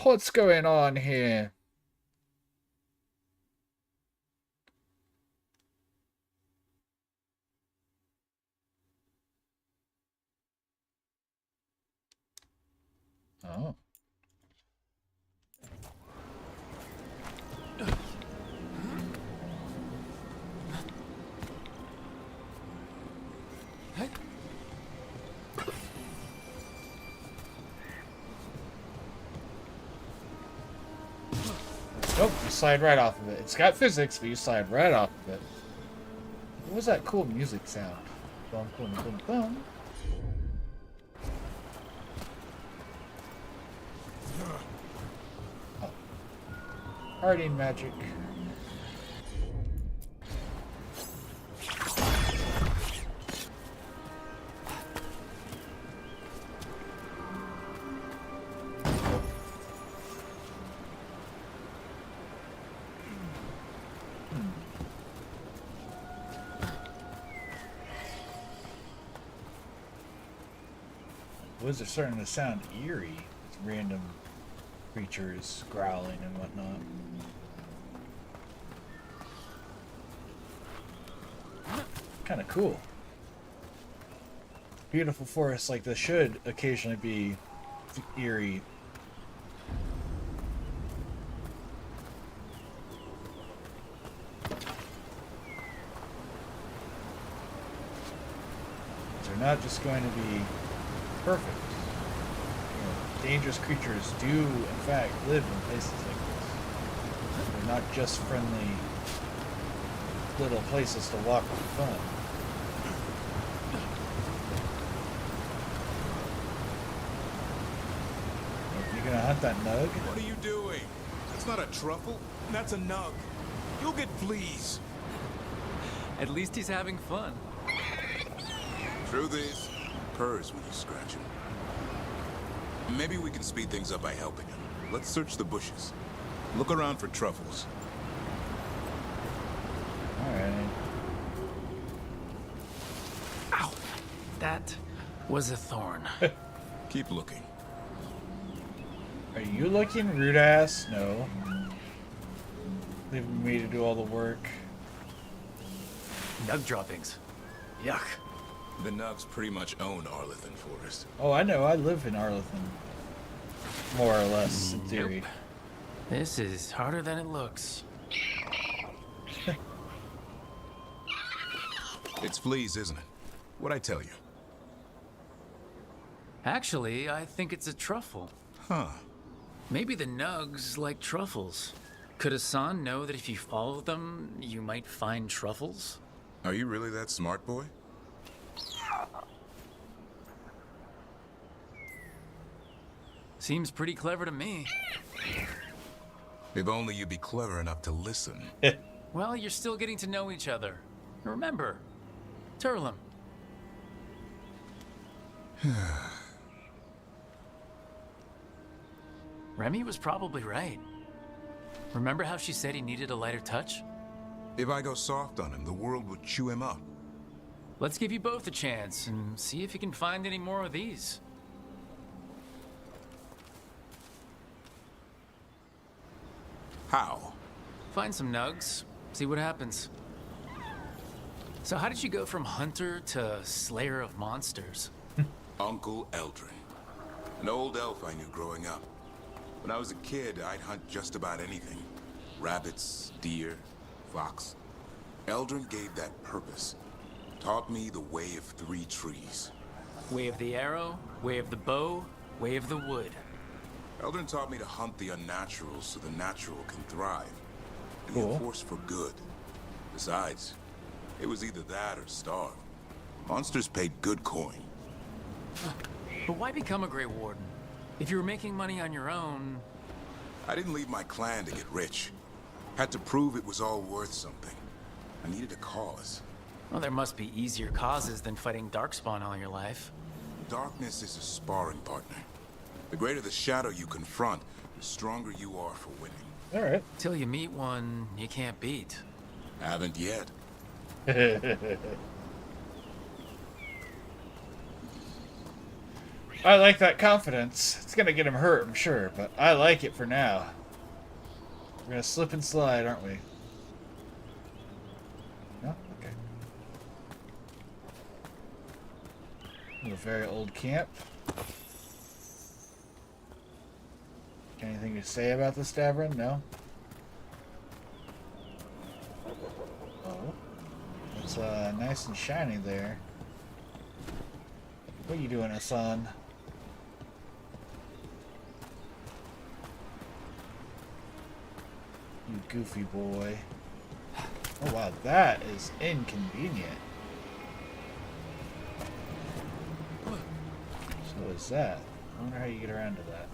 What's going on here? Oh. slide right off of it. It's got physics, but you slide right off of it. What was that cool music sound? Boom, boom, boom, boom. Oh. Hardening magic. Woods are starting to sound eerie. Random creatures growling and whatnot. Kind of cool. Beautiful forests like this should occasionally be eerie. They're not just going to be perfect. You know, dangerous creatures do, in fact, live in places like this. They're not just friendly little places to walk for fun. You gonna hunt that nug? What are you doing? That's not a truffle. That's a nug. You'll get fleas. At least he's having fun. Truth is, purrs when you scratch him. Maybe we can speed things up by helping him. Let's search the bushes. Look around for truffles. Alright. Ow! That was a thorn. Keep looking. Are you looking, rude ass? No. Leaving me to do all the work. Nug droppings. Yuck. The Nugs pretty much own Arlithan Forest. Oh, I know. I live in Arlithan. More or less, in theory. Nope. This is harder than it looks. It's fleas, isn't it? What'd I tell you? Actually, I think it's a truffle. Huh. Maybe the Nugs like truffles. Could Hassan know that if you follow them, you might find truffles? Are you really that smart, boy? Seems pretty clever to me. If only you'd be clever enough to listen. Well, you're still getting to know each other. Remember, Turlum. Remy was probably right. Remember how she said he needed a lighter touch? If I go soft on him, the world would chew him up. Let's give you both a chance and see if you can find any more of these. How? Find some nugs, see what happens. So how did you go from hunter to slayer of monsters? Uncle Eldrin. An old elf I knew growing up. When I was a kid, I'd hunt just about anything. Rabbits, deer, fox. Eldrin gave that purpose. Taught me the way of 3 trees. Way of the arrow, way of the bow, way of the wood. Eldrin taught me to hunt the unnatural so the natural can thrive. Be Cool. a force for good. Besides, it was either that or starve. Monsters paid good coin. But why become a Grey Warden? If you were making money on your own... I didn't leave my clan to get rich. Had to prove it was all worth something. I needed a cause. Well, there must be easier causes than fighting Darkspawn all your life. Darkness is a sparring partner. The greater the shadow you confront, the stronger you are for winning. Alright. Till you meet one you can't beat. Haven't yet. I like that confidence. It's gonna get him hurt, I'm sure, but I like it for now. We're gonna slip and slide, aren't we? No? Okay. A very old camp. Anything to say about this tavern? No? Oh. It's nice and shiny there. What are you doing, Hassan? You goofy boy. Oh wow, that is inconvenient. So is that? I wonder how you get around to that.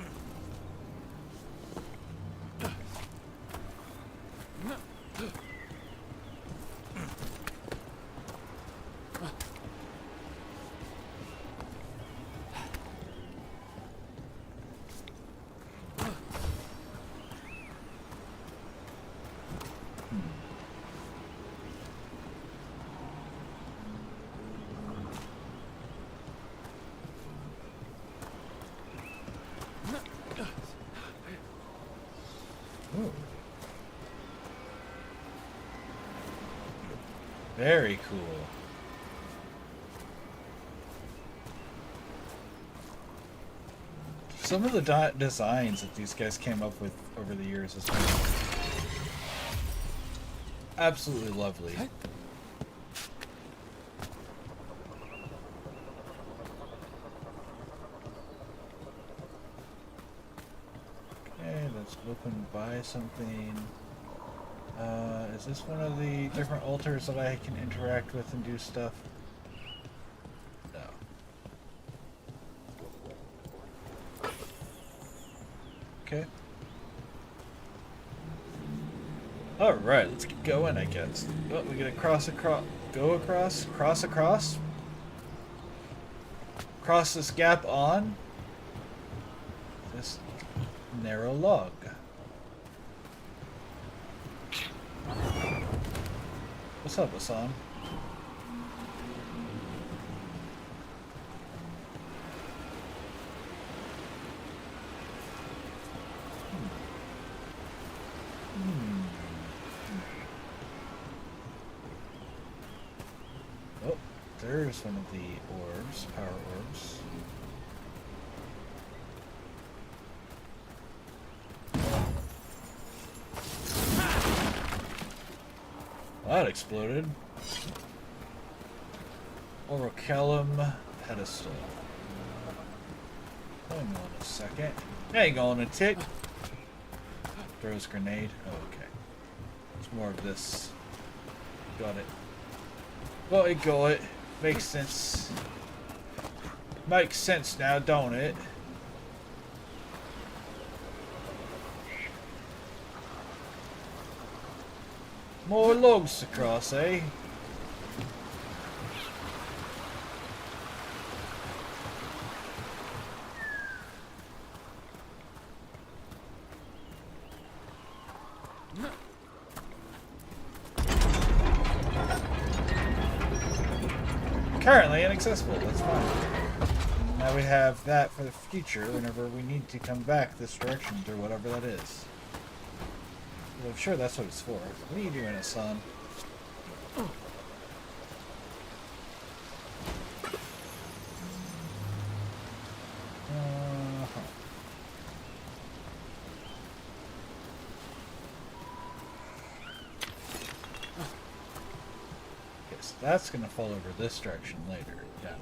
Very cool. Some of the designs that these guys came up with over the years has been absolutely lovely. Okay, let's open by something. Is this one of the different altars that I can interact with and do stuff? No. Okay. Alright, let's get going, I guess. Oh, we gotta cross this gap on this narrow log. What's up, Hassan? Oh, there's one of the orbs, power orbs. That exploded. Orichalcum pedestal. Hang on a second. Hang on a tick. Throws grenade. Oh, okay. It's more of this. Got it. Well, it got it. Makes sense. Makes sense now, don't it? More logs to cross, eh? Currently inaccessible, that's fine. Now we have that for the future whenever we need to come back this direction through whatever that is. Well, I'm sure that's what it's for. What are you doing, Hassan? Yes, that's gonna fall over this direction later. Got it.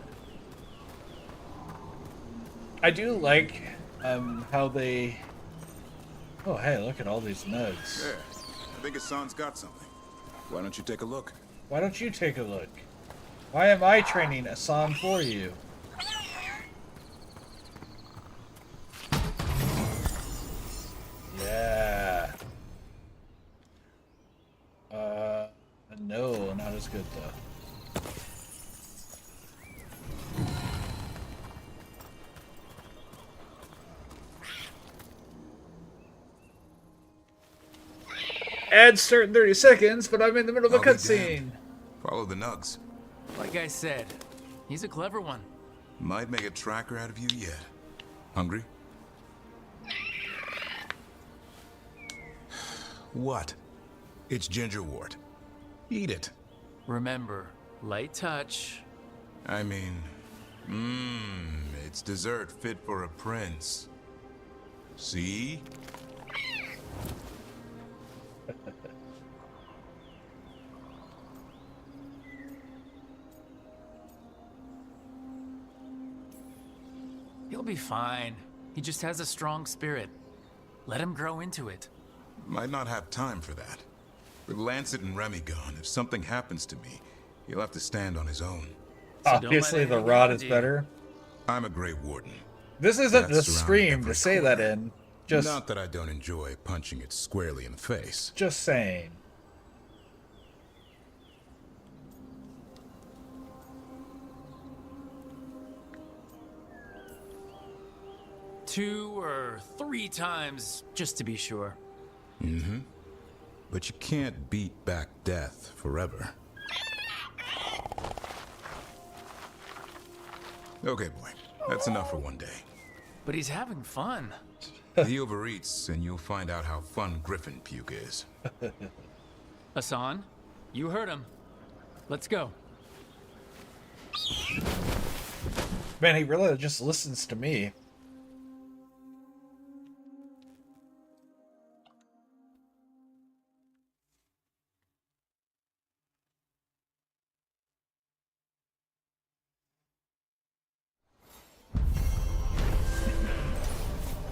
I do like how they. Oh, hey, look at all these nugs. Yeah, I think Hassan's got something. Why don't you take a look? Why don't you take a look? Why am I training Hassan for you? Yeah. No, not as good though. Add start in 30 seconds, but I'm in the middle of a cutscene. Follow the nugs. Like I said, he's a clever one. Might make a tracker out of you yet. Hungry? What? It's gingerwort. Eat it. Remember, light touch. I mean, it's dessert fit for a prince. See? He'll be fine. He just has a strong spirit. Let him grow into it. Might not have time for that. With Lancet and Remy gone, if something happens to me, he'll have to stand on his own. Obviously, the rod is better. I'm a Grey Warden. This isn't That's the around stream every to say that in. Just, not that I don't enjoy punching it squarely in the face. Just saying. Two or three times, just to be sure. Mm-hmm. But you can't beat back death forever. Okay, boy. That's enough for one day. But he's having fun. He overeats, and you'll find out how fun Griffin puke is. Hassan, you heard him. Let's go. Man, he really just listens to me.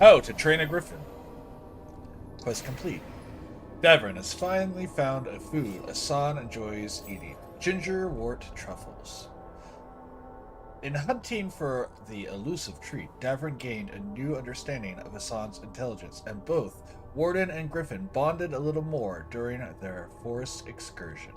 Oh, to train a griffin. Quest complete. Davrin has finally found a food Hassan enjoys eating. Ginger wort truffles. In hunting for the elusive treat, Davrin gained a new understanding of Hassan's intelligence, and both Warden and Griffin bonded a little more during their forest excursion.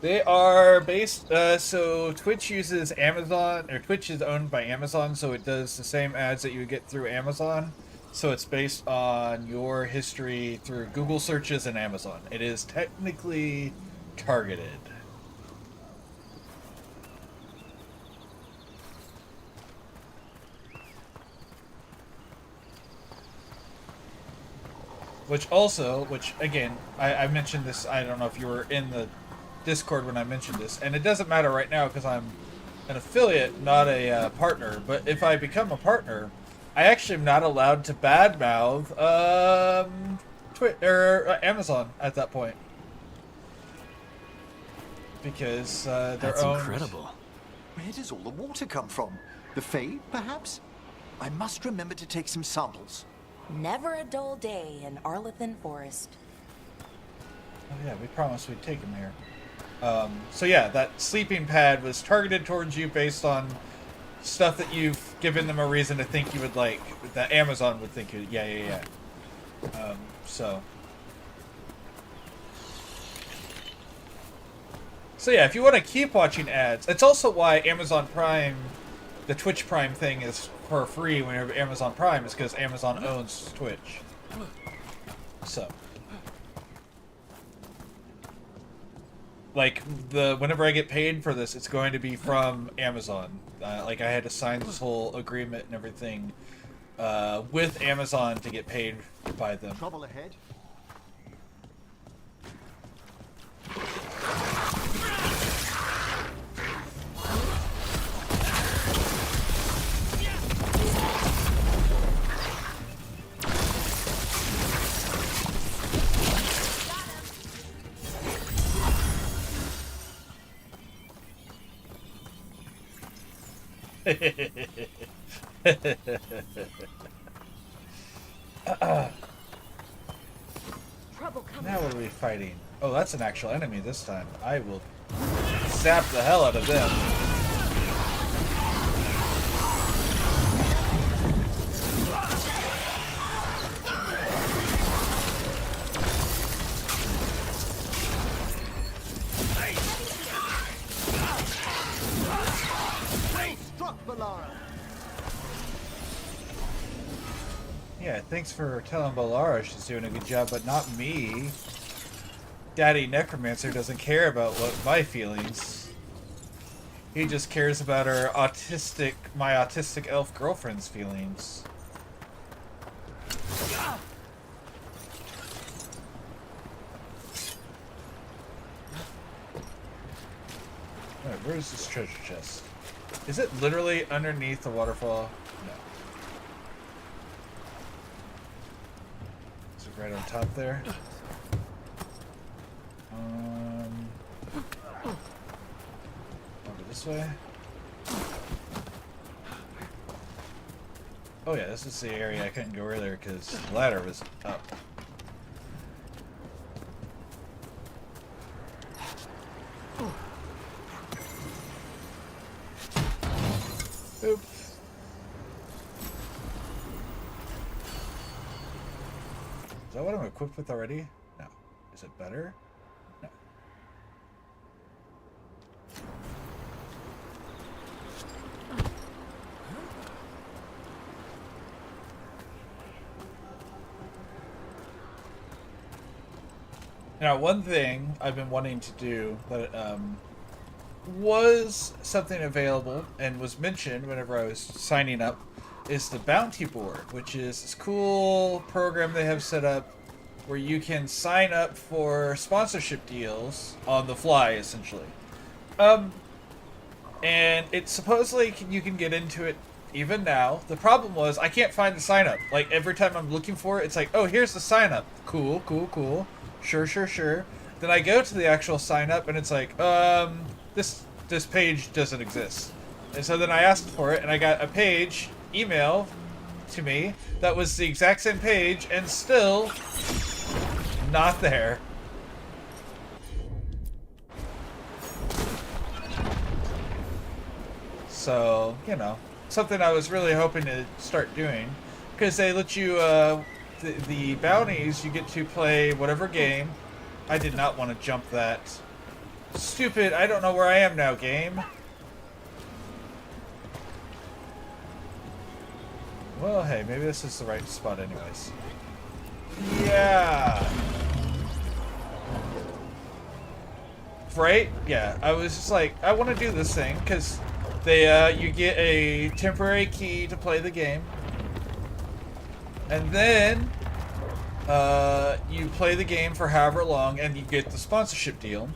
They are based, so Twitch uses Amazon, or Twitch is owned by Amazon, so it does the same ads that you would get through Amazon. So it's based on your history through Google searches and Amazon. It is technically targeted. Which again, I mentioned this, I don't know if you were in the Discord when I mentioned this, and it doesn't matter right now because I'm an affiliate, not a partner, but if I become a partner, I actually am not allowed to badmouth Amazon at that point. Because they're owned. Incredible. Where does all the water come from? The Fae, perhaps? I must remember to take some samples. Never a dull day in Arlethan Forest. Oh yeah, we promised we'd take him here. So yeah, that sleeping pad was targeted towards you based on stuff that you've given them a reason to think you would like, that Amazon would think you, yeah. So yeah, if you want to keep watching ads, it's also why Amazon Prime, the Twitch Prime thing is for free when you have Amazon Prime, is because Amazon owns Twitch. So. Like, whenever I get paid for this, it's going to be from Amazon. Like, I had to sign this whole agreement and everything with Amazon to get paid by them. Trouble ahead. Now what are we fighting? Oh, that's an actual enemy this time. I will zap the hell out of them. Yeah, thanks for telling Balara she's doing a good job, but not me. Daddy Necromancer doesn't care about my feelings. He just cares about my autistic elf girlfriend's feelings. Alright, where's this treasure chest? Is it literally underneath the waterfall? No. Is it right on top there? Over this way? Oh yeah, this is the area I couldn't go earlier because the ladder was up. Oops. Is that what I'm equipped with already? No. Is it better? No. Now, one thing I've been wanting to do that was something available and was mentioned whenever I was signing up is the bounty board, which is this cool program they have set up where you can sign up for sponsorship deals on the fly, essentially. And it's supposedly you can get into it even now. The problem was I can't find the sign up. Like every time I'm looking for it, it's like, oh, here's the sign up. Cool, cool, cool. Sure, sure, sure. Then I go to the actual sign up and it's like, this page doesn't exist. And so then I asked for it and I got a page email to me that was the exact same page and still not there. So, you know, something I was really hoping to start doing, because they let you, the bounties, you get to play whatever game. I did not want to jump that. Stupid, I don't know where I am now, game. Well, hey, maybe this is the right spot anyways. Yeah. Right? Yeah, I was just like, I want to do this thing, because they, you get a temporary key to play the game. And then, you play the game for however long, and you get the sponsorship deal.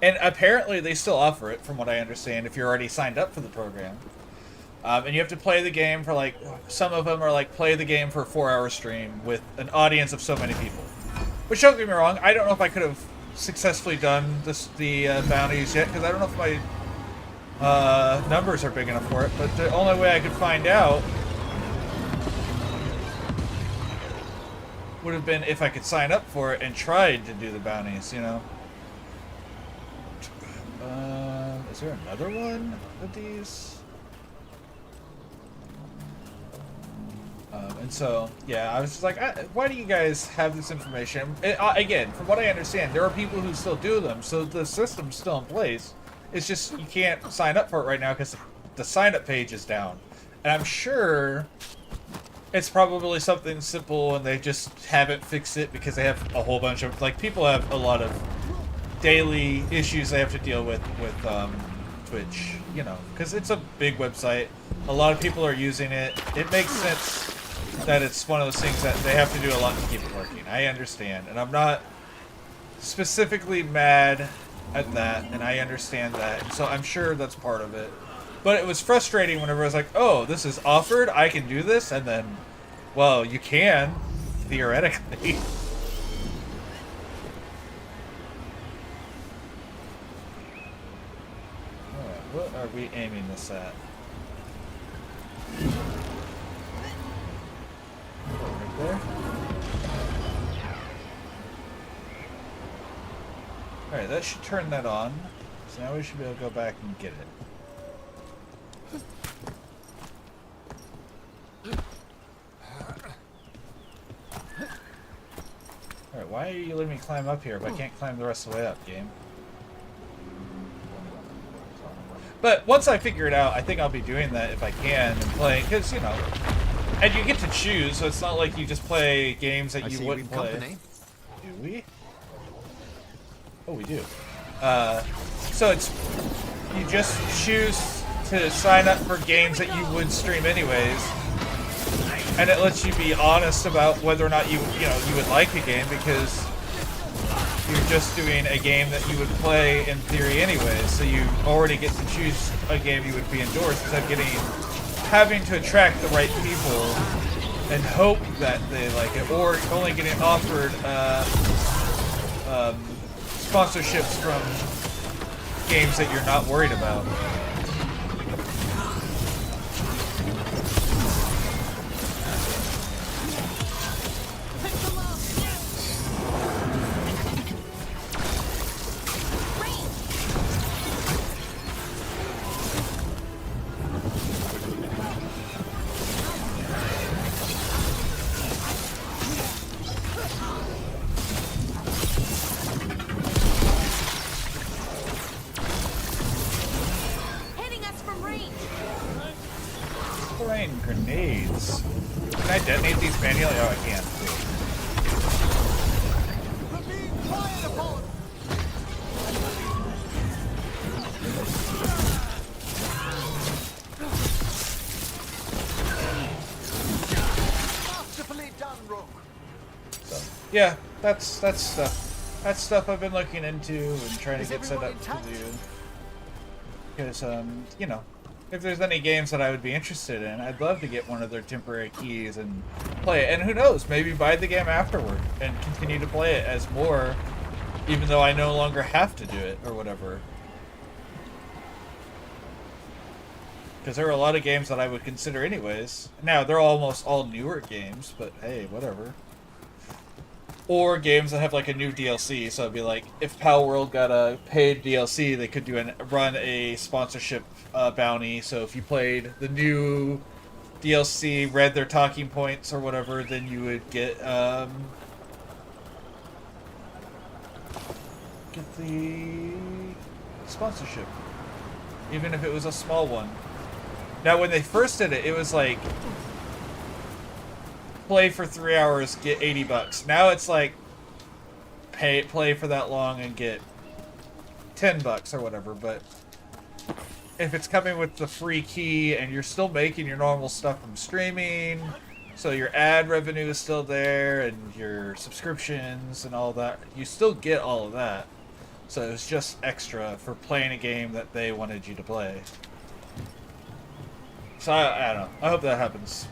And apparently they still offer it, from what I understand, if you're already signed up for the program. And you have to play the game for, like, some of them are like, play the game for a 4-hour stream with an audience of so many people. Which, don't get me wrong, I don't know if I could have successfully done the bounties yet, because I don't know if my numbers are big enough for it, but the only way I could find out would have been if I could sign up for it and tried to do the bounties, you know? Is there another one of these? And so, yeah, I was just like, why do you guys have this information? Again, from what I understand, there are people who still do them, so the system's still in place. It's just you can't sign up for it right now because the sign-up page is down. And I'm sure it's probably something simple and they just haven't fixed it because they have a whole bunch of, like, people have a lot of daily issues they have to deal with Twitch, you know, because it's a big website. A lot of people are using it. It makes sense that it's one of those things that they have to do a lot to keep it working. I understand, and I'm not specifically mad at that, and I understand that, so I'm sure that's part of it. But it was frustrating whenever I was like, oh, this is offered, I can do this, and then, well, you can, theoretically. Alright, what are we aiming this at? Right there. Alright, that should turn that on. So now we should be able to go back and get it. Alright, why are you letting me climb up here if I can't climb the rest of the way up, game? But once I figure it out, I think I'll be doing that if I can and playing, because, you know, and you get to choose, so it's not like you just play games that you wouldn't play. Company. Do we? Oh, we do. So it's, you just choose to sign up for games that you would stream anyways, and it lets you be honest about whether or not you would like a game, because you're just doing a game that you would play in theory anyways, so you already get to choose a game you would be endorsed instead of having to attract the right people and hope that they like it, or only getting offered sponsorships from games that you're not worried about. Grenades. Can I detonate these manually? Oh, I can. So, yeah, that's stuff. That's stuff I've been looking into and trying to get set up to do. Because, you know, if there's any games that I would be interested in, I'd love to get one of their temporary keys and play it. And who knows, maybe buy the game afterward and continue to play it as more, even though I no longer have to do it or whatever. Because there are a lot of games that I would consider anyways. Now, they're almost all newer games, but hey, whatever. Or games that have like a new DLC, so it'd be like, if Pal World got a paid DLC, they could run a sponsorship bounty, so if you played the new DLC, read their talking points or whatever, then you would get the sponsorship. Even if it was a small one. Now, when they first did it, it was like, play for 3 hours, get $80. Now it's like, play for that long and get $10 or whatever. But if it's coming with the free key and you're still making your normal stuff from streaming, so your ad revenue is still there and your subscriptions and all that, you still get all of that. So it's just extra for playing a game that they wanted you to play. So I don't know. I hope that happens.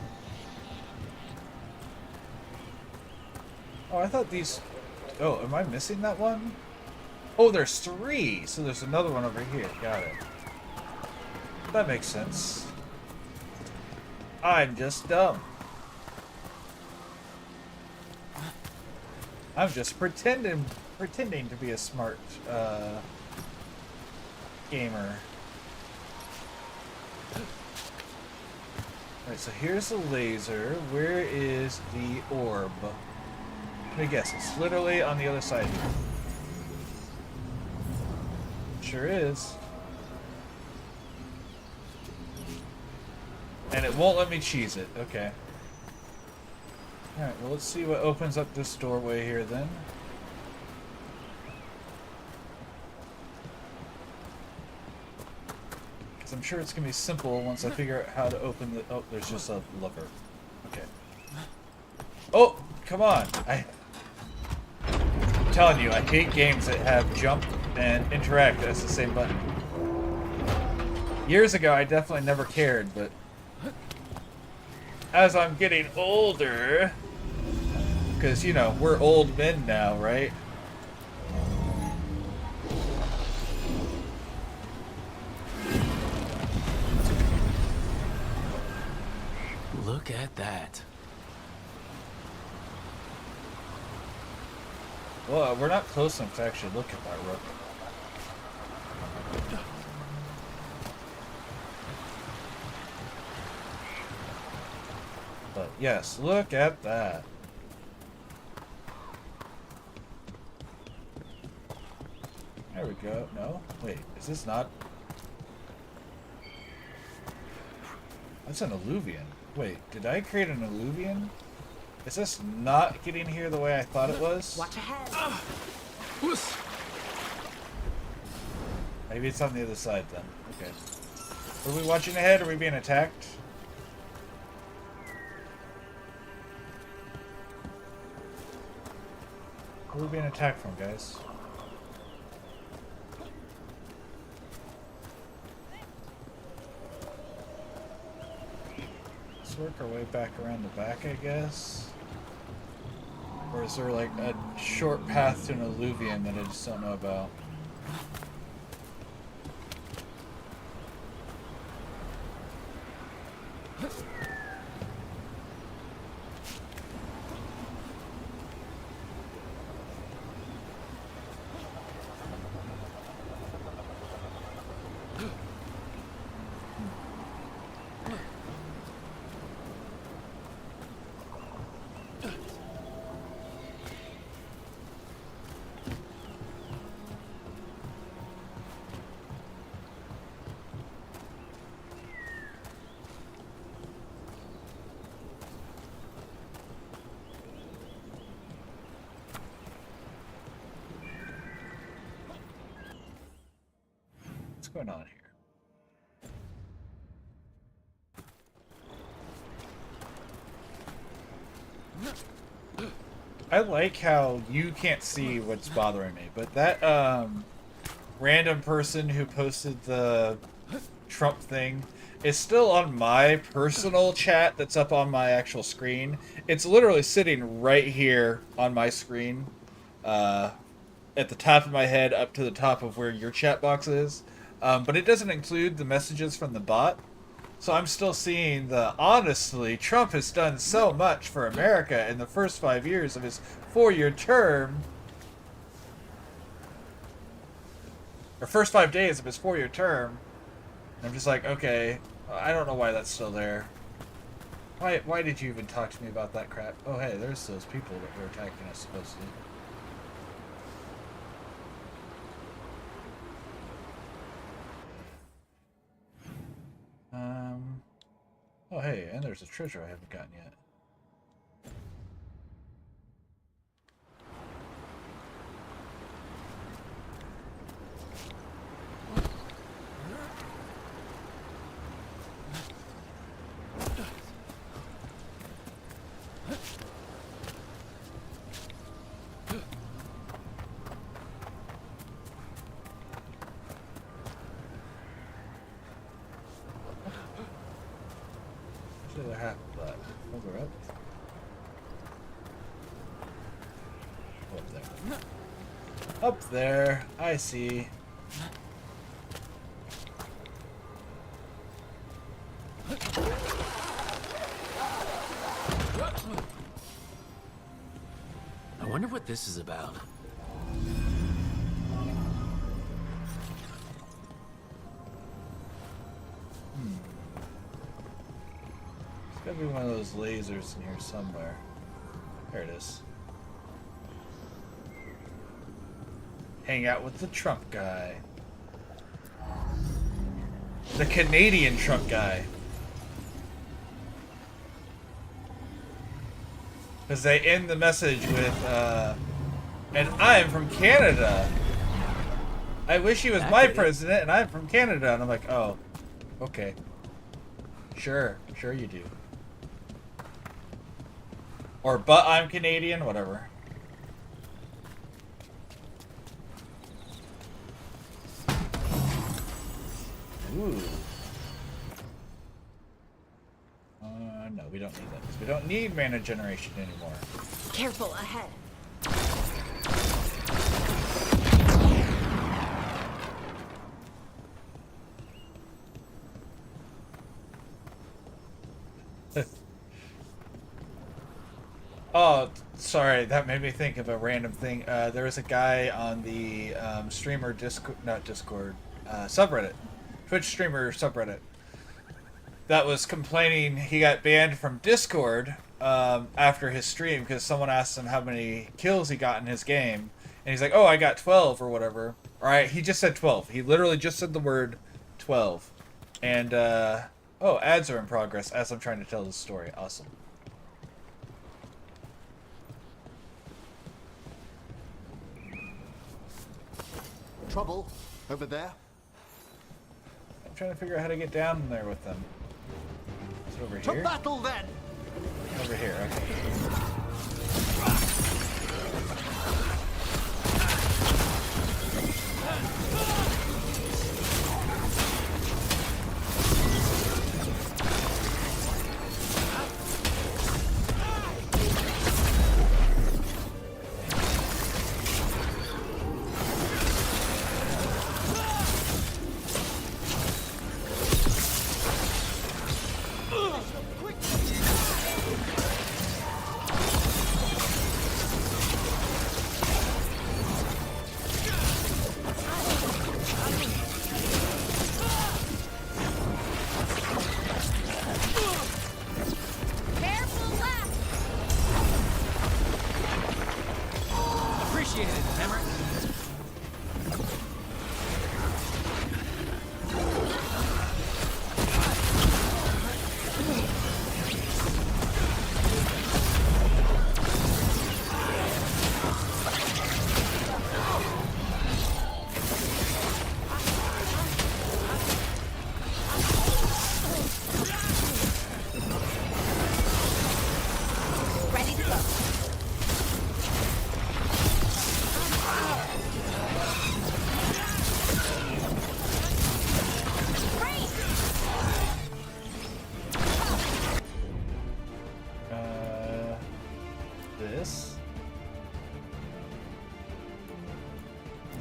Oh, I thought these... Oh, am I missing that one? Oh, there's 3! So there's another one over here. Got it. That makes sense. I'm just dumb. I'm just pretending to be a smart gamer. Alright, so here's the laser. Where is the orb? Let me guess, it's literally on the other side here. Sure is. And it won't let me cheese it. Okay. Alright, well, let's see what opens up this doorway here then. Because I'm sure it's going to be simple once I figure out how to open the... Oh, there's just a lever. Okay. Oh, come on! I'm telling you, I hate games that have jump and interact as the same button. Years ago, I definitely never cared, but as I'm getting older, because, you know, we're old men now, right? Look at that. Well, we're not close enough to actually look at that rook. But yes, look at that. There we go. No? Wait, is this not? That's an alluvian. Wait, did I create an alluvian? Is this not getting here the way I thought it was? Watch ahead. Maybe it's on the other side then. Okay. Are we watching ahead? Are we being attacked? Where are we being attacked from, guys? Let's work our way back around the back, I guess. Or is there like a short path to an alluvian that I just don't know about? what's going on here? I like how you can't see what's bothering me, but that random person who posted the Trump thing is still on my personal chat that's up on my actual screen. It's literally sitting right here on my screen, at the top of my head up to the top of where your chat box is. But it doesn't include the messages from the bot. So I'm still seeing the, honestly, Trump has done so much for America in the first 5 years of his 4-year term. Or first 5 days of his 4-year term. And I'm just like, okay, I don't know why that's still there. Why did you even talk to me about that crap? Oh, hey, there's those people that were attacking us supposedly. Oh, hey, and there's a treasure I haven't gotten yet. The other half of that. Over up. Up there. Up there. I see. I wonder what this is about. There's gotta be one of those lasers in here somewhere. There it is. Hang out with the Trump guy. The Canadian Trump guy. Because they end the message with, and I'm from Canada. I wish he was my president, and I'm from Canada. And I'm like, oh, okay. Sure you do. Or, but I'm Canadian, whatever. Ooh. No, we don't need that. 'Cause we don't need mana generation anymore. Careful ahead. Oh, sorry, that made me think of a random thing. There was a guy on the streamer subreddit, Twitch streamer subreddit, that was complaining he got banned from Discord after his stream because someone asked him how many kills he got in his game, and he's like, oh, I got 12 or whatever. Alright, he just said 12. He literally just said the word 12. And, oh, ads are in progress as I'm trying to tell this story. Awesome. Trouble over there? I'm trying to figure out how to get down there with them. Is it over To here? battle then! Over here, okay. Appreciate it, Hammer.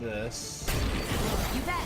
this. You bet.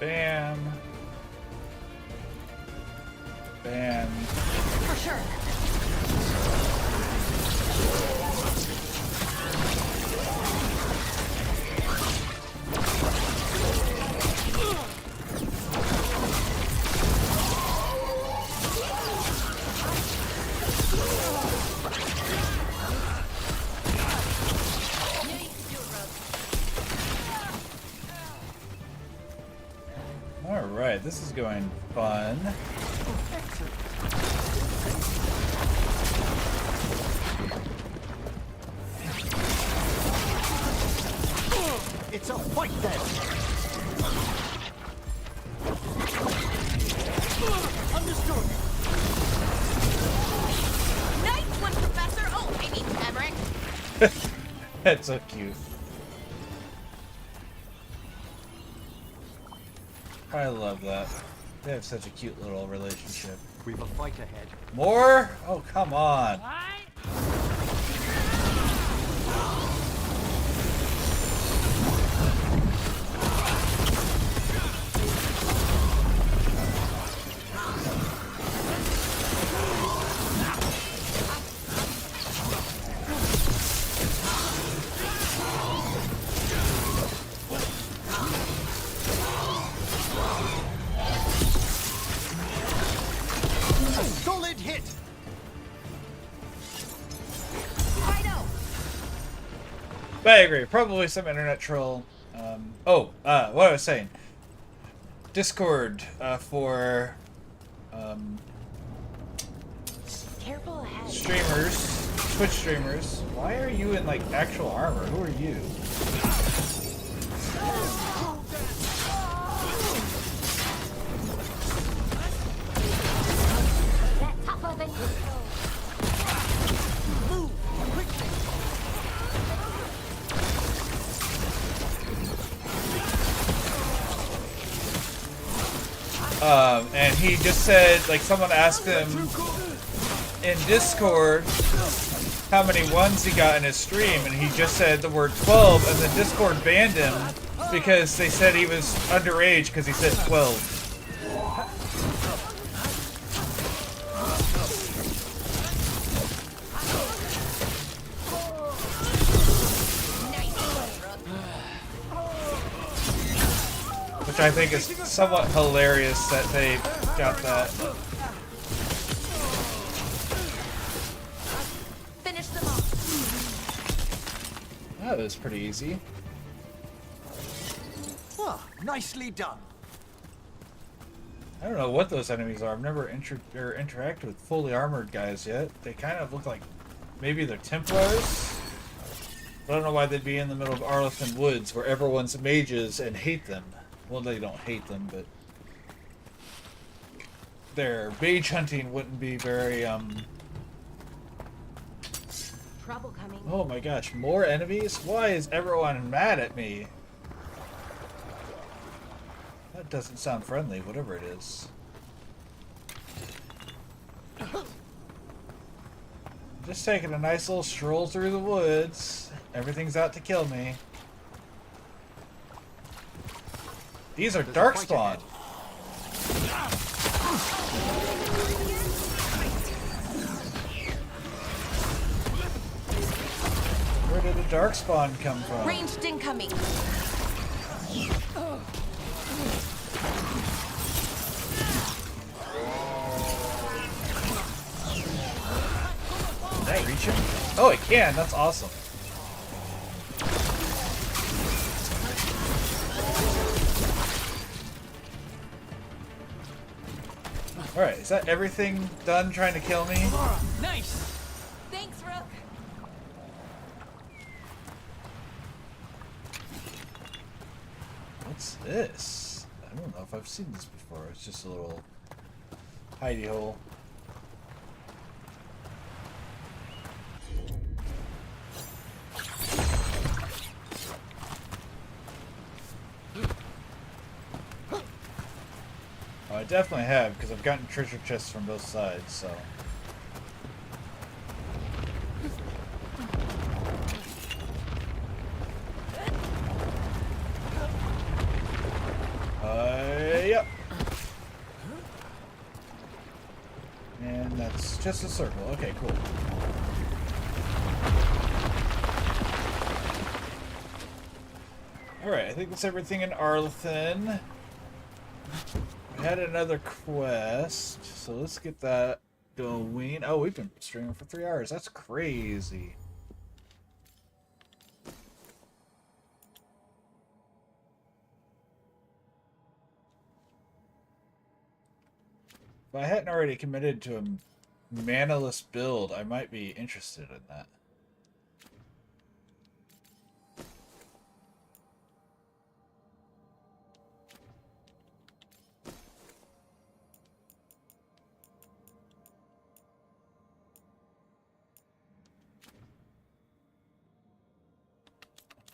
Bam. Bam. For sure. Alright, this is going fun. It's a fight then! Understood! Nice one, Professor! Oh, I mean, Maverick! That's so cute. I love that. They have such a cute little relationship. We've a fight ahead. More? Oh, come on. Solid hit! But I agree. Probably some internet troll. What I was saying. Discord for Careful ahead. streamers, Twitch streamers. Why are you in like actual armor? Who are you? And he just said, like, someone asked him in Discord how many ones he got in his stream, and he just said the word 12, and then Discord banned him because they said he was underage because he said 12. Which I think is somewhat hilarious that they got that. Finish them off. That was pretty easy. Ah, nicely done. I don't know what those enemies are. I've never interacted with fully armored guys yet. They kind of look like maybe they're Templars. I don't know why they'd be in the middle of Arlington Woods where everyone's mages and hate them. Well, they don't hate them, but their mage hunting wouldn't be very, Trouble coming. Oh my gosh, more enemies? Why is everyone mad at me? That doesn't sound friendly, whatever it is. Just taking a nice little stroll through the woods. Everything's out to kill me. These are Darkspawn. Where did the Darkspawn come from? Ranged incoming. Can I reach him? Oh, it can. That's awesome. Alright, is that everything done trying to kill me? Nice! Thanks, Rook. What's this? I don't know if I've seen this before. It's just a little hidey hole. Oh, I definitely have, because I've gotten treasure chests from both sides, so... Yep. And that's just a circle. Okay, cool. Alright, I think that's everything in Arlethan. We had another quest, so let's get that going. Oh, we've been streaming for 3 hours. That's crazy. If I hadn't already committed to a manaless build, I might be interested in that.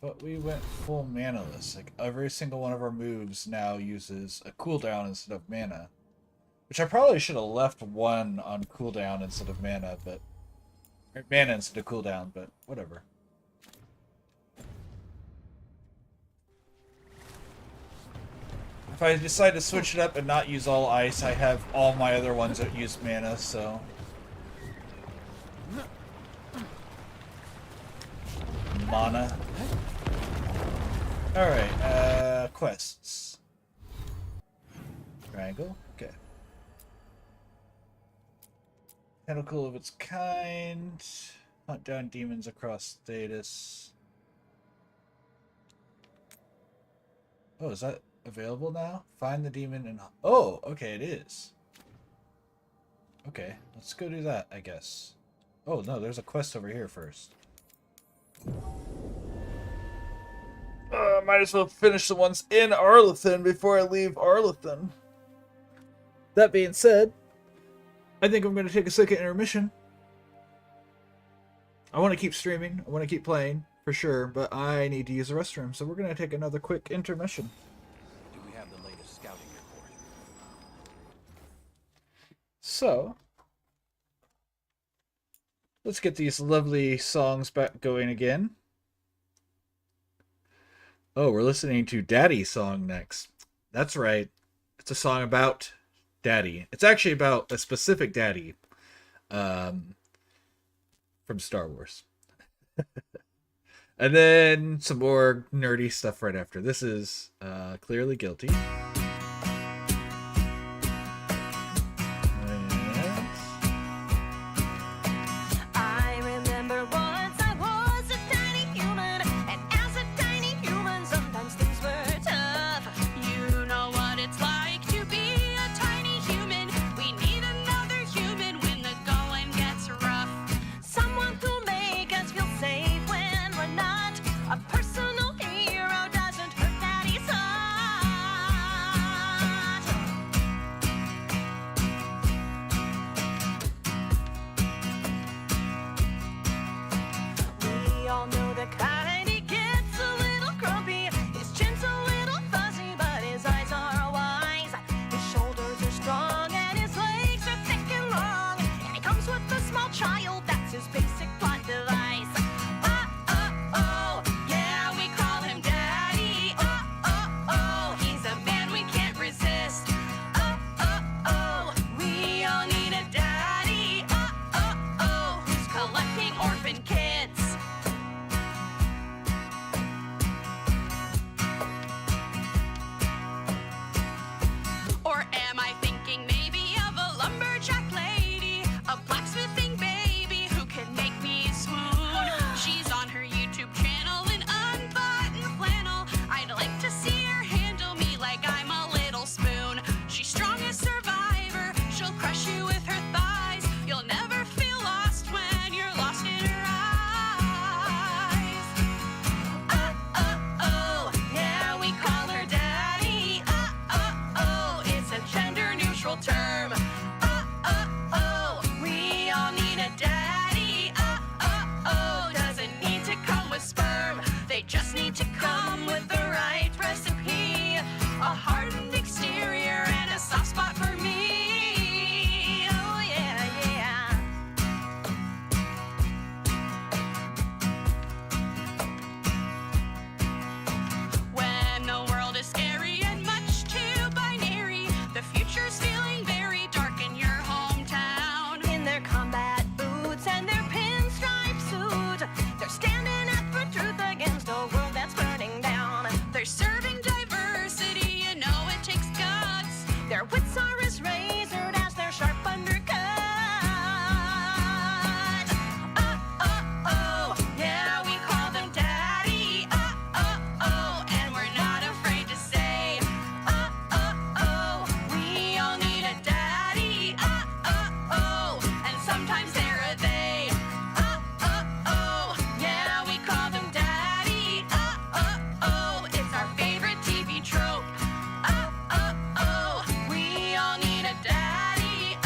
But we went full manaless. Like, every single one of our moves now uses a cooldown instead of mana. Which I probably should have left one on cooldown instead of mana, but... Or mana instead of cooldown, but whatever. If I decide to switch it up and not use all ice, I have all my other ones that use mana, so... Mana. Alright, quests. Triangle? Okay. Tentacle of its kind. Hunt down demons across status. Oh, is that available now? Find the demon and... Oh, okay, it is. Okay, let's go do that, I guess. Oh, no, there's a quest over here first. Might as well finish the ones in Arlethan before I leave Arlethan. That being said, I think I'm going to take a second intermission. I want to keep streaming. I want to keep playing, for sure, but I need to use the restroom, so we're going to take another quick intermission. Do we have the latest scouting report? So, let's get these lovely songs back going again. Oh, we're listening to Daddy's song next. That's right. It's a song about Daddy. It's actually about a specific daddy from Star Wars. And then some more nerdy stuff right after. This is Clearly Guilty. I remember once I was a tiny human, and as a tiny human, sometimes things were tough. You know what it's like to be a tiny human. We need another human when the going gets rough. Someone who'll make us feel safe when we're not. A personal hero doesn't hurt Daddy's heart. just need to come with the right recipe. A hardened exterior and a soft spot for me. Oh yeah, yeah. When the world is scary and much too binary, the future's feeling very dark in your hometown. In their combat boots and their pinstripe suit, they're standing up for truth against a world that's burning down. They're serving diversity, you know it takes guts. Their wits are as razored as their sharp undercut. Yeah, we call them daddy. And we're not afraid to say, we all need a daddy. And sometimes they're a they. Yeah, we call them daddy. It's our favorite TV trope. We all need a daddy.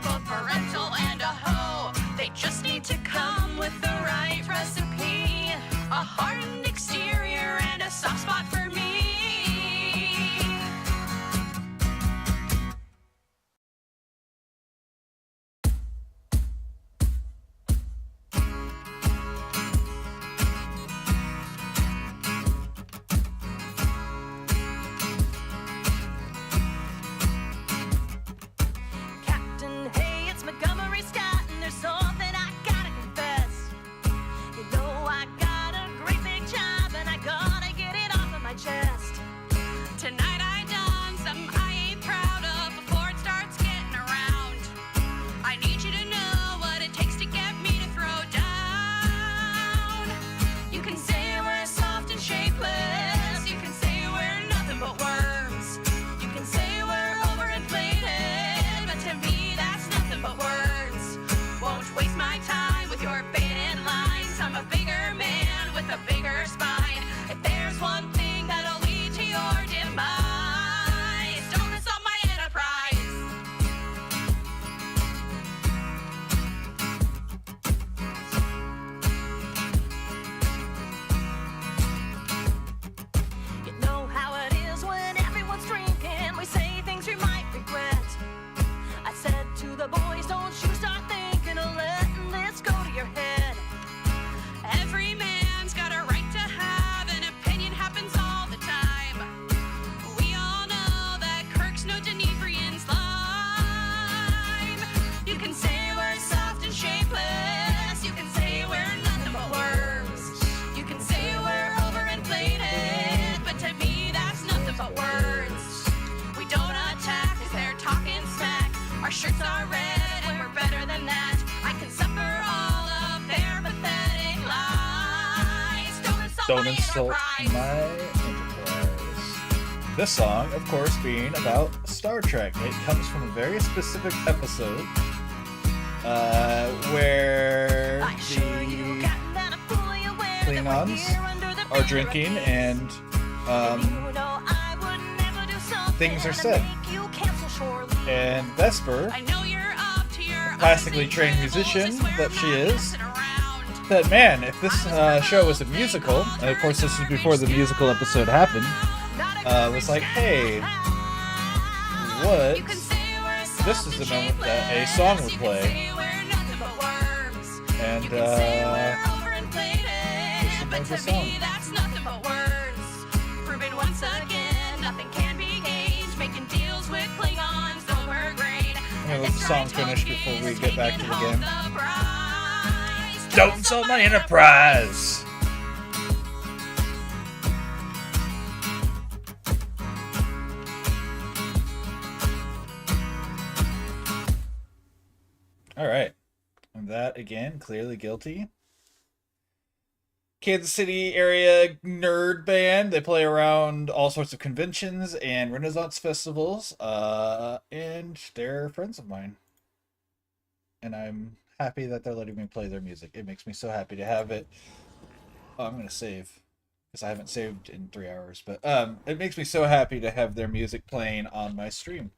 Both parental and a hoe. They just need to come with the right recipe. A hardened exterior and a soft spot for me. Captain, hey, it's Montgomery Scott, and there's something I gotta confess. You know I got a great big job, and I gotta get it off of my chest. Tonight I done something I ain't proud of before it starts getting around. I need you to know what it takes to get me to throw down. You can say we're soft and shapeless. You can say we're nothing but worms. You can say we're overinflated, but to me that's nothing but words. Won't waste my time with your baited lines. I'm a bigger man with a bigger spine. If there's one thing that'll lead to your demise, don't insult my enterprise. You know how it is when everyone's drinking. We say things we might regret. I said to the boys, don't you start thinking of letting this go to your head. Every man's got a right to have an opinion, happens all the time. We all know that Kirk's no Denebrian slime. You can say we're soft and shapeless. You can say we're nothing but worms. You can say we're overinflated, but to me that's nothing but words. We don't attack 'cause they're talking smack. Our shirts are red and we're better than that. I can suffer all of their pathetic lies. Don't insult my enterprise. This song, of course, being about Star Trek. It comes from a very specific episode where the Klingons are drinking and things are said. And Vesper, classically trained musician that she is, said, man, if this show was a musical, and of course this was before the musical episode happened, was like, hey, what? This is the moment that a song would play. And, this is the song. Once again, nothing can be gained. Making deals with Klingons over grain. I'm gonna let the song finish before we get back to the game. Don't insult my enterprise! Alright. And that, again, clearly guilty. Kansas City area nerd band. They play around all sorts of conventions and Renaissance festivals. And they're friends of mine. And I'm happy that they're letting me play their music. It makes me so happy to have it. Oh, I'm going to save. Because I haven't saved in 3 hours. But it makes me so happy to have their music playing on my stream.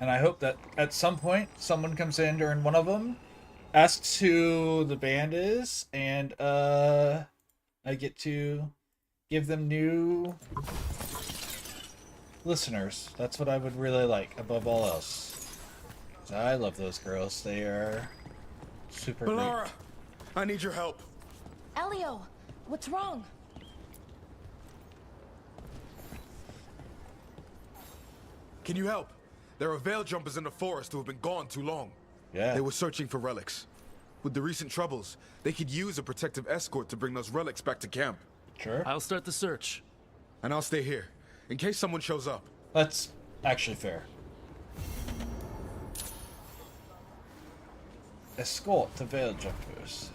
And I hope that at some point someone comes in during one of them, asks who the band is, and I get to give them new listeners. That's what I would really like above all else. I love those girls. They are super Bellara, great. I need your help. Elio, what's wrong? Can you help? There are veil jumpers in the forest who have been gone too long. Yeah. They were searching for relics. With the recent troubles, they could use a protective escort to bring those relics back to camp. Sure. I'll start the search. And I'll stay here, in case someone shows up. That's actually fair. Escort the veil jumpers.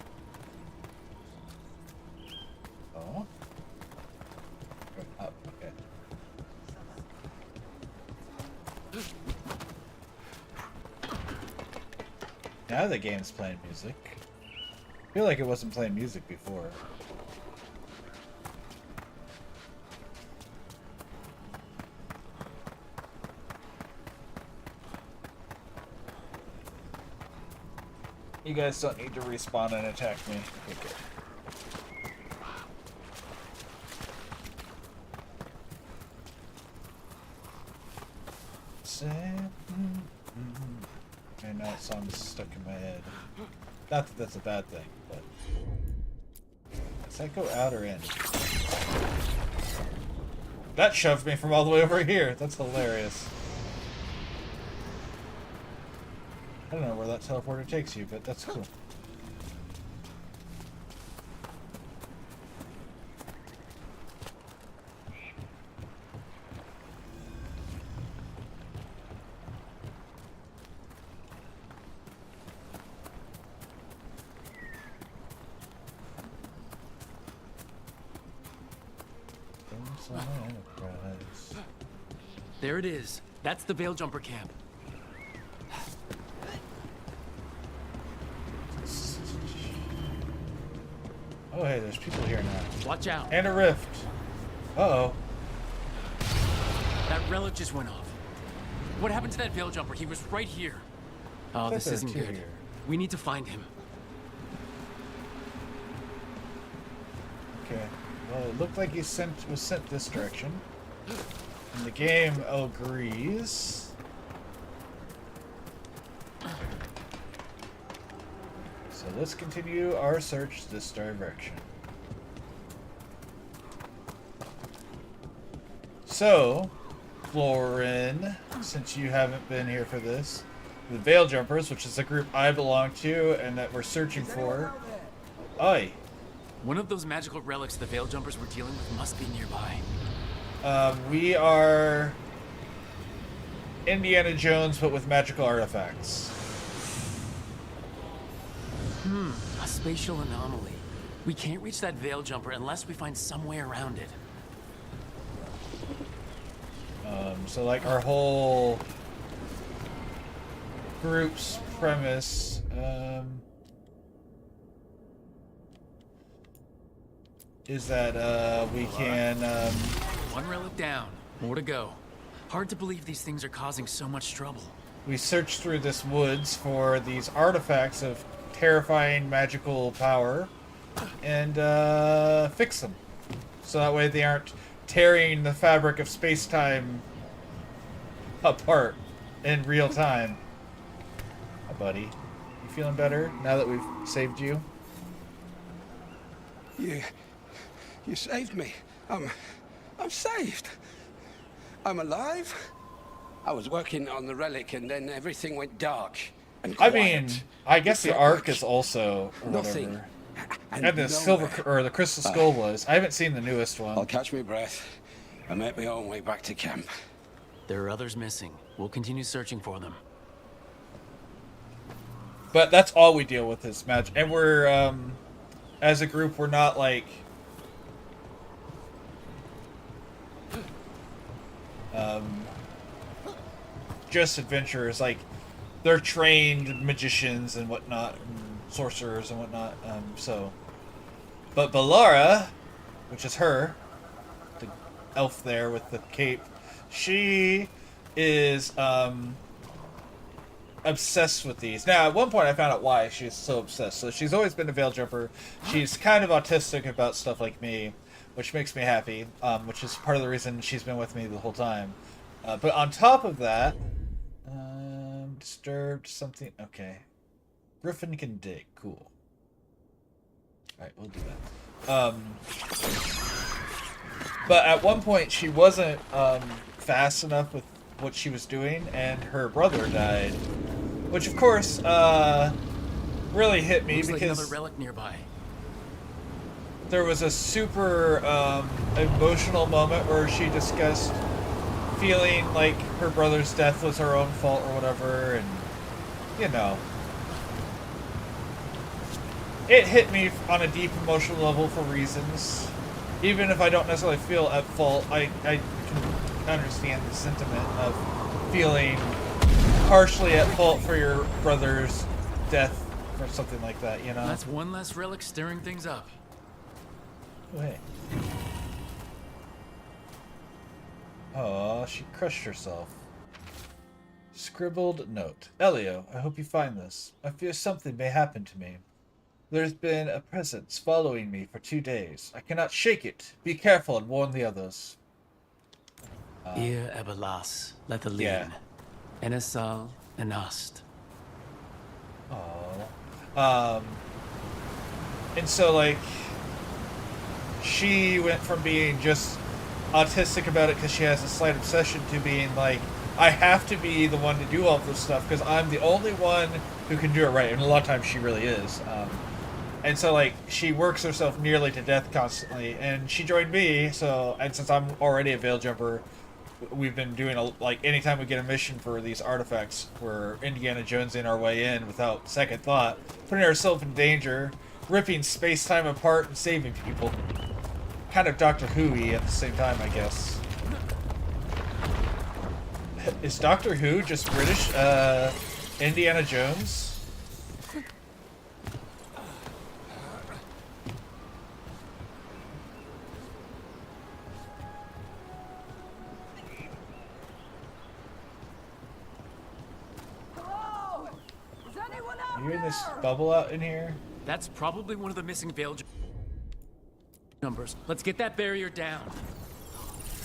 Oh. Up, okay. Now the game's playing music. I feel like it wasn't playing music before. You guys don't need to respawn and attack me. Okay. And now that song's stuck in my head. Not that that's a bad thing, but... Does that go out or in? That shoved me from all the way over here. That's hilarious. I don't know where that teleporter takes you, but that's cool. There it is. That's the Veil Jumper camp. Oh, hey, there's people here now. Watch out. And a rift. Uh-oh. That relic just went off. What happened to that Veil Jumper? He was right here. Oh, this isn't good. Here. We need to find him. Okay. Well, it looked like he was sent this direction. And the game agrees. So let's continue our search this direction. So, Florin, since you haven't been here for this, the Veil Jumpers, which is a group I belong to and that we're searching for. Aye. One of those magical relics the Veil Jumpers were dealing with must be nearby. We are Indiana Jones, but with magical artifacts. A spatial anomaly. We can't reach that Veil Jumper unless we find some way around it. So like our whole group's premise, is that we can One relic down, more to go. Hard to believe these things are causing so much trouble. we search through this woods for these artifacts of terrifying magical power and fix them. So that way they aren't tearing the fabric of space-time apart in real time. Hi, buddy. You feeling better now that we've saved you? You saved me. I'm saved. I'm alive. I was working on the relic and then everything went dark and I quiet. mean, I guess the Felt Ark like is also or nothing. whatever. And the silver or the Crystal Skull was. I haven't seen the newest one. I'll catch my breath and make my own way back to camp. There are others missing. We'll continue searching for them. But that's all we deal with is magic. And we're, as a group, we're not like, just adventurers. Like, they're trained magicians and whatnot, and sorcerers and whatnot. But Bellara, which is her, the elf there with the cape, she is, obsessed with these. Now, at one point I found out why she's so obsessed. So she's always been a veil jumper. She's kind of autistic about stuff like me, which makes me happy, which is part of the reason she's been with me the whole time. But on top of that, disturbed something. Okay. Griffin can dig. Cool. Alright, we'll do that. But at one point she wasn't fast enough with what she was doing, and her brother died. Which, of course, really hit me. Looks because like another relic nearby. there was a super emotional moment where she discussed feeling like her brother's death was her own fault or whatever, and, you know. It hit me on a deep emotional level for reasons. Even if I don't necessarily feel at fault, I can understand the sentiment of feeling partially at fault for your brother's death or something like that, you know? That's one less relic stirring things up. Wait. Oh, she crushed herself. Scribbled note. Elio, I hope you find this. I fear something may happen to me. There's been a presence following me for 2 days. I cannot shake it. Be careful and warn the others. Ir Ebelas, Lethalin, yeah. Enesal, Enast. Oh. And so, like, she went from being just autistic about it because she has a slight obsession to being like, I have to be the one to do all this stuff because I'm the only one who can do it right. And a lot of times she really is. And so, like, she works herself nearly to death constantly. And she joined me, so, and since I'm already a veil jumper, we've been doing, like, anytime we get a mission for these artifacts, we're Indiana Jonesing our way in without second thought, putting ourselves in danger, ripping space-time apart and saving people. Kind of Doctor Who-y at the same time, I guess. Is Doctor Who just British, Indiana Jones? Are you in this bubble out in here? That's probably one of the missing veil numbers. Let's get that barrier down.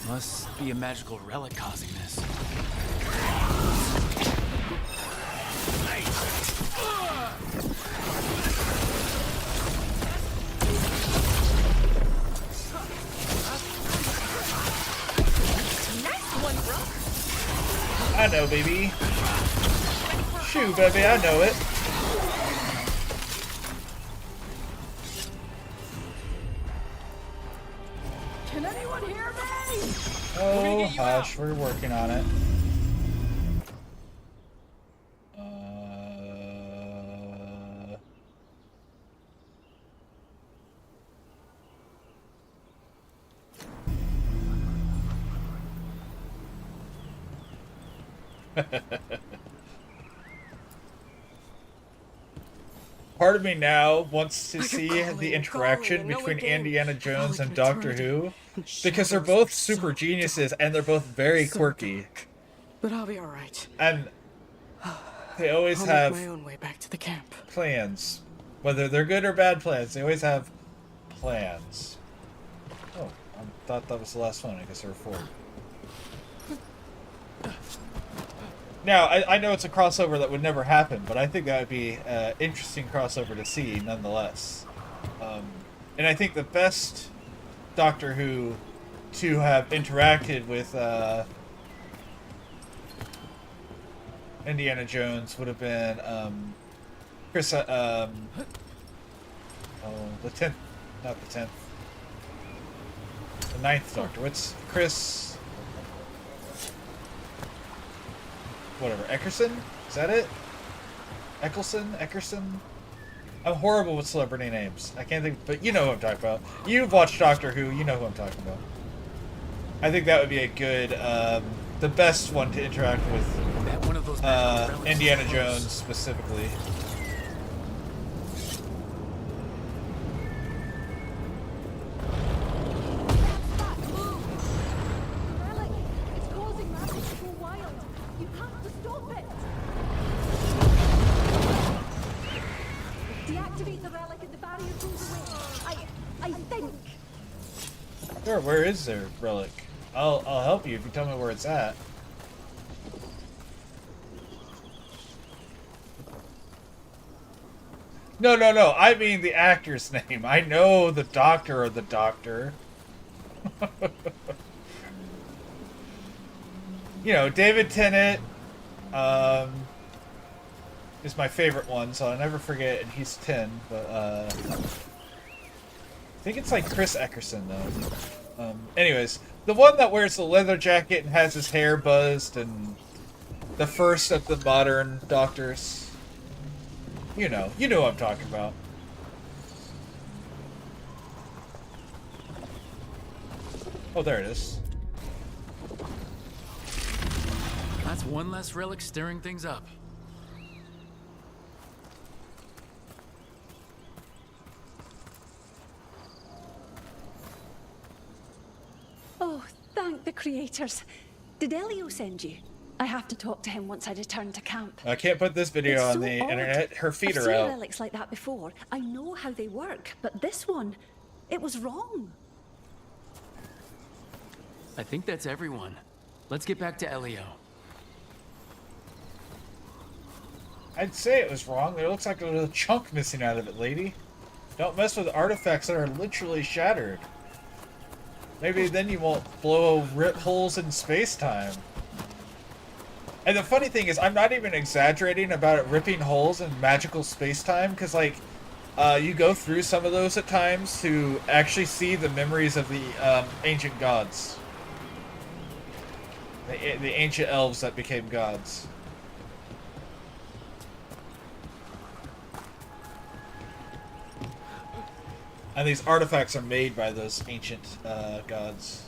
Must be a magical relic causing this. Nice one, bro. I know, baby. Shoo, baby, I know it. Can anyone hear me? Oh, hush, we're working on it. Part of me now wants to see the interaction between Indiana Jones and Doctor Who, because they're both super geniuses and they're both very quirky. But I'll be all right. And they always I'll have make my own way back to the camp. plans. Whether they're good or bad plans, they always have plans. Oh, I thought that was the last one. I guess there were 4. Now, I know it's a crossover that would never happen, but I think that would be an interesting crossover to see, nonetheless. And I think the best Doctor Who to have interacted with Indiana Jones would have been Chris. Oh, the 10th, not the 10th. The 9th Doctor. What's Chris? Whatever, Eckerson? Is that it? Eckerson? I'm horrible with celebrity names. I can't think, but you know who I'm talking about. You've watched Doctor Who, you know who I'm talking about. I think that would be a good, the best one to interact with One of those Indiana Jones specifically. Sure, where is their relic? I'll help you if you tell me where it's at. No, I mean the actor's name. I know the doctor or the doctor. You know, David Tennant is my favorite one, so I'll never forget, and he's 10, but I think it's like Chris Eckerson, though. Anyways, the one that wears the leather jacket and has his hair buzzed, and the first of the modern doctors. You know what I'm talking about. Oh, there it is. That's one less relic stirring things up. Oh, thank the creators. Did Elio send you? I have to talk to him once I return to camp. I can't put this video It's on so the odd. internet. Her feet I've are seen out. relics like that before. I know how they work, but this one, it was wrong. I think that's everyone. Let's get back to Elio. I'd say it was wrong. There looks like there's a chunk missing out of it, lady. Don't mess with artifacts that are literally shattered. Maybe then you won't rip holes in space-time. And the funny thing is, I'm not even exaggerating about it ripping holes in magical space-time, because, like, you go through some of those at times to actually see the memories of the ancient gods. The ancient elves that became gods. And these artifacts are made by those ancient gods.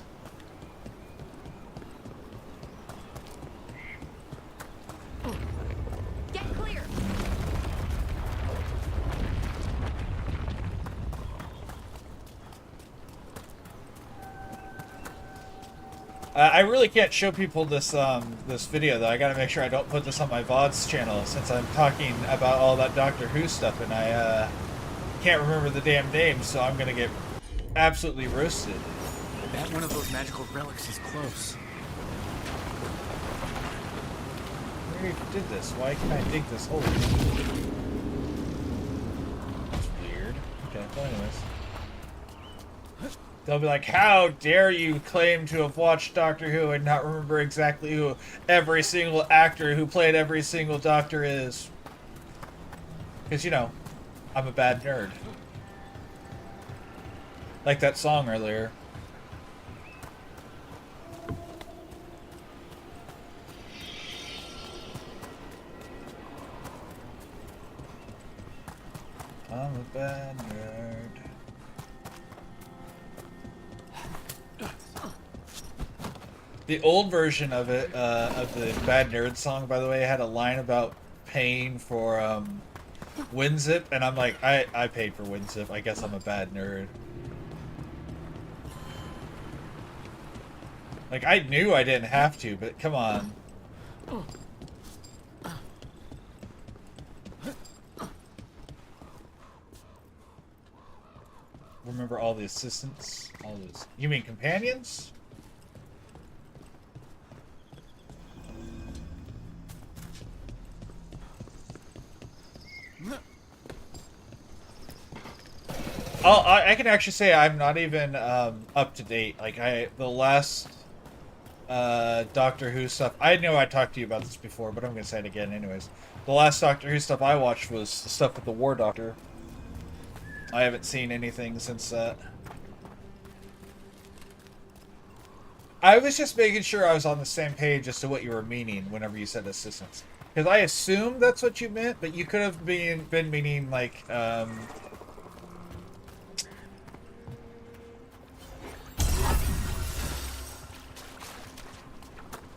Get clear. I really can't show people this this video though. I gotta make sure I don't put this on my VODs channel since I'm talking about all that Doctor Who stuff and I can't remember the damn name, so I'm gonna get absolutely roasted. That one of those magical relics is close. Where did this? Why can I dig this hole? That's weird. Okay, well anyways. They'll be like, how dare you claim to have watched Doctor Who and not remember exactly who every single actor who played every single Doctor is. Because, you know, I'm a bad nerd. Like that song earlier. I'm a bad nerd. The old version of it, of the Bad Nerd song, by the way, had a line about paying for WinZip, and I'm like, I paid for WinZip. I guess I'm a bad nerd. Like, I knew I didn't have to, but come on. Remember all the assistants? All those. You mean companions? I can actually say I'm not even up to date. Like the last Doctor Who stuff. I know I talked to you about this before, but I'm gonna say it again anyways. The last Doctor Who stuff I watched was the stuff with the War Doctor. I haven't seen anything since that. I was just making sure I was on the same page as to what you were meaning whenever you said assistants. Because I assumed that's what you meant, but you could have been meaning like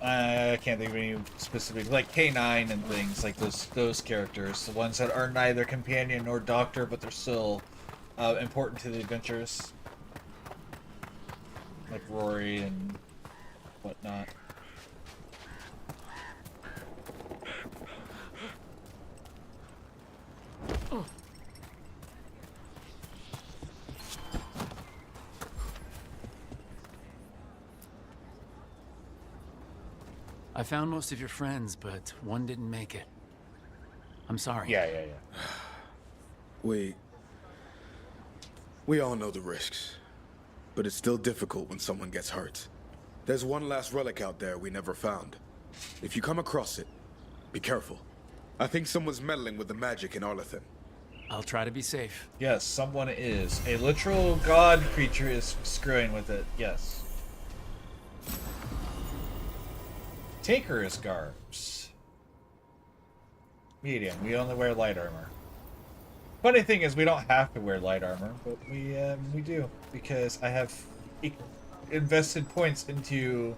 I can't think of any specific, like K9 and things, like those characters, the ones that are neither companion nor doctor, but they're still important to the adventures, like Rory and whatnot. Oh. I found most of your friends, but one didn't make it. I'm sorry. Yeah. We all know the risks, but it's still difficult when someone gets hurt. There's one last relic out there we never found. If you come across it, be careful. I think someone's meddling with the magic in Arlethan. I'll try to be safe. Yes, someone is. A literal god creature is screwing with it. Yes. Tinker's garbs. Medium. We only wear light armor. Funny thing is, we don't have to wear light armor, but we do because I have invested points into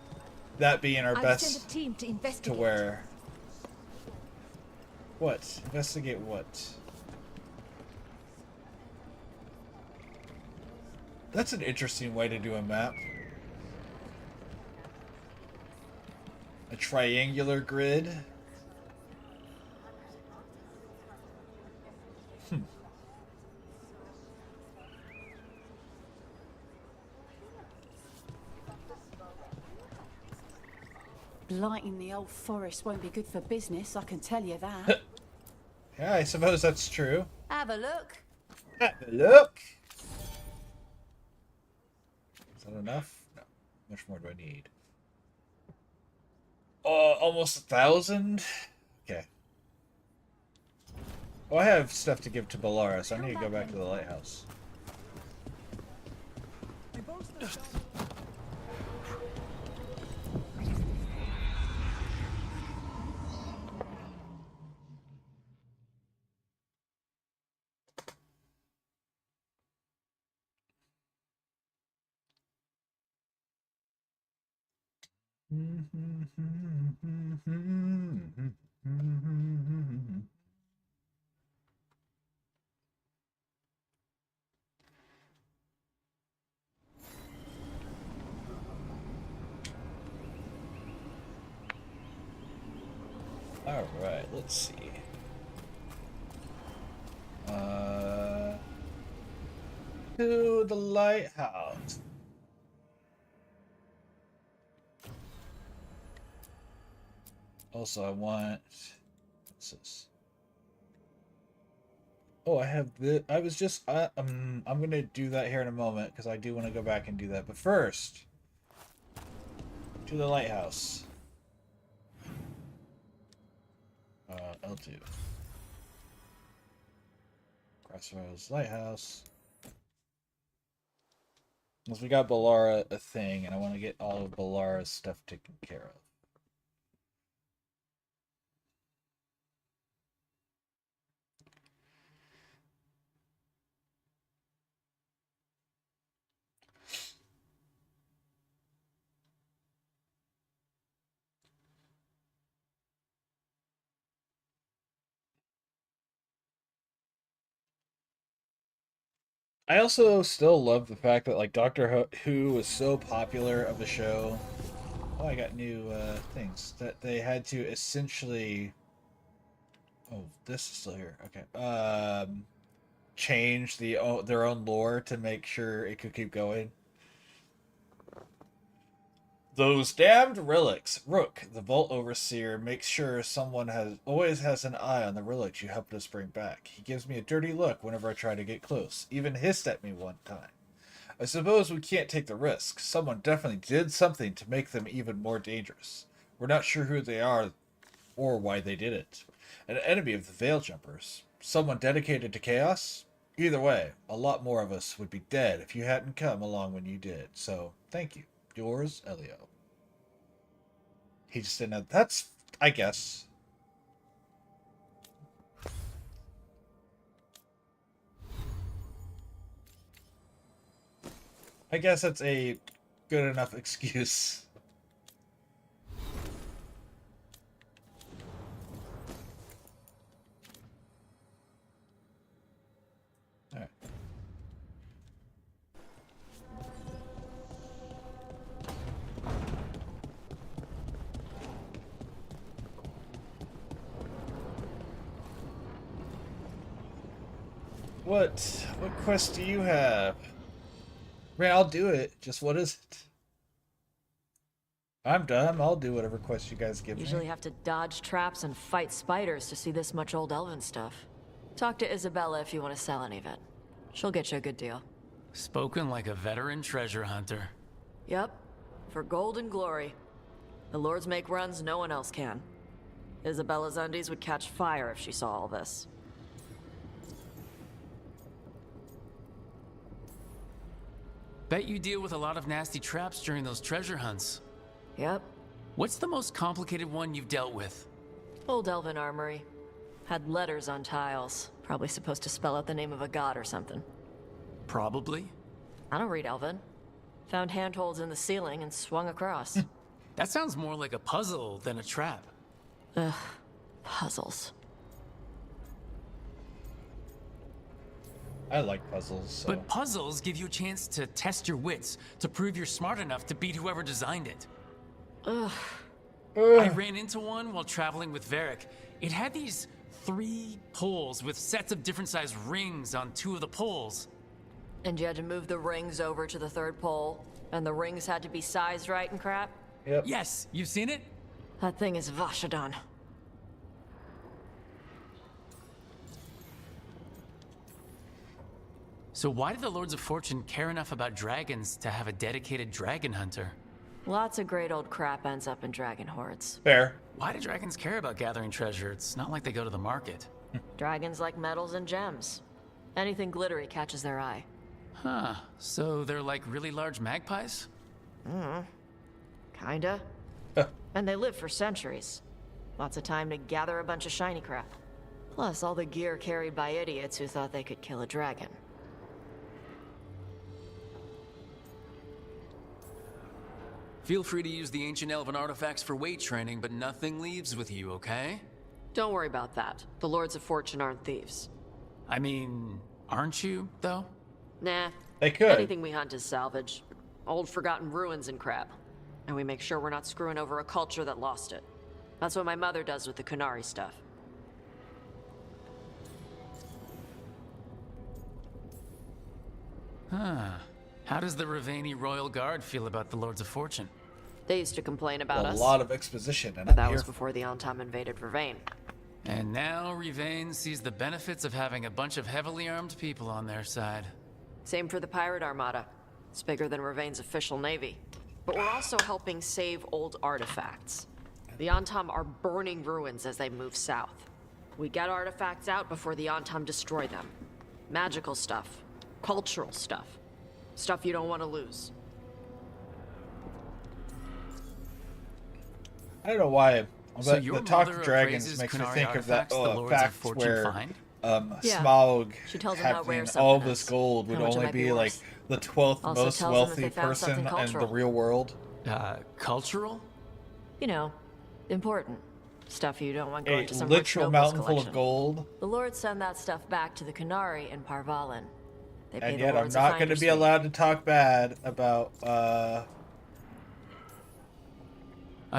that being our best to wear. What? Investigate what? That's an interesting way to do a map. A triangular grid. Blighting the old forest won't be good for business, I can tell you that. Yeah, I suppose that's true. Have a look. Have a look. Is that enough? No. How much more do I need? Almost 1,000? Okay. Oh, I have stuff to give to Balara, so I need to go back to the lighthouse. Alright, let's see. To the lighthouse. Also, I want... What's this? Oh, I have the... I was just... I'm gonna do that here in a moment, because I do want to go back and do that. But first... To the lighthouse. L2. Crossroads Lighthouse. Unless we got Balara a thing, and I want to get all of Balara's stuff taken care of. I also still love the fact that like Doctor Who was so popular of a show. Oh, I got new things that they had to essentially. Oh, this is still here. Okay. Change their own lore to make sure it could keep going. Those damned relics. Rook, the Vault Overseer, makes sure someone always has an eye on the relics you helped us bring back. He gives me a dirty look whenever I try to get close. Even hissed at me one time. I suppose we can't take the risk. Someone definitely did something to make them even more dangerous. We're not sure who they are or why they did it. An enemy of the Veil Jumpers. Someone dedicated to chaos? Either way, a lot more of us would be dead if you hadn't come along when you did. So, thank you. Yours, Elio. He just didn't have... That's... I guess. I guess that's a good enough excuse. Alright. What quest do you have? Man, I'll do it. Just what is it? I'm done. I'll do whatever quest you guys give Usually me. have to dodge traps and fight spiders to see this much old elven stuff. Talk to Isabella if you want to sell any of it. She'll get you a good deal. Spoken like a veteran treasure hunter. Yep. For gold and glory. The lords make runs no one else can. Isabella's undies would catch fire if she saw all this. Bet you deal with a lot of nasty traps during those treasure hunts. Yep. What's the most complicated one you've dealt with? Old elven armory. Had letters on tiles. Probably supposed to spell out the name of a god or something. Probably. I don't read elven. Found handholds in the ceiling and swung across. That sounds more like a puzzle than a trap. Ugh. Puzzles. I like puzzles. So. But puzzles give you a chance to test your wits, to prove you're smart enough to beat whoever designed it. Ugh. I ran into one while traveling with Varric. It had these 3 poles with sets of different sized rings on 2 of the poles. And you had to move the rings over to the 3rd pole, and the rings had to be sized right and crap? Yep. Yes, you've seen it? That thing is Vashadan. So why do the Lords of Fortune care enough about dragons to have a dedicated dragon hunter? Lots of great old crap ends up in dragon hordes. Fair. Why do dragons care about gathering treasure? It's not like they go to the market. Dragons like metals and gems. Anything glittery catches their eye. Huh. So they're like really large magpies? Kinda. And they live for centuries. Lots of time to gather a bunch of shiny crap. Plus all the gear carried by idiots who thought they could kill a dragon. Feel free to use the ancient elven artifacts for weight training, but nothing leaves with you, okay? Don't worry about that. The Lords of Fortune aren't thieves. I mean, aren't you, though? Nah. They could. Anything we hunt is salvage. Old forgotten ruins and crap. And we make sure we're not screwing over a culture that lost it. That's what my mother does with the Kunari stuff. Huh. How does the Ravani Royal Guard feel about the Lords of Fortune? They used to complain about us. A lot of exposition, and But that I'm was here. before the Antam invaded Vervain. And now Rivane sees the benefits of having a bunch of heavily armed people on their side. Same for the pirate armada. It's bigger than Ravain's official navy. But we're also helping save old artifacts. The Antam are burning ruins as they move south. We get artifacts out before the Antam destroy them. Magical stuff. Cultural stuff. Stuff you don't want to lose. I don't know why, So but your the talk mother of dragons appraises makes me Kunari think of that artifacts the Lords of fact Fortune where find? Yeah. Smaug She tells them how having rare all something this is, gold would how much it only might be be like worth. the 12th Also most tells them that wealthy they found person something in the cultural. real world. Cultural? You know, important. Stuff you don't want A going to some rich literal noble's mountain full of collection. gold. The Lords send that stuff back to the Kunari in Parvalin. They pay And the yet I'm Lords a not going to finder's be fee. allowed to talk bad about, I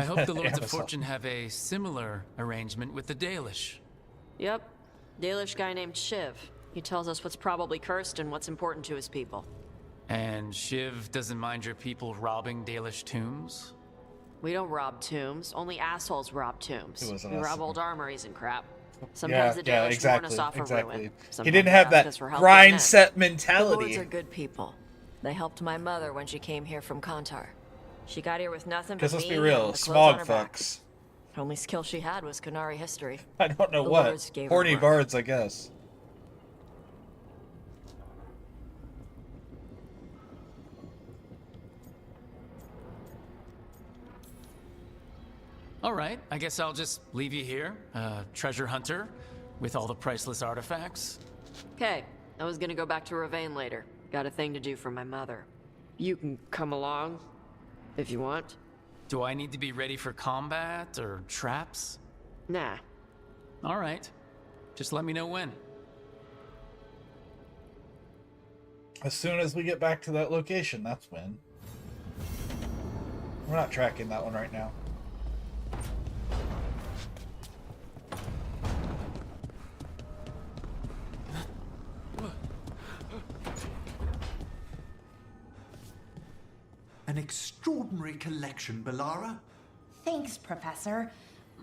hope the Lords of Amazon. Fortune have a similar arrangement with the Dalish. Yep. Dalish guy named Shiv. He tells us what's probably cursed and what's important to his people. And Shiv doesn't mind your people robbing Dalish tombs? We don't rob tombs. Only assholes rob tombs. It was We rob awesome. old armories and crap. Sometimes the Dalish exactly, warn us off a exactly. ruin. He Sometimes didn't they have ask that us for help grind with set men. The Lords mentality. are good people. They helped my mother when she came here from Kantar. She got here with nothing but Because let's me be and real, the clothes on Smaug her back. fucks. Only skill she had was Kunari history. I don't know The what. Lords gave her Horny work. bards, I guess. All right, I guess I'll just leave you here, treasure hunter, with all the priceless artifacts. Okay, I was gonna go back to Ravain later. Got a thing to do for my mother. You can come along, if you want. Do I need to be ready for combat or traps? Nah. All right, just let me know when. As soon as we get back to that location, that's when. We're not tracking that one right now. An extraordinary collection, Bellara. Thanks, Professor.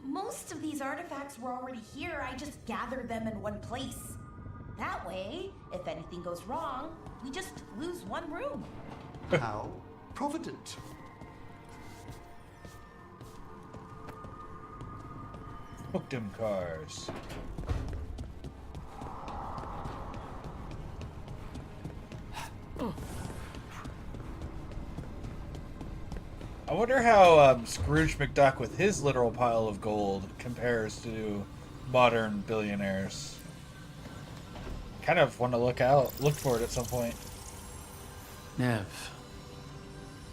Most of these artifacts were already here. I just gathered them in one place. That way, if anything goes wrong, we just lose one room. How provident. Hooked 'em cars. I wonder how Scrooge McDuck with his literal pile of gold compares to modern billionaires. Kind of want to look for it at some point. Nev,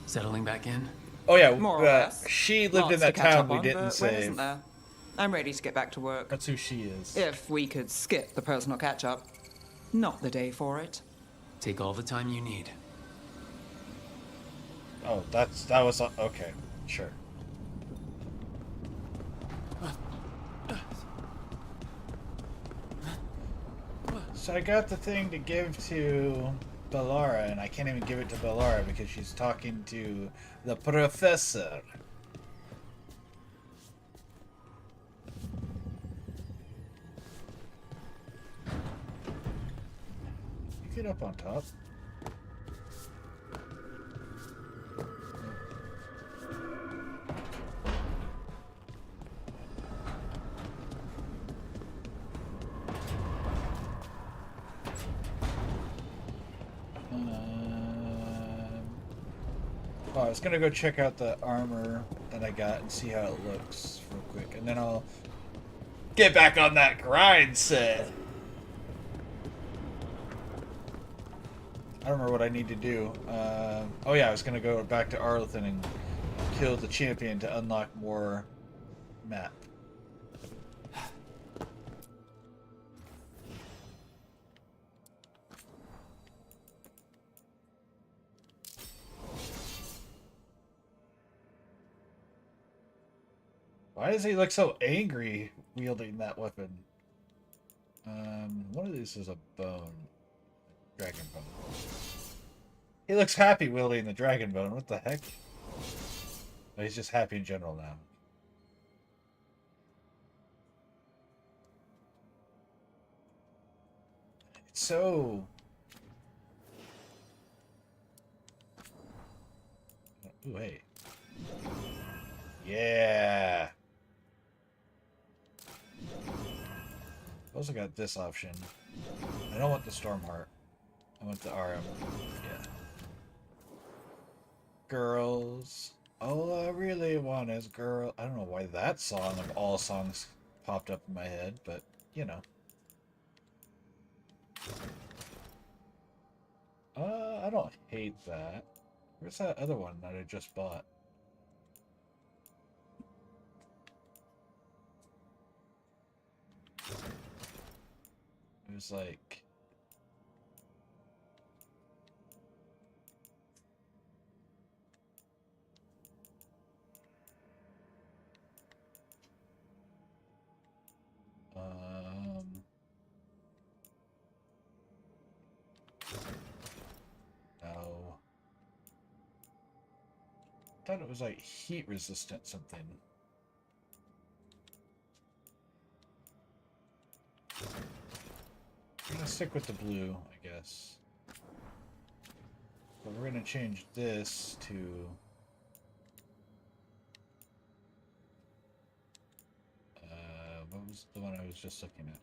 settling back in? Oh yeah, More or less. she lived Lots in that to catch town up we on, didn't but when save. isn't there? I'm ready to get back to work. That's who she is. If we could skip the personal catch-up. Not the day for it. Take all the time you need. Oh, that was okay. Sure. So I got the thing to give to Bellara, and I can't even give it to Bellara because she's talking to the professor. You get up on top. Oh, I was gonna go check out the armor that I got and see how it looks real quick, and then I'll get back on that grind set. I don't remember what I need to do. Oh yeah, I was gonna go back to Arlington and kill the champion to unlock more map. Why does he look so angry wielding that weapon? One of these is a bone. Dragon bone. He looks happy wielding the dragon bone. What the heck? Oh, he's just happy in general now. It's so... Ooh, hey. Yeah. Also got this option. I don't want the Stormheart. I want the RM. Yeah. Girls. All I really want is girl. I don't know why that song of all songs popped up in my head, but you know. I don't hate that. Where's that other one that I just bought? It was like... No. I thought it was like heat resistant something. I'm gonna stick with the blue, I guess. But we're gonna change this to... what was the one I was just looking at?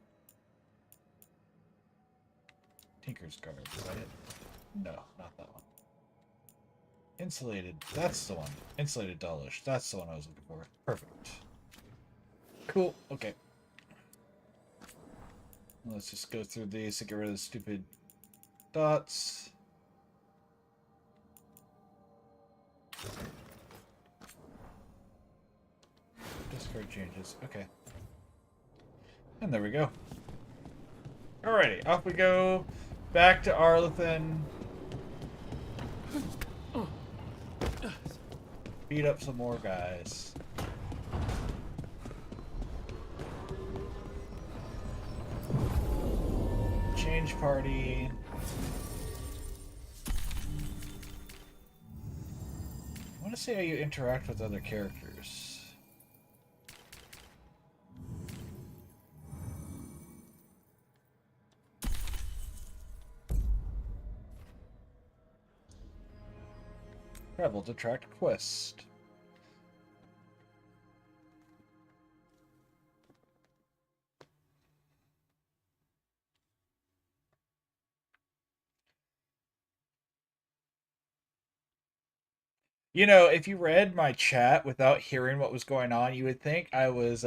Tinker's Guard, is that it? No, not that one. Insulated, that's the one. Insulated Dullish, that's the one I was looking for. Perfect. Cool, okay. Let's just go through these to get rid of the stupid dots. Discard changes, okay. And there we go. Alrighty, off we go. Back to Arlington. Beat up some more guys. Change party. want to see how you interact with other characters. Travel to track quest. You know, if you read my chat without hearing what was going on, you would think I was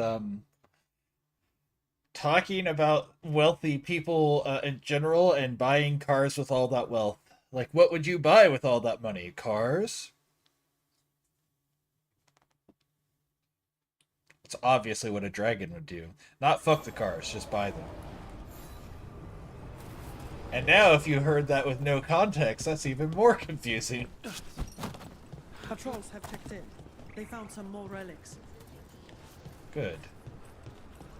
talking about wealthy people in general and buying cars with all that wealth. Like, what would you buy with all that money? Cars? It's obviously what a dragon would do. Not fuck the cars, just buy them. And now, if you heard that with no context, that's even more confusing. Patrols have checked in. They found some more relics. Good.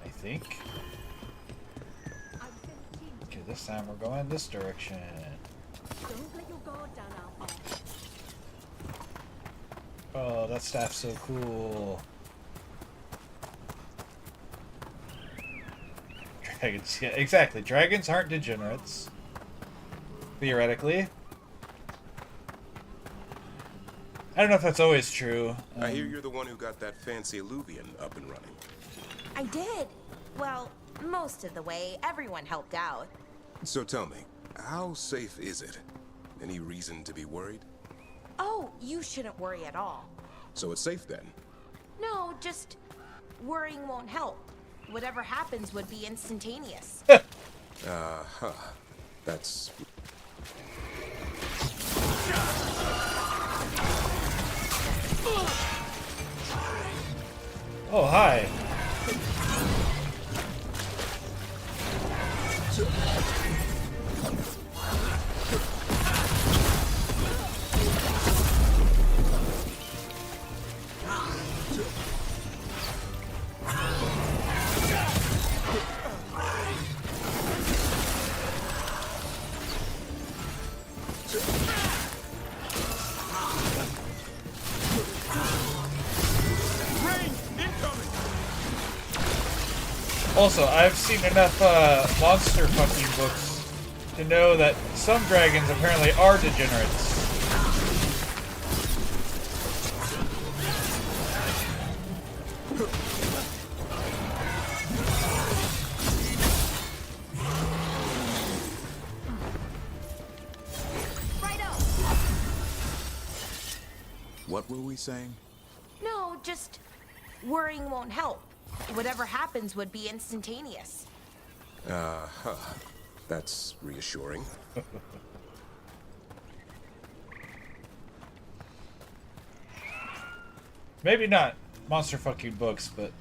I think. Okay, this time we're going this direction. Don't let your guard down out there. Oh, that staff's so cool. Dragons, yeah, exactly. Dragons aren't degenerates. Theoretically. I don't know if that's always true. I hear you're the one who got that fancy Illuvian up and running. I did. Well, most of the way. Everyone helped out. So tell me, how safe is it? Any reason to be worried? Oh, you shouldn't worry at all. So it's safe then? No, just worrying won't help. Whatever happens would be instantaneous. Uh-huh. That's... Oh, hi. Also, I've seen enough monster fucking books to know that some dragons apparently are degenerates. What were we saying? No, just worrying won't help. Whatever happens would be instantaneous. Uh-huh. That's reassuring. Maybe not monster fucking books, but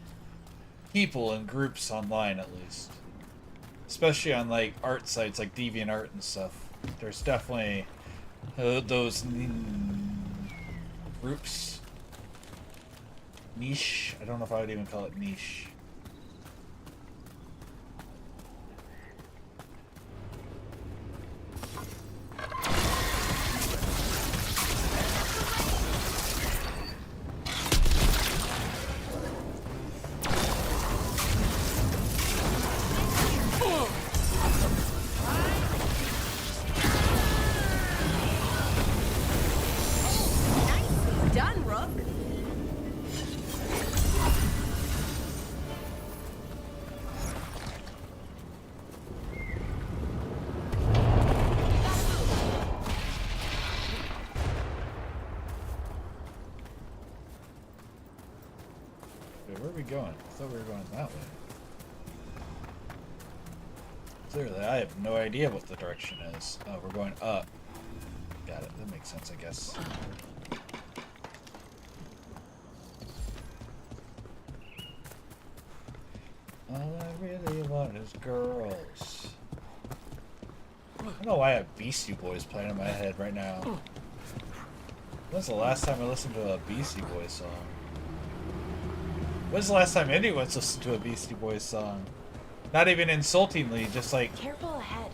people in groups online at least. Especially on like art sites like DeviantArt and stuff. There's definitely those groups. Niche. I don't know if I would even call it niche. Done, Rook. Wait, where are we going? I thought we were going that way. Clearly, I have no idea what the direction is. Oh, we're going up. Got it. That makes sense, I guess. All I really want is girls. I don't know why I have Beastie Boys playing in my head right now. When's the last time I listened to a Beastie Boys song? When's the last time anyone's listened to a Beastie Boys song? Not even insultingly, just like... Careful ahead.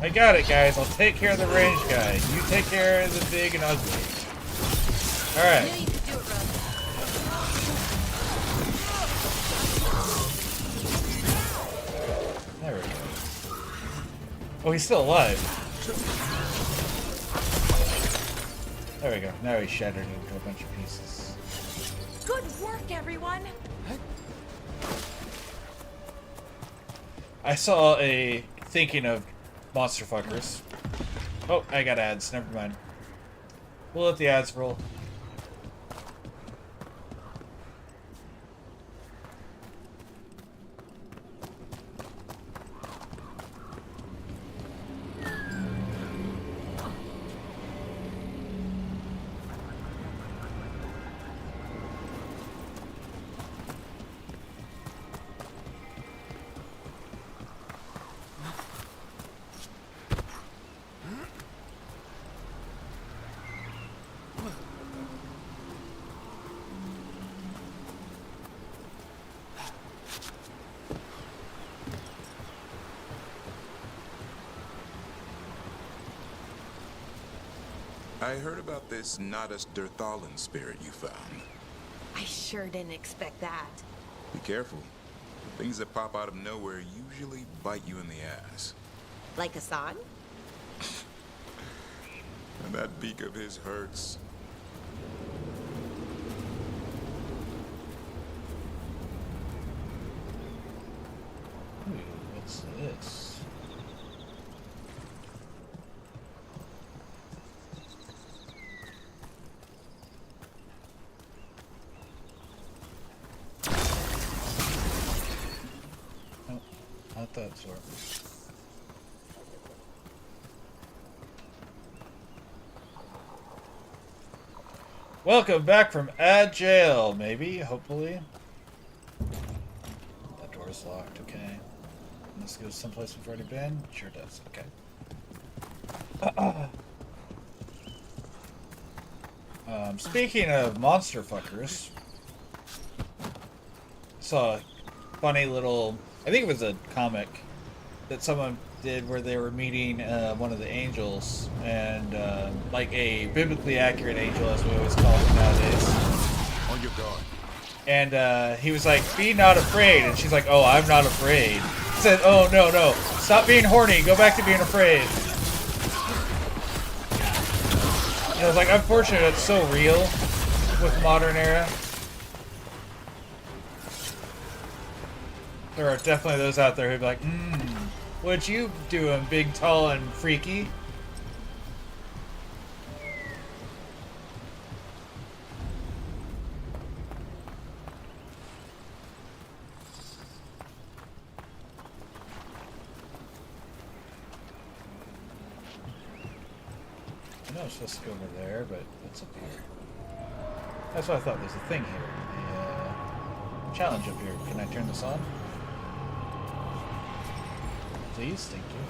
I got it, guys. I'll take care of the range guy. You take care of the big and ugly. Alright. There we go. Oh, he's still alive. There we go. Now he's shattered into a bunch of pieces. Good work, everyone. I saw a thinking of monster fuckers. Oh, I got ads. Never mind. We'll let the ads roll. I heard about this Nadas Derthalin spirit you found. I sure didn't expect that. Be careful. Things that pop out of nowhere usually bite you in the ass. Like Hassan? And that beak of his hurts. Ooh, what's this? Not that sort. Welcome back from jail, maybe, hopefully. That door's locked, okay. This goes someplace we've already been? Sure does, okay. Speaking of monster fuckers, saw a funny little, I think it was a comic that someone did where they were meeting one of the angels, and like a biblically accurate angel, as we always call them nowadays. On your guard. And he was like, "Be not afraid," and she's like, "Oh, I'm not afraid." He said, "Oh, no, no, stop being horny, go back to being afraid." And I was like, unfortunately, it's so real with modern era. There are definitely those out there who'd be like, what you doing, big, tall, and freaky? I know I'm supposed to go over there, but what's up here? That's what I thought. There's a thing here. A challenge up here. Can I turn this on? Please, thank you.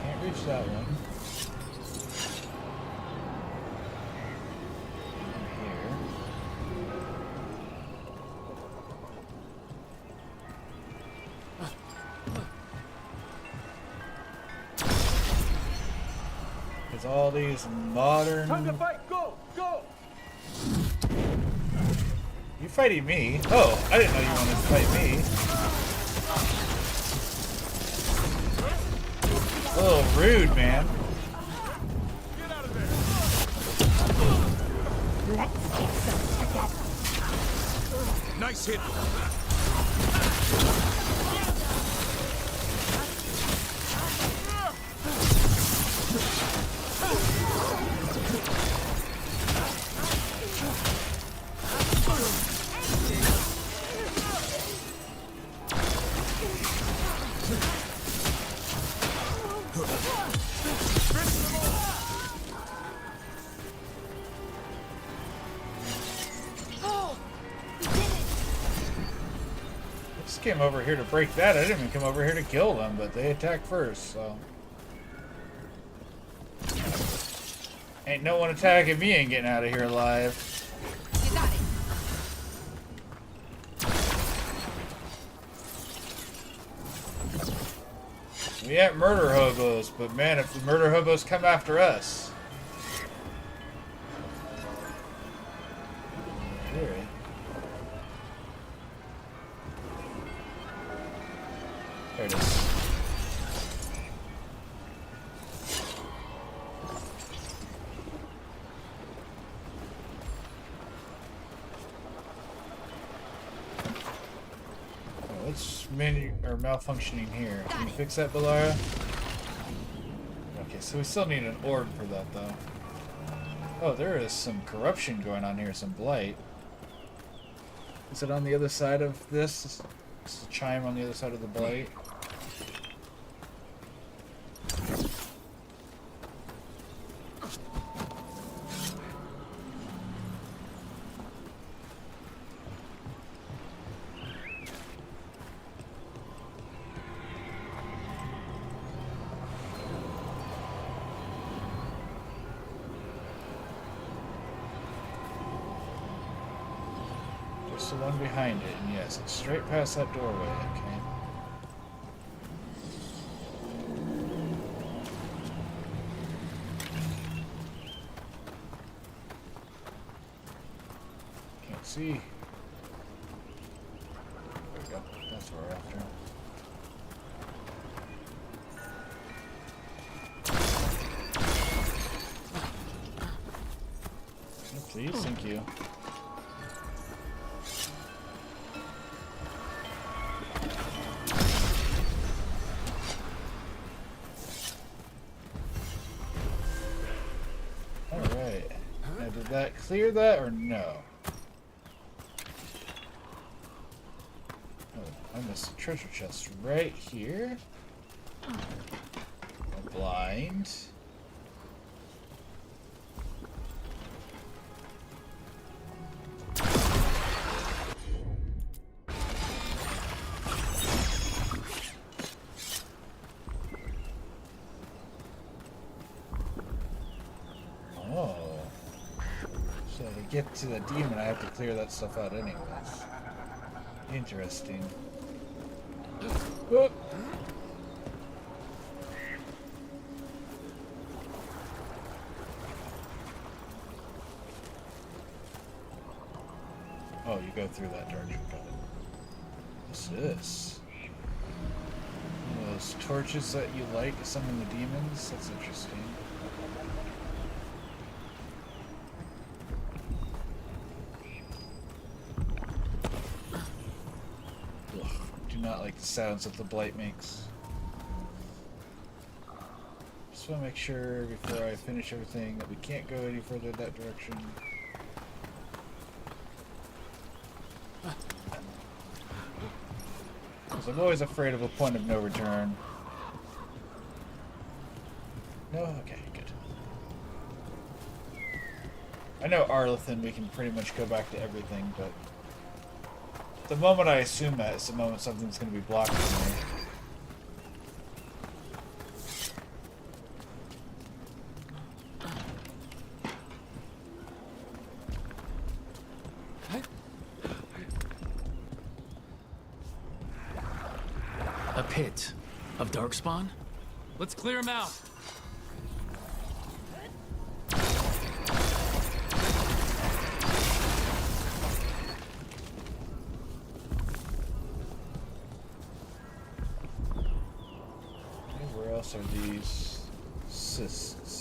Can't reach that one. Here. There's all these modern. Time to fight! Go! Go! You fighting me? Oh, I didn't know you wanted to fight me. A little rude, man. Get out of there! Let's get some together. Nice hit. Came over here to break that. I didn't even come over here to kill them, but they attacked first, so. Ain't no one attacking me and getting out of here alive. You got it. We ain't murder hobos, but man, if the murder hobos come after us. Scary. There it is. What's malfunctioning here? Can you fix that, Balara? Okay, so we still need an orb for that, though. Oh, there is some corruption going on here, some blight. Is it on the other side of this? Is the chime on the other side of the blight? The one behind it, and yes, it's straight past that doorway, okay. Can't see. There we go, that's what we're after. Oh, please, thank you. Did that clear that or no? Oh, I missed a treasure chest right here. A blind. Oh. So to get to the demon, I have to clear that stuff out anyways. Interesting. Whoop. Oh, you go through that direction. Got it. What's this? One of those torches that you light to summon the demons? That's interesting. Not like the sounds that the blight makes. Just want to make sure before I finish everything that we can't go any further that direction. Because I'm always afraid of a point of no return. No? Okay, good. I know Arlethan, we can pretty much go back to everything, but the moment I assume that is the moment something's going to be blocked from me. A pit of darkspawn? Let's clear him out. Where else are these cysts?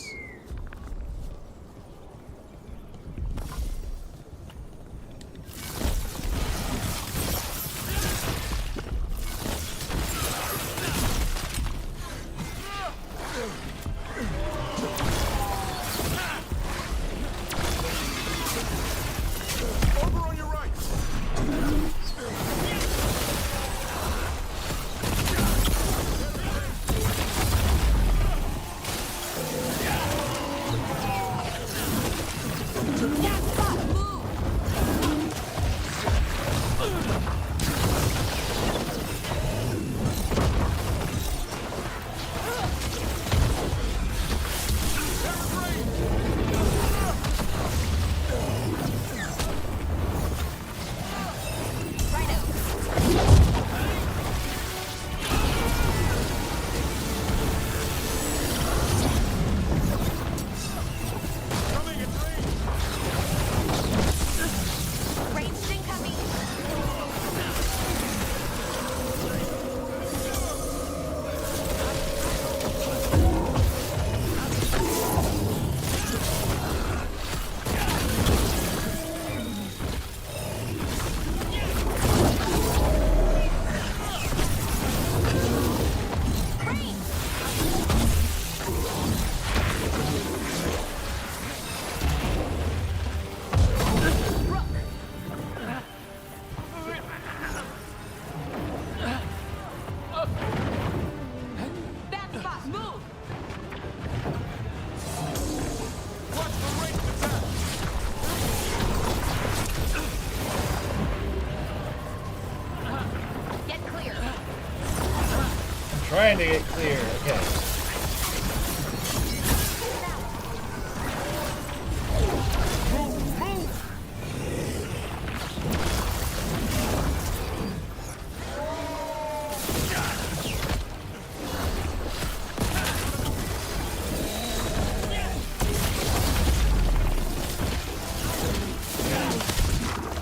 trying to get clear. Okay.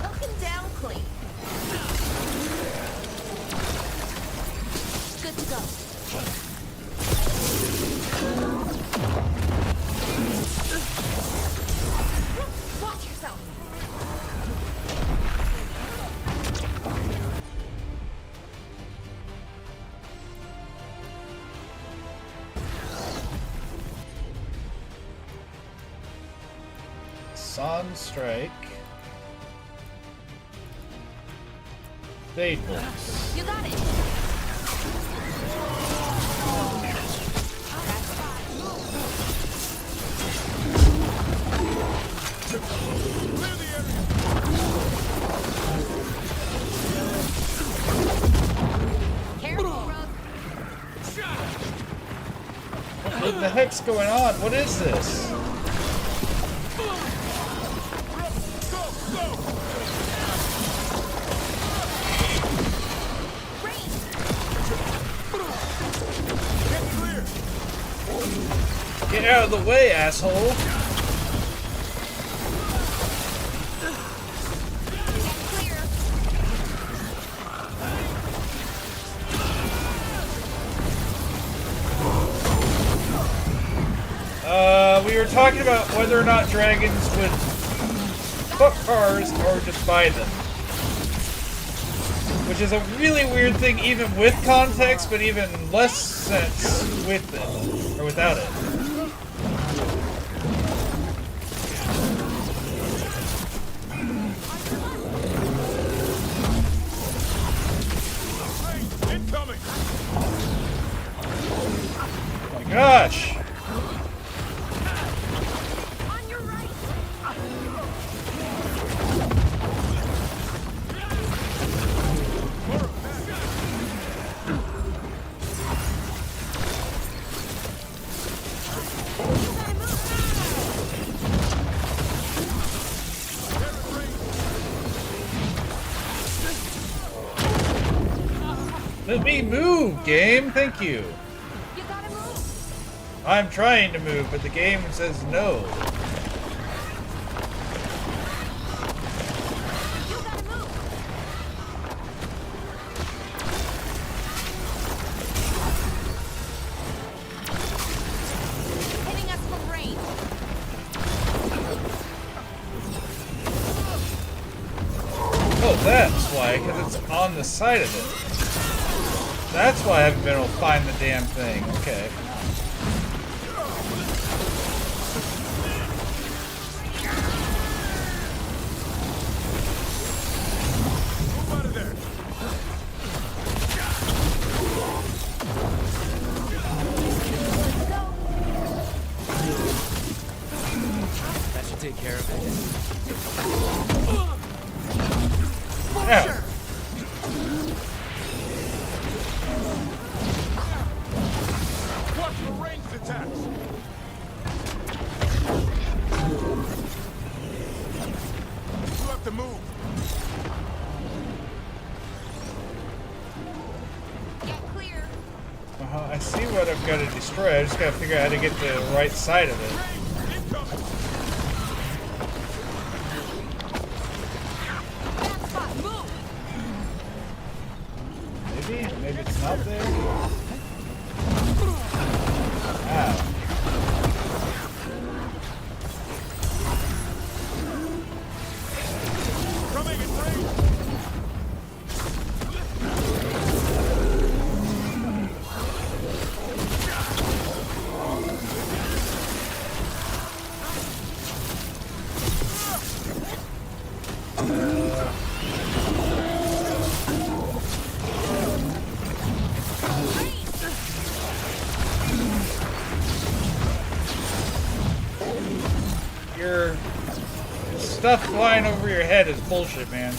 Knock him down clean. Good to go. Watch yourself. Sun Strike. Veilguard. You got it. What the heck's going on? What is this? Get out of the way, asshole! We were talking about whether or not dragons would fuck cars or just buy them. Which is a really weird thing even with context, but even less sense with it, or without it. Incoming! Oh my gosh! Let me move, game. Thank you. You gotta move. I'm trying to move, but the game says no. You gotta move. Hitting us from range. Oh, that's why, because it's on the side of it. That's why I haven't been able to find the damn thing. Okay. Move out of there! That should take care of it. Ow. Watch for ranged attacks! You have to move! Get clear. I see what I've got to destroy. I just got to figure out how to get the right side of it. Bad spot. Move. Maybe it's not there. Ow. Coming in range! Your stuff flying over your head is bullshit, man.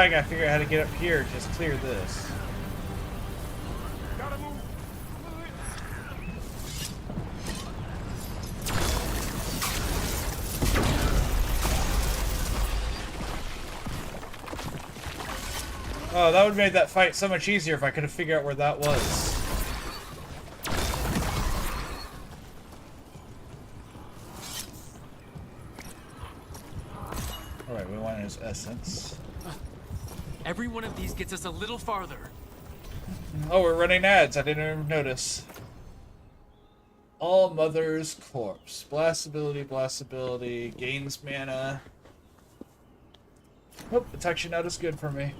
Now I gotta figure out how to get up here. Just clear this. Gotta move. Oh, that would have made that fight so much easier if I could have figured out where that was. Alright, we want his essence. Every one of these gets us a little farther. Oh, we're running ads. I didn't even notice. All Mother's Corpse. Blastability, gains mana. Oh, it's actually not as good for me.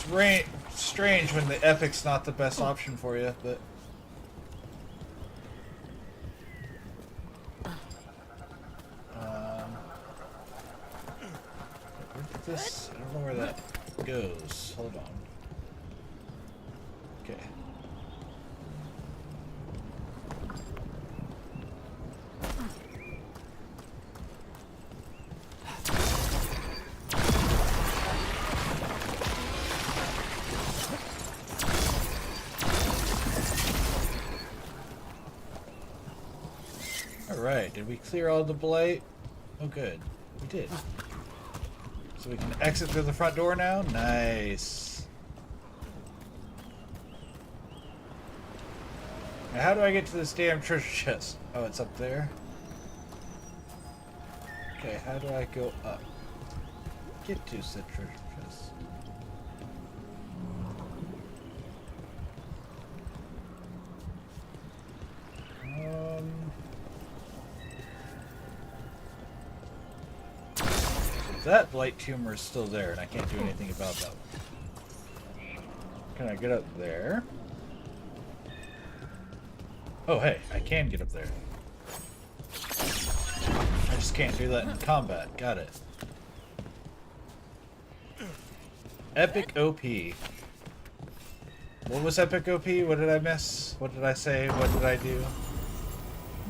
It's strange when the epic's not the best option for you, but... This, I don't know where that goes. Hold on. Okay. Alright, did we clear all the blight? Oh good, we did. So we can exit through the front door now? Nice. Now how do I get to this damn treasure chest? Oh, it's up there. Okay, how do I go up? Get to said treasure chest. That blight tumor is still there, and I can't do anything about that one. Can I get up there? Oh, hey, I can get up there. I just can't do that in combat. Got it. Epic OP. What was Epic OP? What did I miss? What did I say? What did I do?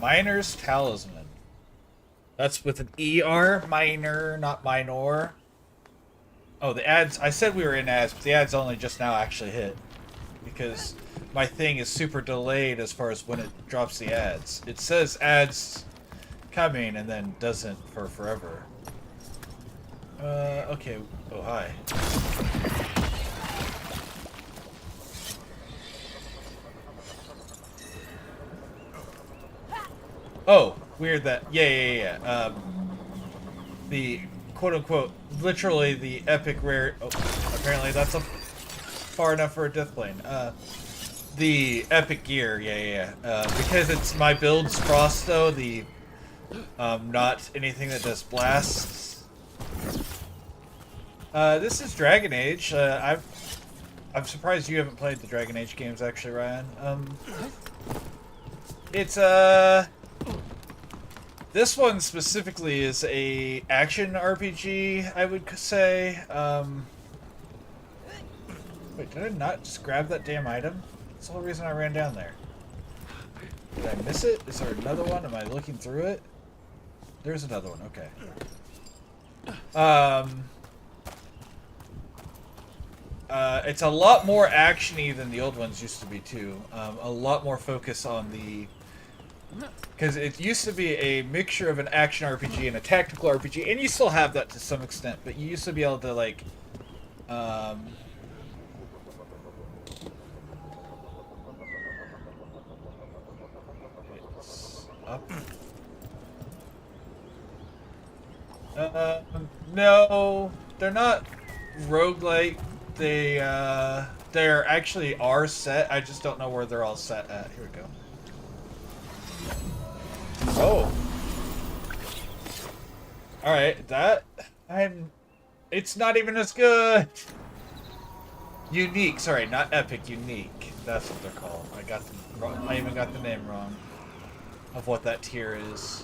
Miner's Talisman. That's with an ER, minor, not minor. Oh, the ads, I said we were in ads, but the ads only just now actually hit. Because my thing is super delayed as far as when it drops the ads. It says ads coming and then doesn't for forever. Okay. Oh, hi. Oh, weird that, yeah. The quote-unquote, literally the epic rare, oh, apparently that's far enough for a death plane. The epic gear, yeah. Because it's my build's frost though, the, not anything that does blasts. This is Dragon Age. I'm surprised you haven't played the Dragon Age games actually, Ryan. It's, this one specifically is a action RPG, I would say. Wait, did I not just grab that damn item? That's the whole reason I ran down there. Did I miss it? Is there another one? Am I looking through it? There's another one, okay. It's a lot more action-y than the old ones used to be, too. A lot more focus on the... Because it used to be a mixture of an action RPG and a tactical RPG, and you still have that to some extent, but you used to be able to, like, up. No, they're not roguelike. They're actually are set. I just don't know where they're all set at. Here we go. Oh. Alright, it's not even as good. Unique, sorry, not epic, unique. That's what they're called. I got them wrong. I even got the name wrong of what that tier is.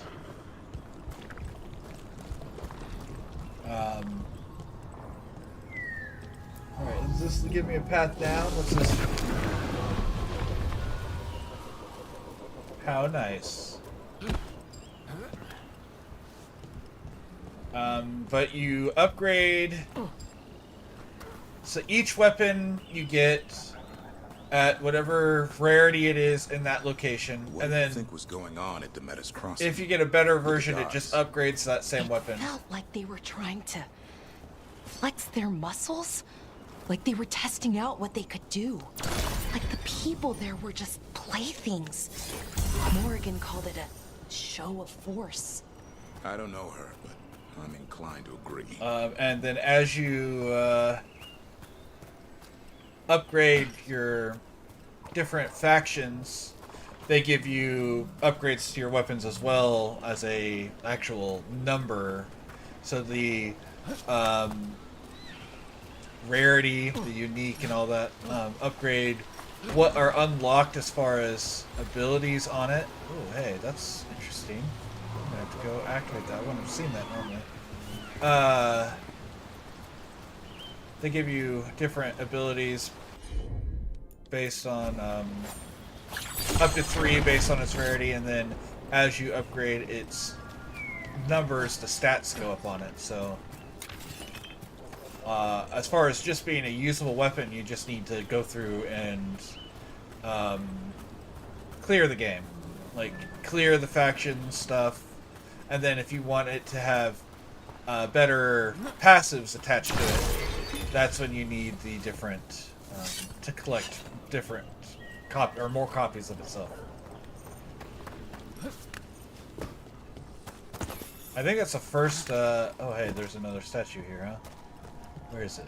Alright, is this to give me a path down? What's this? How nice. But you upgrade. So each weapon you get at whatever rarity it is in that location, What and do you then think was going on at the Metis Crossing? if you get a better version, it just upgrades that same weapon. Felt like they were trying to flex their muscles, like they were testing out what they could do. Like the people there were just playthings. Morrigan called it a show of force. I don't know her, but I'm inclined to agree. And then as you upgrade your different factions, they give you upgrades to your weapons as well as a actual number. So the rarity, the unique, and all that upgrade what are unlocked as far as abilities on it. Oh, hey, that's interesting. I'm gonna have to go activate that. I wouldn't have seen that normally. They give you different abilities based on up to 3 based on its rarity, and then as you upgrade its numbers, the stats go up on it. So as far as just being a usable weapon, you just need to go through and clear the game, like clear the faction stuff, and then if you want it to have better passives attached to it, that's when you need the different to collect different more copies of itself. I think that's the first. Oh, hey, there's another statue here, huh? Where is it?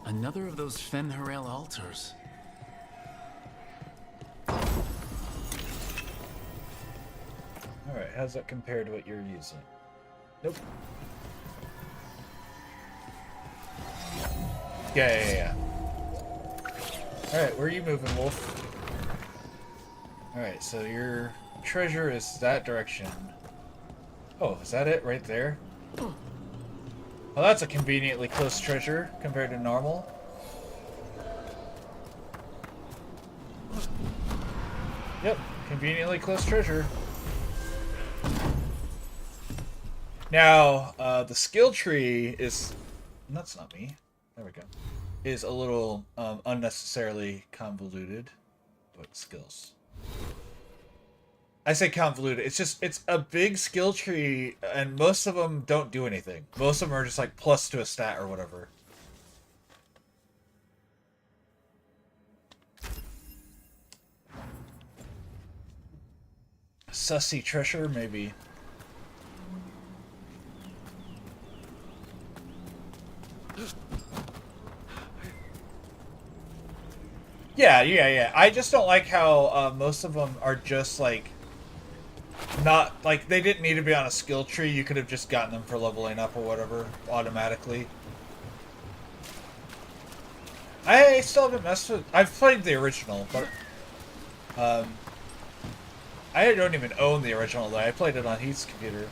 Another of those Fen'Harel altars. Alright, how's that compare to what you're using? Nope. Yeah. Alright, where are you moving, Wolf? Alright, so your treasure is that direction. Oh, is that it right there? Well, that's a conveniently close treasure compared to normal. Yep, conveniently close treasure. Now, the skill tree is... That's not me. There we go. Is a little unnecessarily convoluted. What skills? I say convoluted. It's a big skill tree, and most of them don't do anything. Most of them are just like plus to a stat or whatever. Sussy treasure, maybe. Yeah. I just don't like how most of them are just like not like they didn't need to be on a skill tree. You could have just gotten them for leveling up or whatever automatically. I still haven't messed with. I've played the original, but I don't even own the original though. I played it on Heath's computer,